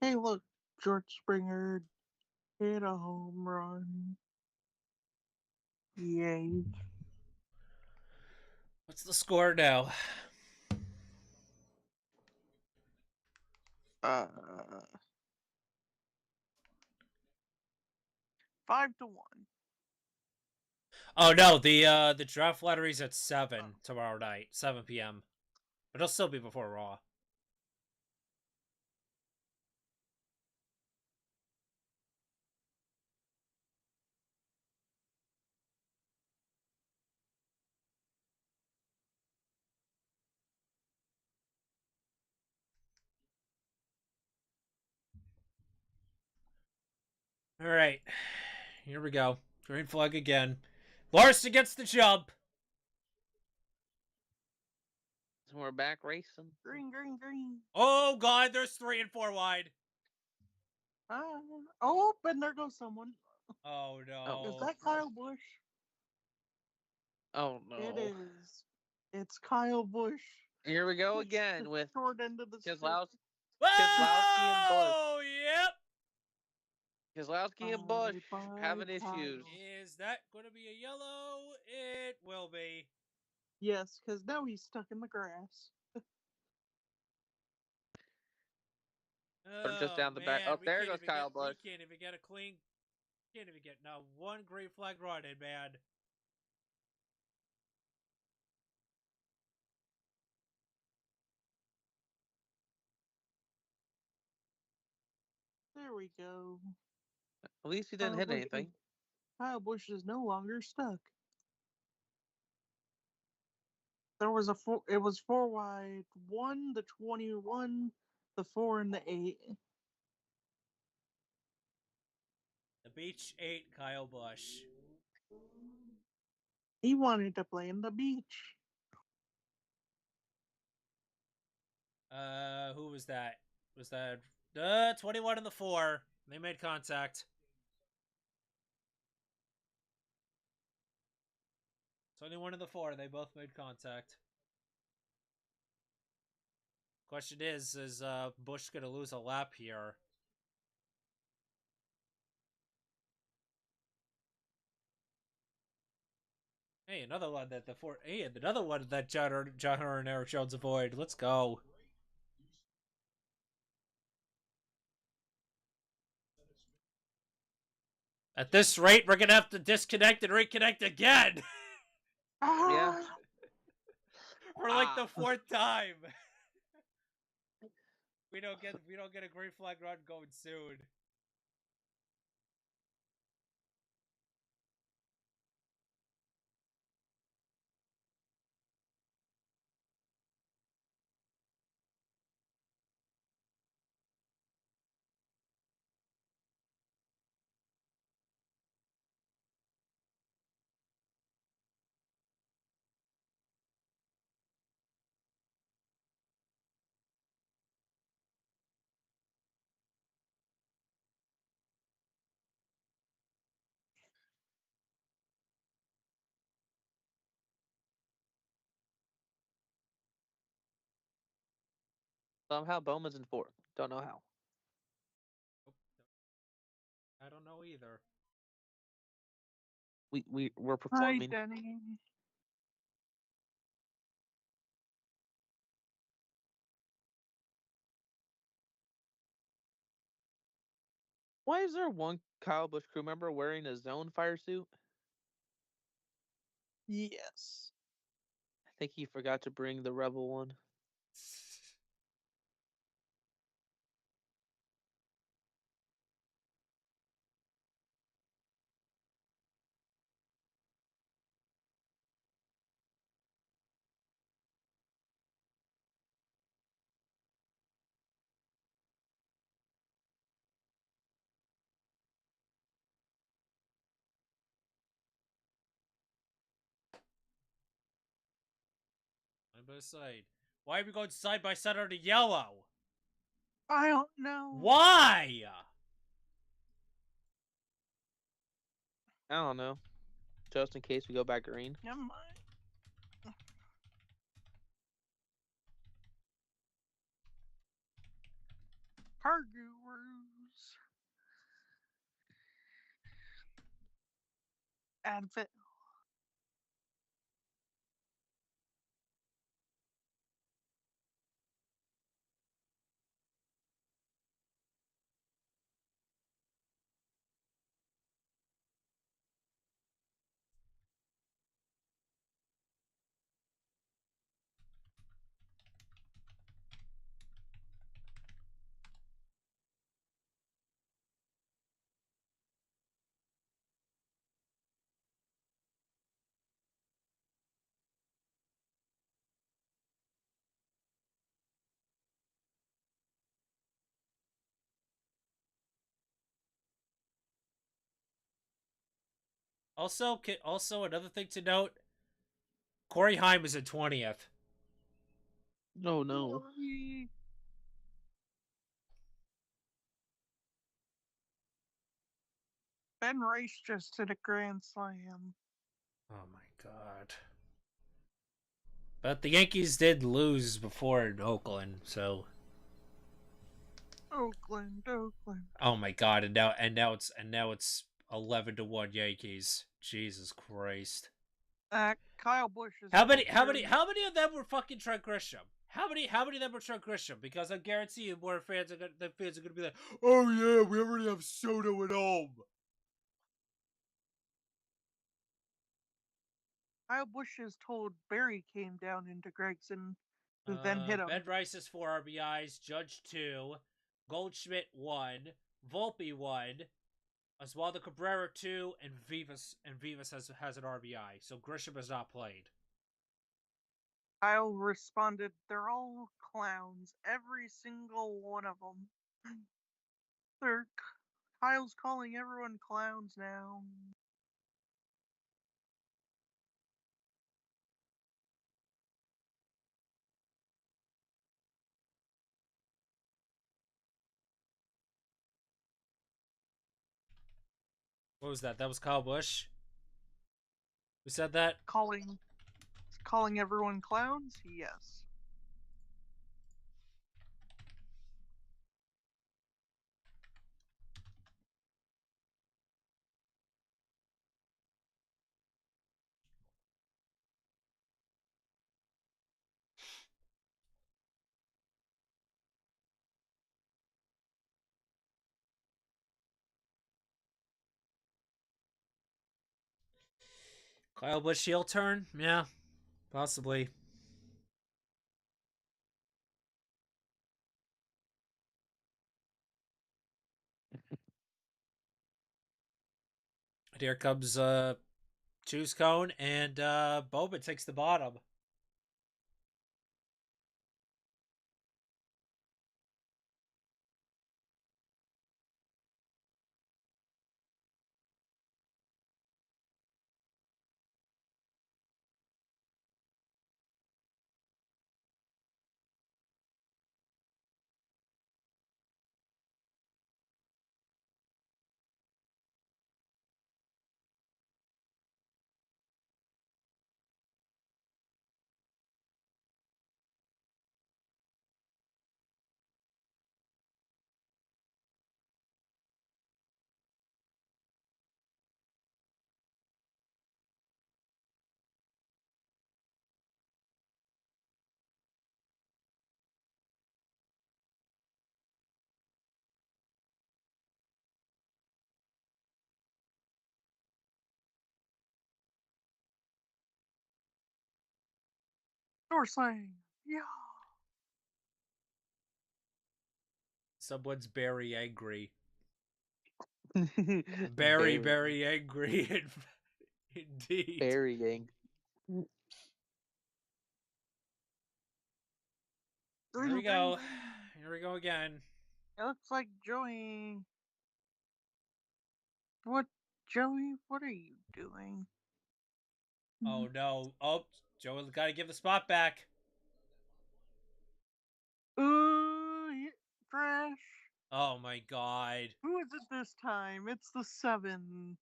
Hey, look, George Springer hit a home run. Yay. What's the score now? Uh, 5-1. Oh no, the draft lottery's at 7 tomorrow night, 7 p.m. But it'll still be before Raw. All right, here we go. Green flag again. Larson gets the jump. So we're back racing. Green, green, green. Oh god, there's 3 and 4 wide. Oh, and there goes someone. Oh no. Is that Kyle Busch? Oh no. It is. It's Kyle Busch. Here we go again with short end of the stick. Keselowski and Busch. Oh, yep. Keselowski and Busch Bye, having Kyle. issues. Is that going to be a yellow? It will be. Yes, because now he's stuck in the grass. Or just down the back. Man, Oh, there goes Kyle Busch. We can't even get a clean. Can't even get not one green flag run in, man. There we go. At least he didn't hit anything. Kyle Busch is no longer stuck. There was it was 4 wide, 1, the 21, the 4, and the 8. The beach 8, Kyle Busch. He wanted to play in the beach. Who was that? Was that 21 and the 4? They made contact. 21 and the 4, they both made contact. Question is Busch gonna lose a lap here? Hey, another one that the 4. Hey, another one that John Hunter and Eric Jones avoid. Let's go. At this rate, we're gonna have to disconnect and reconnect again. Yeah. For like the 4th time. we don't get a green flag run going soon. Somehow Bowman's in 4th. Don't know how. I don't know either. We're Hi, performing. Denny. Why is there one Kyle Busch crew member wearing a zone fire suit? Yes. I think he forgot to bring the Rebel one. I'm by side. Why are we going side by side on the yellow? I don't know. Why? I don't know. Just in case we go back green. Never mind. Car gurus. Advent. Also another thing to note: Corey Heim is in 20th. No, no. Ben Rice just hit a grand slam. Oh my god. But the Yankees did lose before in Oakland, so Oakland. oh my god, and now it's 11-1 Yankees. Jesus Christ. Kyle Busch is How a many very... of them were fucking Trent Grisham? How many of them were Trent Grisham? Because I guarantee you more fans are gonna be like, oh yeah, we already have Soto at home. Kyle Busch is told Barry came down into Gregson, who then hit him. Ben Rice has 4 RBIs, Judge 2, Goldschmidt 1, Volpe 1, Oswaldo Cabrera 2, and Vivas has an RBI. So Grisham has not played. Kyle responded, "They're all clowns, every single one of them. They're Kyle's calling everyone clowns now." What was that? That was Kyle Busch? Who said that? Calling everyone clowns? Yes. Kyle Busch heel turn? Yeah, possibly. And here comes Choose Cone, and Boba takes the bottom. Door slam. Yeah. Someone's very angry. Very angry. Indeed. Burying. Here we go. Here we go again. It looks like Joey. What, Joey? What are you doing? Oh no. Oh, Joe's got to give the spot back. Ooh, trash. Oh my god. Who is it this time? It's the 7.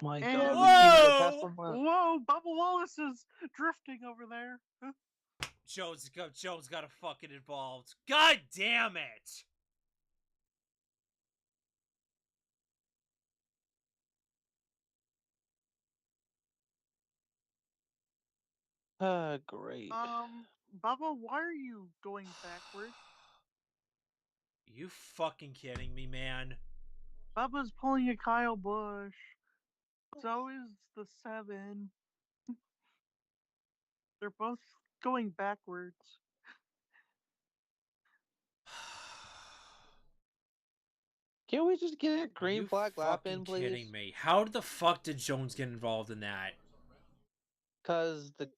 My And- God, Whoa! Whoa, Bubba Wallace is drifting over there. Joe's got to fucking involved. God damn it! Great. Bubba, why are you going backwards? You fucking kidding me, man? Bubba's pulling a Kyle Busch. So is the 7. They're both going backwards. Can't we just get a green You flag lap fucking in, please? kidding me? How the fuck did Jones get involved in that? Because the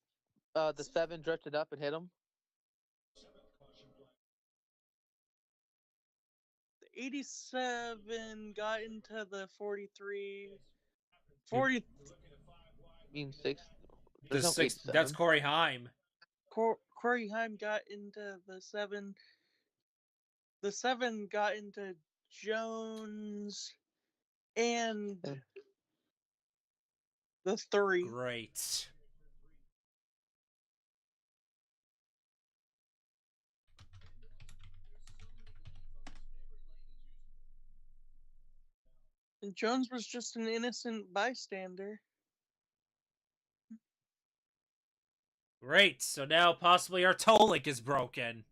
7 drifted up and hit him. The 87 got into the 43. 40. I mean 6. There's no 87. That's Corey Haim. Corey Haim got into the 7. The 7 got into Jones and the 3. Great. And Jones was just an innocent bystander. Great. So now possibly our toe link is broken.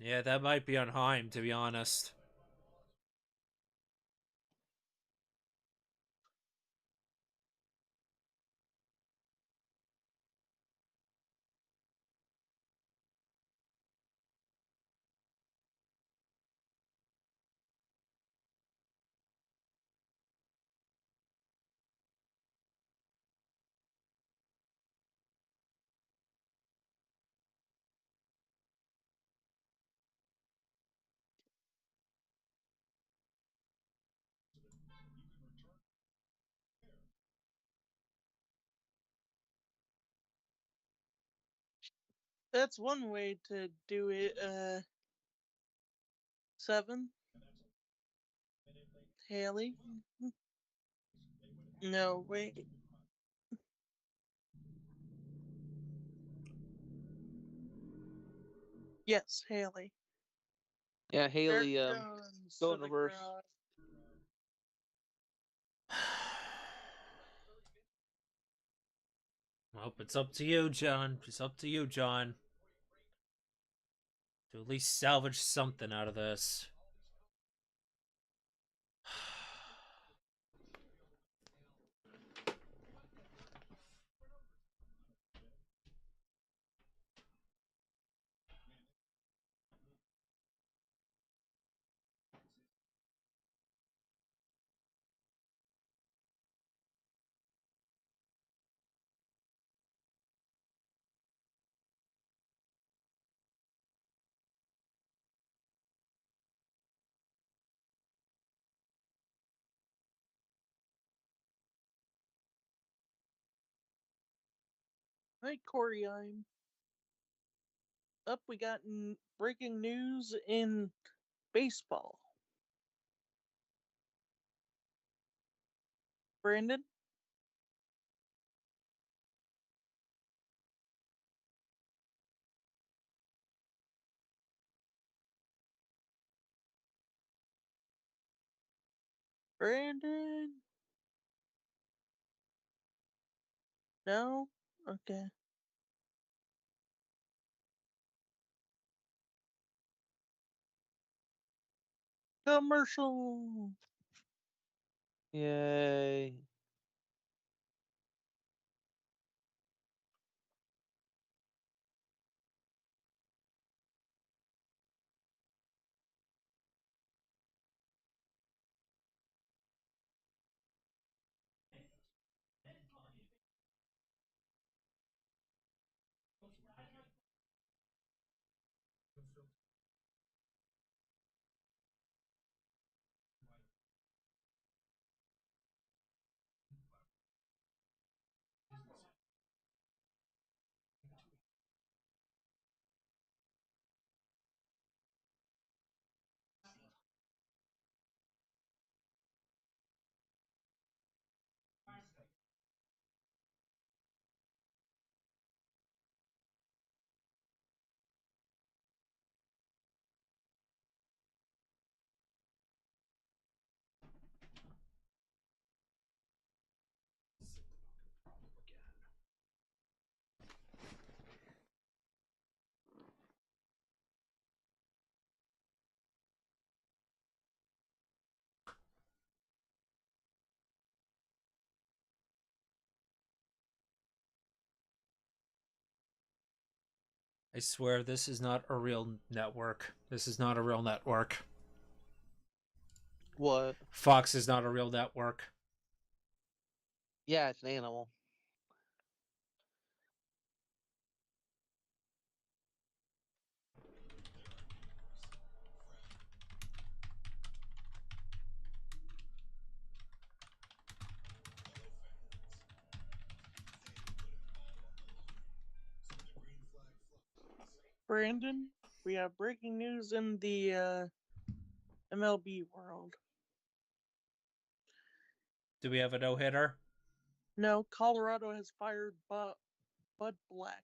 Yeah, that might be on Haim, to be honest. That's one way to do it, 7. Haley? No, wait. Yes, Haley. Yeah, Haley Jones go to in the reverse. garage. Well, it's up to you, John. It's up to you, John. To at least salvage something out of this. Hi, Corey. I'm up. We got breaking news in baseball. Brandon? Brandon? No? Okay. Commercial! Yay. I swear this is not a real network. This is not a real network. What? Fox is not a real network. Yeah, it's an animal. Brandon, we have breaking news in the MLB world. Do we have a no-hitter? No, Colorado has fired Bud Black.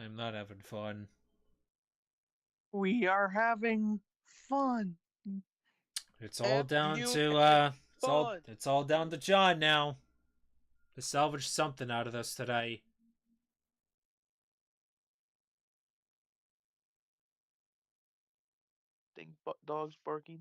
I'm not having fun. We are having fun. It's all down F-U to and fun. it's all down to John now to salvage something out of this today. Think dogs barking.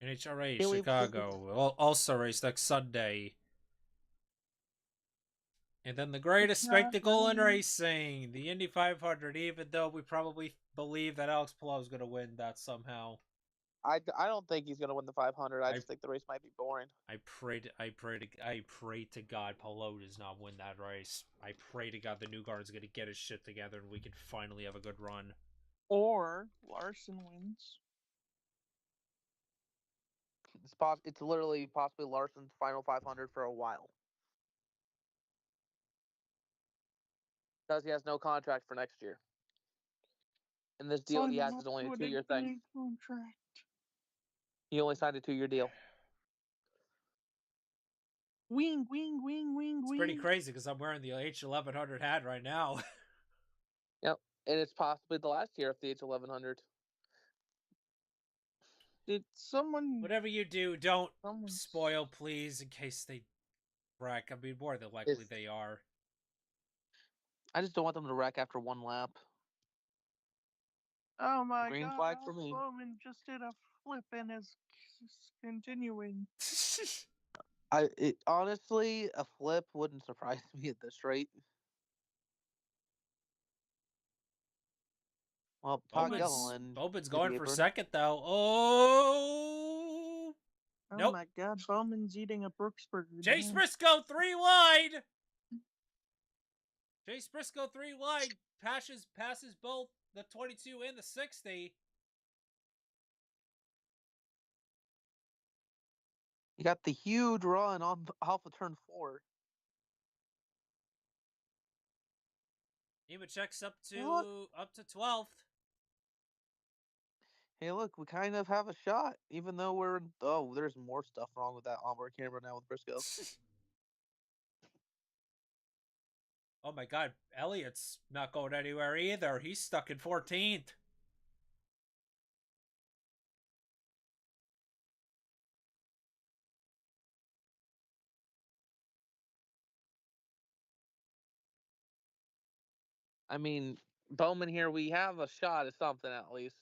NHRA Can we please? Chicago also race next Sunday. And then the greatest spectacle in racing, the Indy 500, even though we probably believe that Alex Palou is going to win that somehow. I don't think he's gonna win the 500. I just think the race might be boring. I pray to God Palou does not win that race. I pray to God the new guard's going to get his shit together and we can finally have a good run. Or Larson wins. It's literally possibly Larson's final 500 for a while. Because he has no contract for next year. And this deal he has is only a 2-year thing. Contract. He only signed a 2-year deal. Wing, wing, wing, wing, It's wing. pretty crazy because I'm wearing the H1100 hat right now. Yep. And it's possibly the last year of the H1100. Did someone... Whatever you do, don't spoil, please, in case they wreck. I mean, more than likely they are. I just don't want them to wreck after one lap. Oh my Green God! flag for me. Bowman just did a flip and is continuing. Honestly, a flip wouldn't surprise me at this rate. Well, Todd Gilliland. Bowman's going for second, though. Oh! Oh Nope. my God, Bowman's eating a Brooks burger. Chase Briscoe 3 wide! Chase Briscoe 3 wide. Passes both the 22 and the 60. You got the huge run on Alpha Turn 4. Nemechek's up You know what? to 12th. Hey, look, we kind of have a shot, even though we're. Oh, there's more stuff wrong with that onboard camera now with Briscoe. Oh my god, Elliott's not going anywhere either. He's stuck in 14th. I mean, Bowman here, we have a shot at something at least.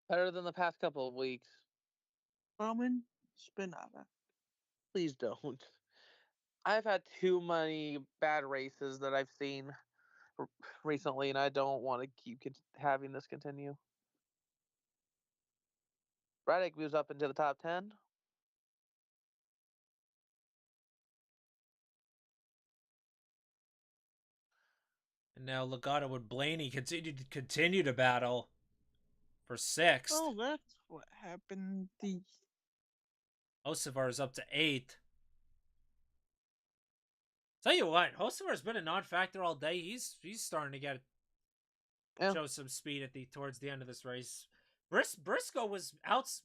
Better than the past couple of weeks. Bowman, Spinata. Please don't. I've had too many bad races that I've seen recently, and I don't want to keep having this continue. Reddick moves up into the top 10. And now Logano and Blaney continue to battle for 6th. Oh, that's what happened. The Hocevar is up to 8th. Tell you what, Hocevar's been a non-factor all day. He's starting to show some speed towards the end of this race. Briscoe was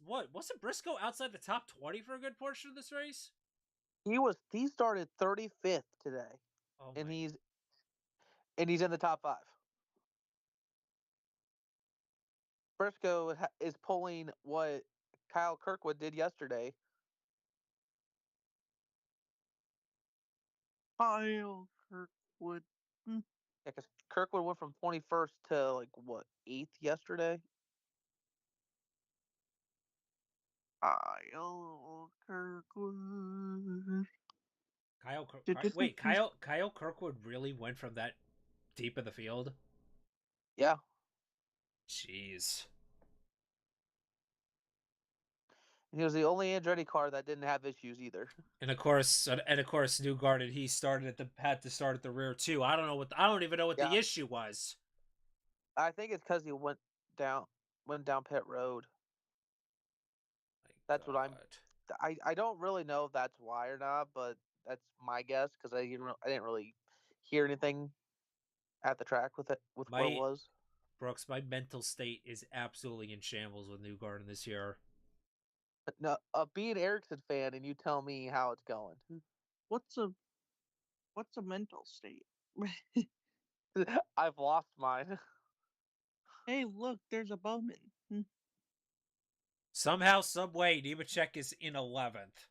wasn't Briscoe outside the top 20 for a good portion of this race? He started 35th today. Oh and my. he's in the top 5. Briscoe is pulling what Kyle Kirkwood did yesterday. Kyle Kirkwood. Yeah, because Kirkwood went from 21st to like what 8th yesterday. Kyle Kirkwood. Kyle Kirkwood really went from that deep in the field? Yeah. Jeez. He was the only Andretti car that didn't have issues either. And of course, Newgarden, he had to start at the rear too. I don't even know what the issue was. I think it's because he went down pit road. That's what I don't really know if that's why or not, but that's my guess because I didn't really hear anything at the track with what it was. Brooks, my mental state is absolutely in shambles with Newgarden this year. But no, be an Ericsson fan and you tell me how it's going. What's a mental state? I've lost mine. Hey, look, there's a Bowman. Somehow, someway, Nemechek is in 11th.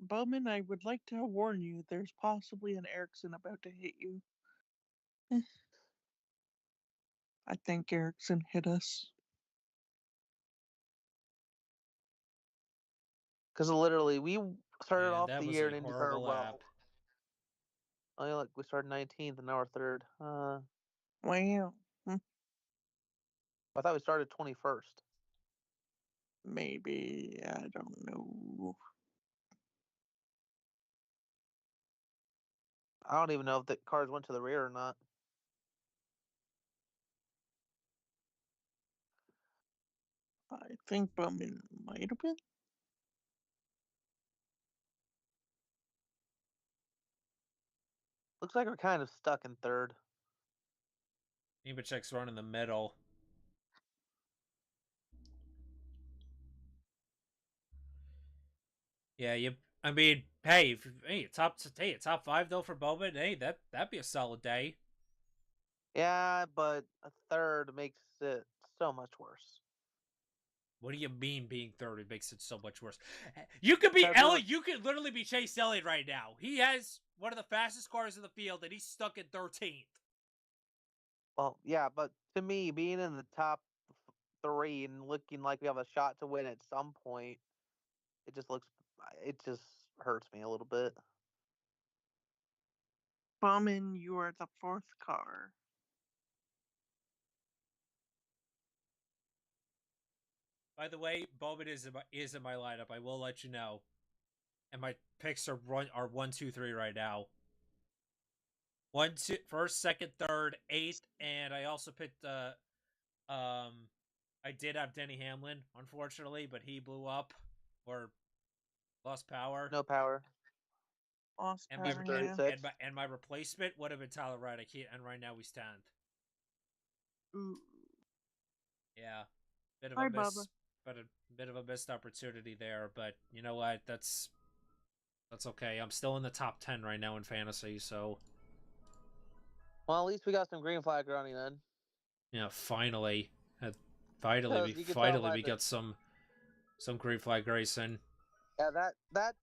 Bowman, I would like to warn you, there's possibly an Ericsson about to hit you. I think Ericsson hit us. Because literally, we started off the year in IndyCar well. Oh, yeah, look, we started 19th and now we're 3rd. Wow. I thought we started 21st. Maybe, I don't know. I don't even know if the cars went to the rear or not. I think Bowman might have been. Looks like we're kind of stuck in 3rd. Nemechek's running the middle. Yeah, top 5 though for Bowman. Hey, that'd be a solid day. Yeah, but a 3rd makes it so much worse. What do you mean being 3rd? It makes it so much worse. You could be Elliott. You could literally be Chase Elliott right now. He has one of the fastest cars in the field, and he's stuck in 13th. Well, yeah, but to me, being in the top 3 and looking like we have a shot to win at some point, it just hurts me a little bit. Bowman, you are the 4th car. By the way, Bowman is in my lineup. I will let you know. And my picks are 1, 2, 3 right now. 1, 2, first, second, third, eighth, and I also picked I did have Denny Hamlin, unfortunately, but he blew up or lost power. No power. Lost And He's power, for yeah. 36. and my replacement would have been Tyler Reddick, and right now he's 10th. Ooh. Yeah, bit of Hi, a Bubba. bit of a missed opportunity there. But you know what? That's okay. I'm still in the top 10 right now in fantasy, so Well, at least we got some green flag running then. yeah. Finally, Because you can tell by we the got some green flag racing. yeah that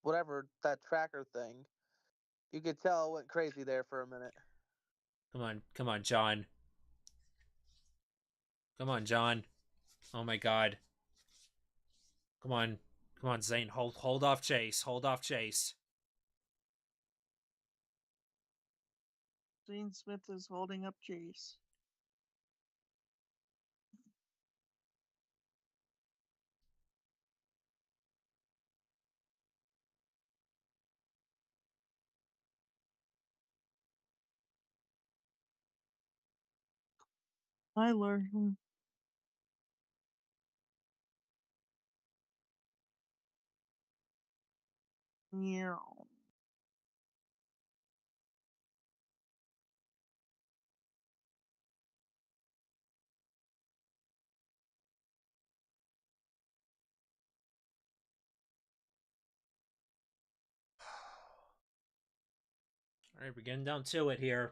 whatever that tracker thing, you could tell it went crazy there for a minute. Come on, John. Come on, John. Oh my God. Come on, Zane. Hold off Chase. Hold off Chase. Zane Smith is holding up Chase. Tyler. Yeah. All right, we're getting down to it here.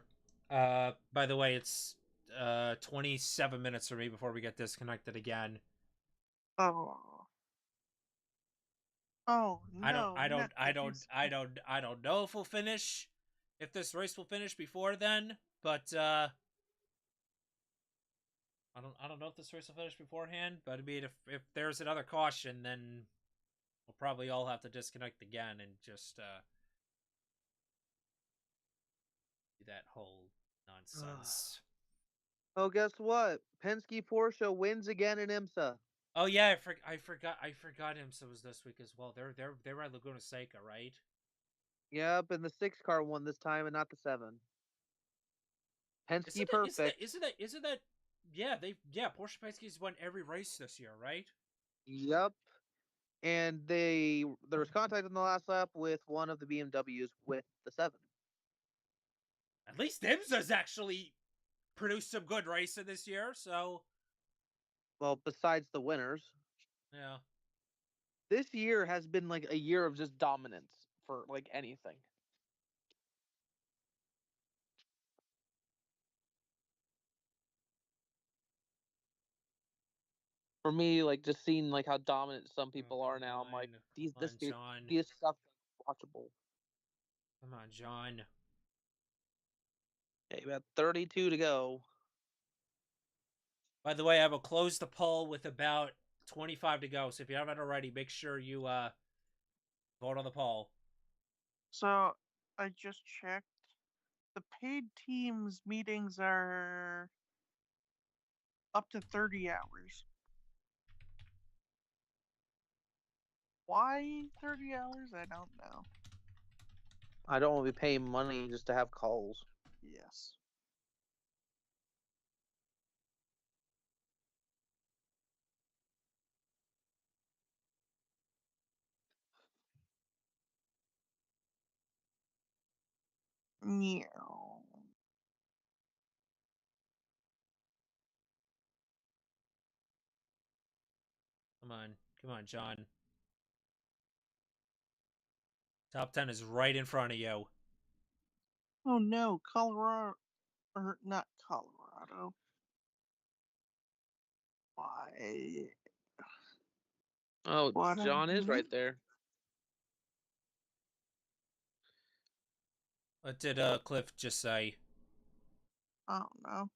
By the way, it's 27 minutes for me before we get disconnected again. Oh. Oh no! Not I don't know if we'll finish, if this race will finish before then. But I don't know if this race will finish beforehand. But I mean, if there's another caution, then we'll probably all have to disconnect again and just do that whole nonsense. Oh, guess what? Penske Porsche wins again in IMSA. Oh yeah, I forgot him. So it was this week as well. They were at Laguna Seca, right? Yep, and the 6 car won this time and not the 7. Penske perfect. Isn't that yeah, Porsche Penske's won every race this year, right? Yep. And there was contact in the last lap with one of the BMWs with the 7. At least IMSA's actually produced some good racing this year, so Well, besides the winners. yeah. This year has been like a year of just dominance for like anything. For me, like just seeing like how dominant some people are now, I'm like this stuff is watchable. Come on, John. Okay, about 32 to go. By the way, I will close the poll with about 25 to go. So if you haven't already, make sure you vote on the poll. So I just checked. The paid teams meetings are up to 30 hours. Why 30 hours? I don't know. I don't want to be paying money just to have calls. Yes. Meow. Come on, John. Top 10 is right in front of you. Oh no, Colorado, or not Colorado. Why? Oh, What John is right there. What did Cliff just say? I don't know.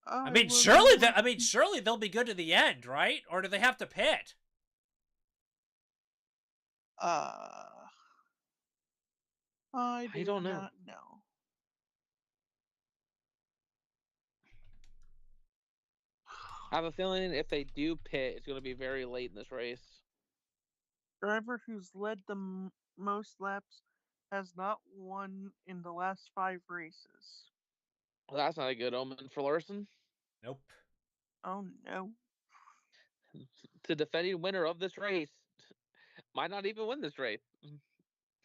I mean, surely they'll be good to the end, right? Or do they have to pit? I do don't know. not know. I have a feeling if they do pit, it's going to be very late in this race. Driver who's led the most laps has not won in the last 5 races. Well, that's not a good omen for Larson. Nope. Oh no. The defending winner of this race might not even win this race.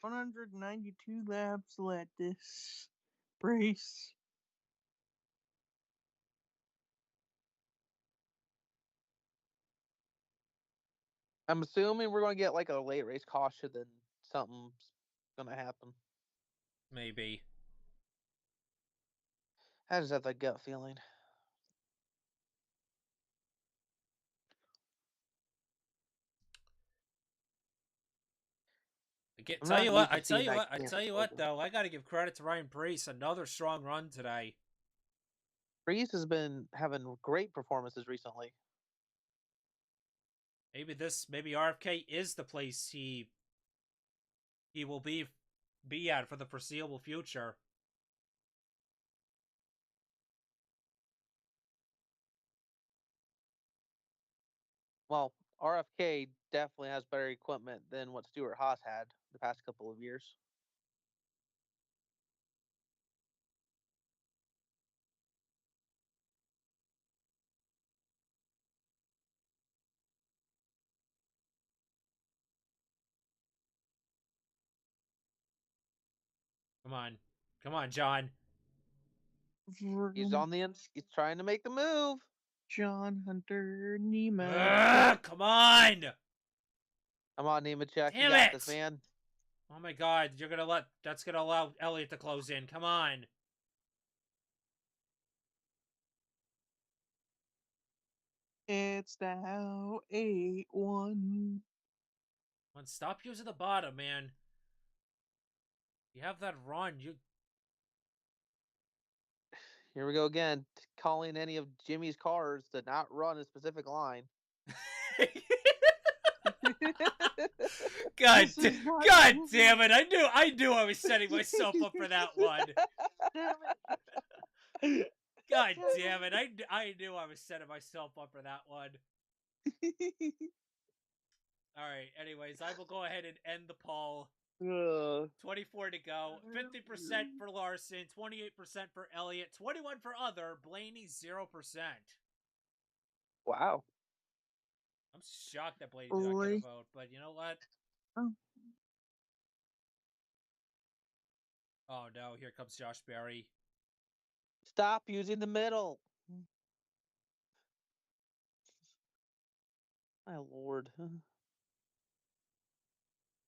192 laps led this race. I'm assuming we're going to get like a late race caution, then something's going to happen. Maybe. I just have that gut feeling. I I'm tell not you used what. to I tell seeing you that what. I cancer tell you what. slogan. Though I got to give credit to Ryan Preece. Another strong run today. Reese has been having great performances recently. Maybe RFK is the place he will be at for the foreseeable future. Well, RFK definitely has better equipment than what Stuart Haas had the past couple of years. Come on, John. He's on the he's trying to make the move. John Hunter Nemechek. Come on! Come on, Nemechek, you Damn got it! this, man. Oh my God! That's gonna allow Elliott to close in. Come on! It's now 8-1. Stop using the bottom, man. You have that run. You. Here we go again, calling any of Jimmy's cars to not run a specific line. God not damn it! I knew I was setting myself up for that one. Damn it. God damn it! I knew I was setting myself up for that one. All right. Anyways, I will go ahead and end the poll. 24 to go. 50% for Larson. 28% for Elliott. 21 for other. Blaney 0%. Wow. I'm shocked that Blaney did not get a vote, but you know what? Oh. Oh no! Here comes Josh Berry. Stop using the middle. My lord.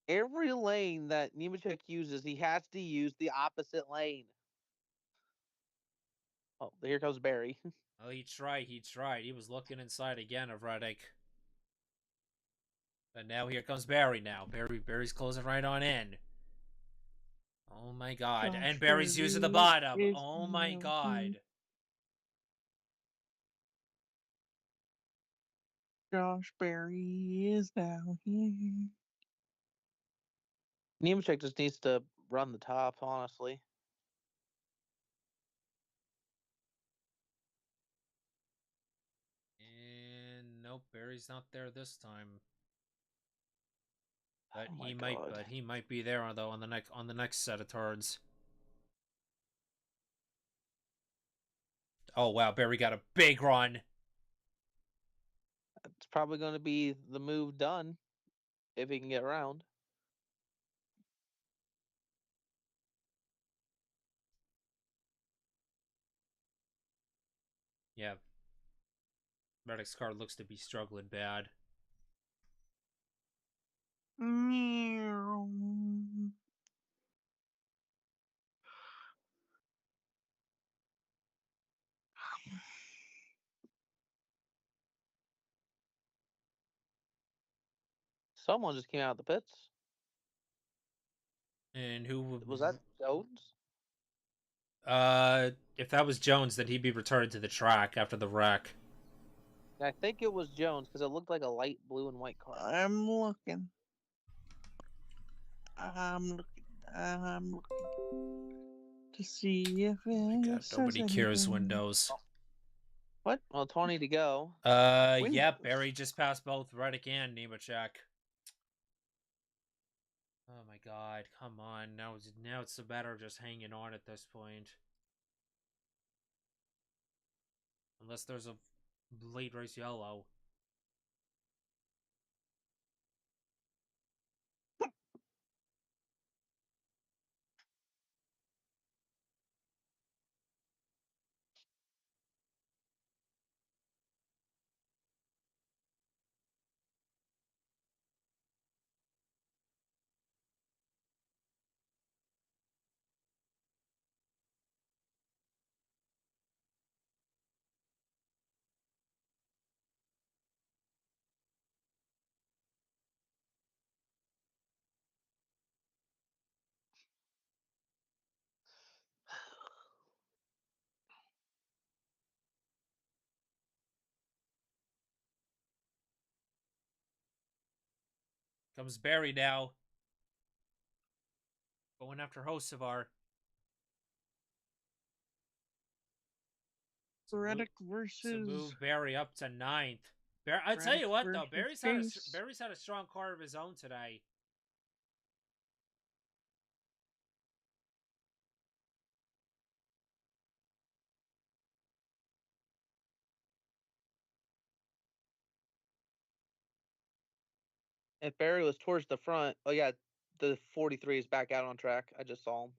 Every lane that Nemechek uses, he has to use the opposite lane. Oh, here comes Barry. Oh, he tried. He was looking inside again of Reddick. And now here comes Barry now. Barry's closing right on in. Oh my God. Josh And Barry's Berry using the bottom. is Oh my now God. Josh Berry is now here. Nemechek just needs to run the top, honestly. And nope, Barry's not there this time. But Oh my he God. might be there though on the next set of turns. Oh wow, Barry got a big run. It's probably going to be the move done if he can get around. Yeah. Reddick's car looks to be struggling bad. Meow. Someone just came out of the pits. And who Was that Jones? if that was Jones, then he'd be returned to the track after the wreck. I think it was Jones because it looked like a light blue and white car. I'm looking to see if it God, says nobody cares anything. Windows. What? Well, 20 to go. Yeah, Barry just passed both Reddick and Nemechek. Oh my god, come on. Now it's a matter of just hanging on at this point. Unless there's a late race yellow. Comes Barry now. Going after Hocevar. Reddick To versus move Barry up to 9th. I tell you what, though, Barry's had a strong car of his own today. If Barry was towards the front, oh yeah, the 43 is back out on track. I just saw him.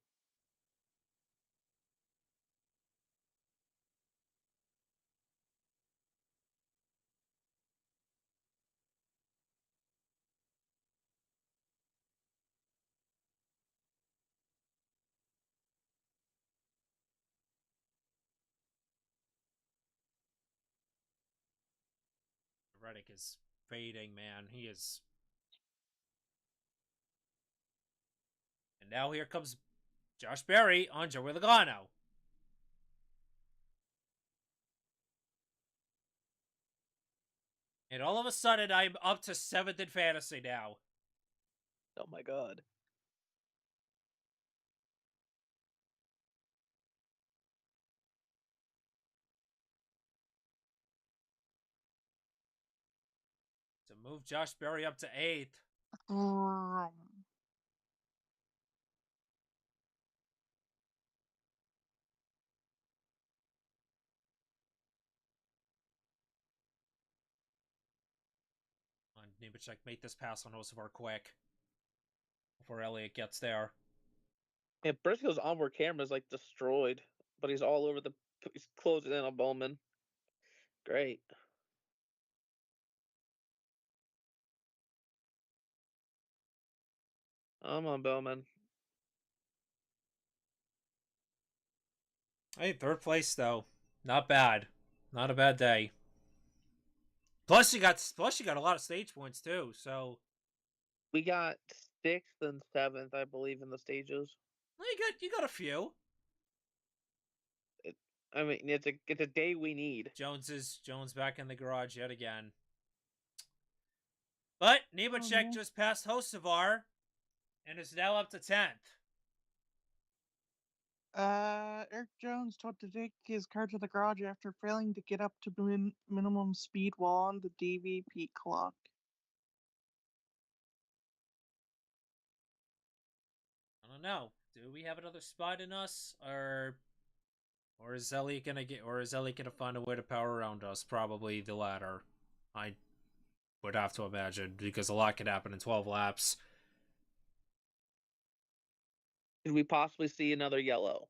Reddick is fading, man. He is. And now here comes Josh Berry on Joey Logano. And all of a sudden, I'm up to 7th in fantasy now. Oh my god. To move Josh Berry up to 8th. On Nemechek, make this pass on Hocevar quick. Before Elliott gets there. Yeah, Briscoe's onboard camera is like destroyed, but he's all over the. He's closing in on Bowman. Great. I'm on Bowman. Hey, 3rd place though. Not bad. Not a bad day. Plus you got a lot of stage points too, so We got 6th and 7th, I believe, in the stages. you got a few. I mean, it's a day we need. Jones back in the garage yet again. But Nemechek just passed Hocevar and is now up to 10th. Eric Jones told to take his car to the garage after failing to get up to minimum speed while on the DVP clock. I don't know. Do we have another spot in us, or is Elliott gonna find a way to power around us? Probably the latter. I would have to imagine, because a lot could happen in 12 laps. Could we possibly see another yellow?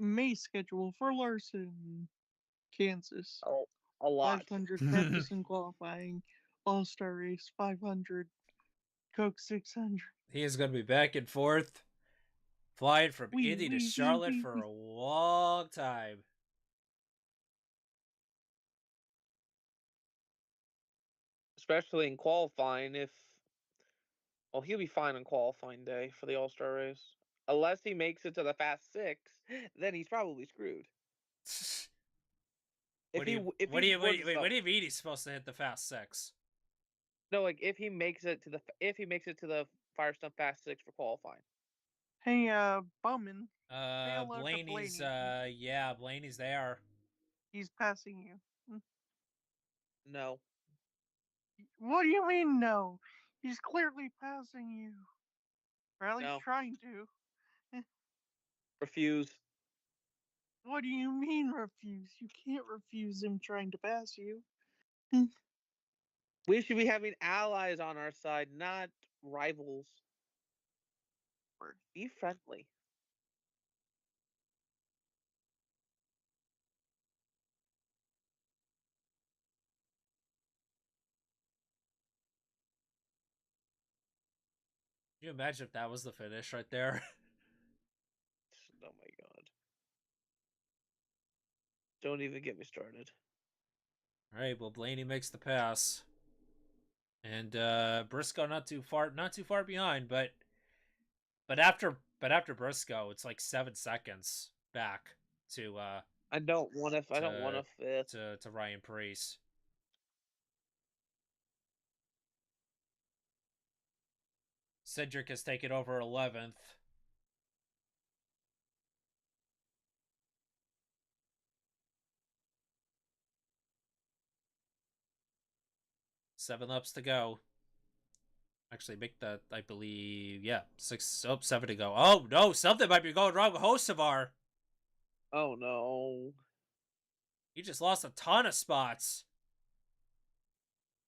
May schedule for Larson, Kansas. Oh, a lot. 500 practice and qualifying, All-Star race 500, Coke 600. He is going to be back and forth Flying from Wee, Indy to wee, wee, Charlotte wee, for wee. a long time. Especially in qualifying, well, he'll be fine on qualifying day for the All-Star race. Unless he makes it to the Fast Six, then he's probably screwed. If he were to what do you mean he's supposed to hit the Fast Six? no, like if he makes it to the Firestone Fast Six for qualifying. Hey, Bowman. Say hello to Blaney's Blaney. yeah, Blaney's there. He's passing you. No, What do you mean, no? He's clearly passing you. Or at least No. trying to. refuse. What do you mean, refuse? You can't refuse him trying to pass you. We should be having allies on our side, not rivals. Be friendly. Can you imagine if that was the finish right there? Oh my god. Don't even get me started. All right, well, Blaney makes the pass, and Briscoe not too far behind, but after Briscoe, it's like 7 seconds back to I don't want a fifth. to Ryan Preece. Cedric has taken over 11th. Seven laps to go. Actually, make that, I believe, yeah, 7 to go. Oh, no, something might be going wrong with Hocevar. Oh no. He just lost a ton of spots.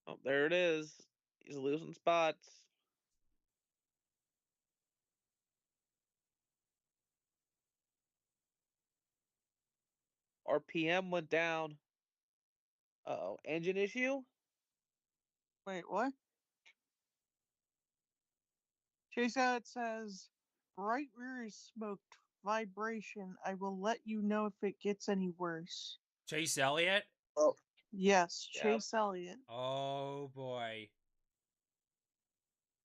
Oh, there it is. He's losing spots. RPM went down. Uh-oh. Engine issue? Wait, what? Chase out it says, right rear is smoked. Vibration. I will let you know if it gets any worse. Chase Elliott? Oh. Yes, Yeah. Chase Elliott. Oh, boy.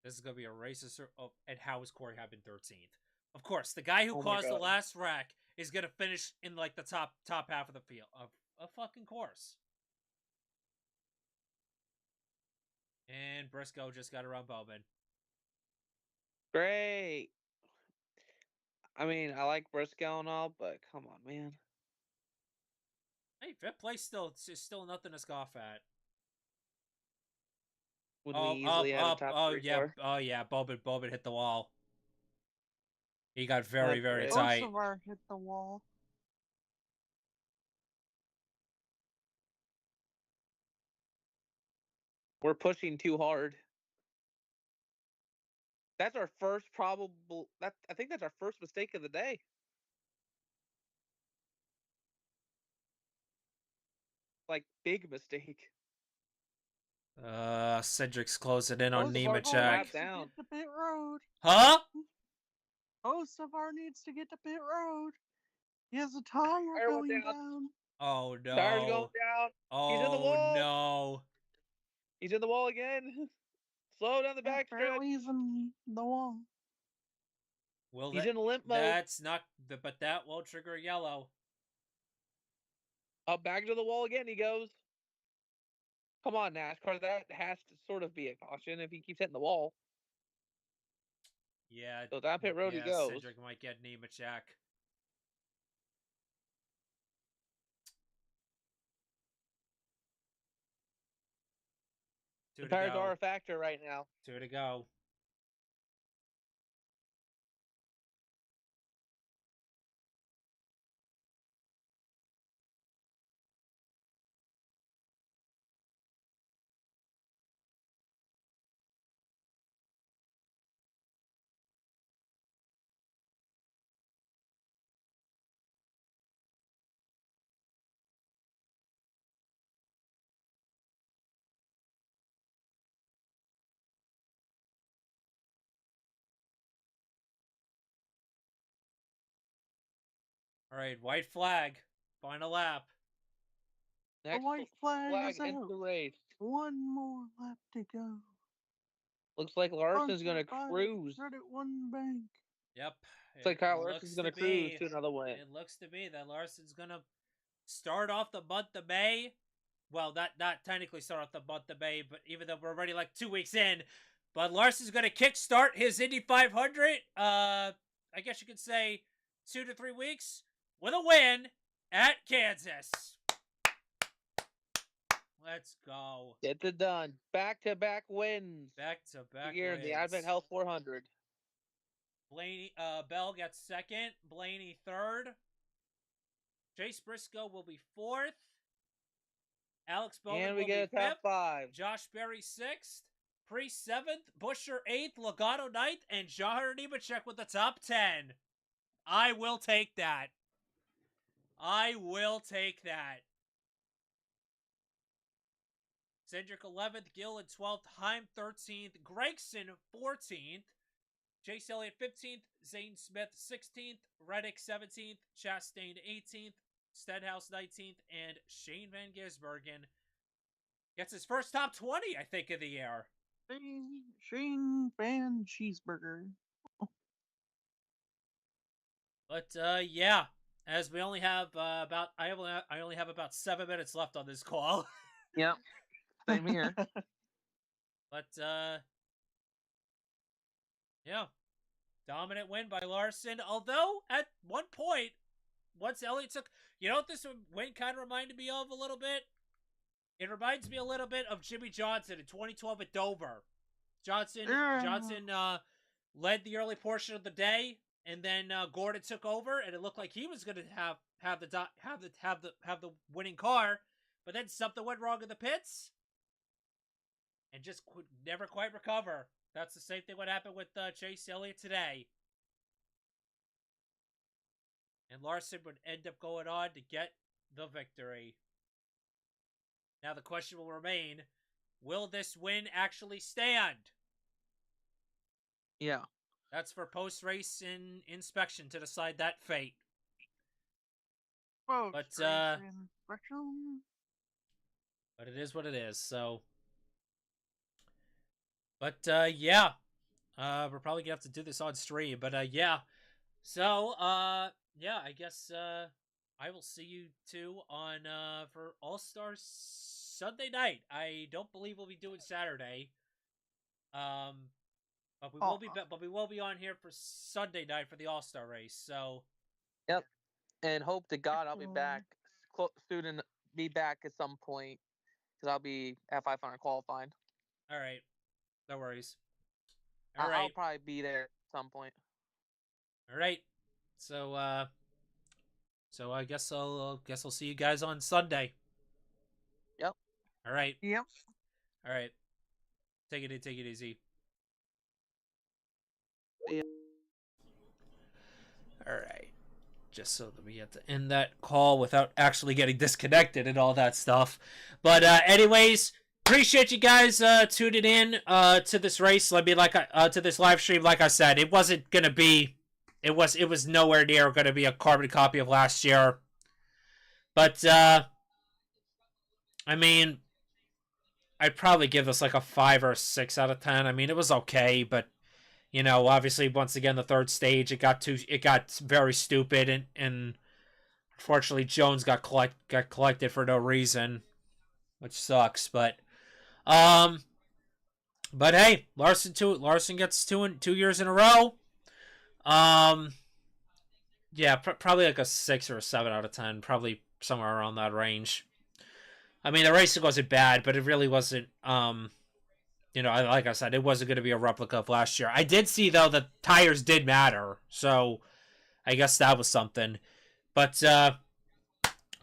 This is going to be a racist. Oh, and how is Corey Happen 13th? Of course, the guy who Oh my caused the God. last wreck is going to finish in, like, the top half of the field. Of a fucking course. And Briscoe just got around Bowman. Great. I mean, I like Briscoe and all, but come on, man. Hey, fifth place still nothing to scoff at. When we easily had a top Oh, three yeah. car. Oh, yeah. Bowman hit the wall. He got very, That's very great. tight. Hocevar hit the wall. We're pushing too hard. That's our first probable. I think that's our first mistake of the day. Like big mistake. Cedric's closing in on Hocevar Hocevar Nemechek. needs to get to pit road. Huh? Hocevar needs to get to pit road. He has a tire Tire went going down. down. Oh, Tire's going no. down. He's in the Oh, wall. no. He's in the wall again. Slow down the back stretch. Apparently he's in the wall. Will He's that, in limp mode. That's not, but that will trigger a yellow. Up back to the wall again he goes. Come on, NASCAR. That has to sort of be a caution if he keeps hitting the wall. Yeah. So down pit road he goes. Cedric might get Nemechek. The tires are a factor right now. 2 to go. All right, white flag. Final lap. Next white flag is ends out. the race. One more lap to go. Looks like Larson's going to Sponsored by cruise. Credit One Bank. Yep. Looks like Kyle Larson's going to cruise to another win. It looks to be that Larson's going to start off the month of May. Well, not technically start off the month of May, but even though we're already like 2 weeks in, but Larson's going to kickstart his Indy 500. I guess you could say 2 to 3 weeks with a win at Kansas. Let's go. Get it done. Back-to-back wins. Back-to-back Here in wins. the Advent Health 400. Blaney, Bell gets second. Blaney third. Chase Briscoe will be fourth. Alex Bowman And we will get be a top fifth. 5. Josh Berry sixth. Priest seventh. Busher eighth. Legato ninth. And Jahar Nemechek with the top 10. I will take that. I will take that. Cedric 11th, Gill 12th, Heim 13th, Gregson 14th, Chase Elliott 15th, Zane Smith 16th, Reddick 17th, Chastain 18th, Stenhouse 19th, and Shane Van Gisbergen gets his first top 20, I think, of the year. Shane Van Cheeseburger. But yeah, as we only have I only have about 7 minutes left on this call. Yep. Same here. But yeah, dominant win by Larson. Although at one point, once Elliott took, you know what this win kind of reminded me of a little bit? It reminds me a little bit of Jimmy Johnson in 2012 at Dover. Johnson led the early portion of the day, and then Gordon took over, and it looked like he was going to have the winning car, but then something went wrong in the pits, and just could never quite recover. That's the same thing what happened with Chase Elliott today. And Larson would end up going on to get the victory. Now the question will remain, will this win actually stand? Yeah. That's for post-race inspection to decide that fate. But it is what it is, so. But, yeah. We're probably gonna have to do this on stream, but, yeah. So, yeah, I guess, I will see you two on, for All-Star Sunday night. I don't believe we'll be doing Saturday. But we will be on here for Sunday night for the All-Star race, so. Yep. And hope to God I'll be back, be back at some point, because I'll be at 500 qualifying. All right. No worries. All right. I'll probably be there at some point. All right. So I guess I'll see you guys on Sunday. Yep. All right. Yep. All right. Take it easy. Yeah. All right. Just so that we get to end that call without actually getting disconnected and all that stuff. But anyways, appreciate you guys tuning in to this race. To this live stream. Like I said, it wasn't gonna be. It was nowhere near going to be a carbon copy of last year. But I mean, I'd probably give this like a 5 or 6 out of 10. I mean, it was okay, but you know, obviously, once again, the third stage it got very stupid, and unfortunately, Jones got collected for no reason, which sucks. But hey, Larson gets 2 years in a row. Yeah, probably like a 6 or a 7 out of 10, probably somewhere around that range. I mean, the racing wasn't bad, but it really wasn't. You know, like I said, it wasn't going to be a replica of last year. I did see, though, that tires did matter, so I guess that was something. But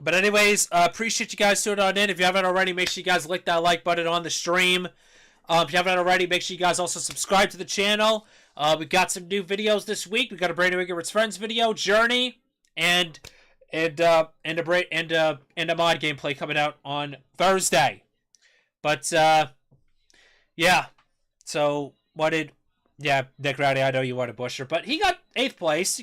anyways, appreciate you guys tuning on in. If you haven't already, make sure you guys click that like button on the stream. If you haven't already, make sure you guys also subscribe to the channel. We got some new videos this week. We got a Brandon Wiggert's Friends video, Journey, and a mod gameplay coming out on Thursday. But yeah. So Nick Rowdy, I know you wanted Busher, but he got 8th place.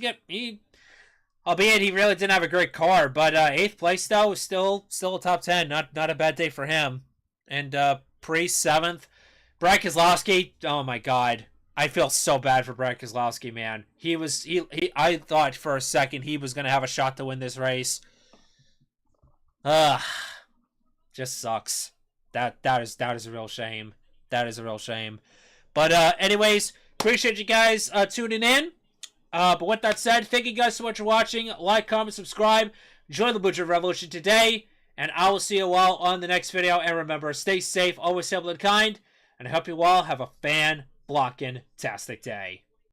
Albeit he really didn't have a great car, but 8th place though was still a top 10. Not a bad day for him. And Priest 7th. Brad Keselowski, oh my god. I feel so bad for Brad Keselowski, man. I thought for a second he was gonna have a shot to win this race. Just sucks. That is a real shame. That is a real shame. But anyways, appreciate you guys tuning in. But with that said, thank you guys so much for watching. Like, comment, subscribe. Join the Blue Dream Revolution today. And I will see you all on the next video. And remember, stay safe, always simple and kind. And I hope you all have a fan-blocking-tastic day.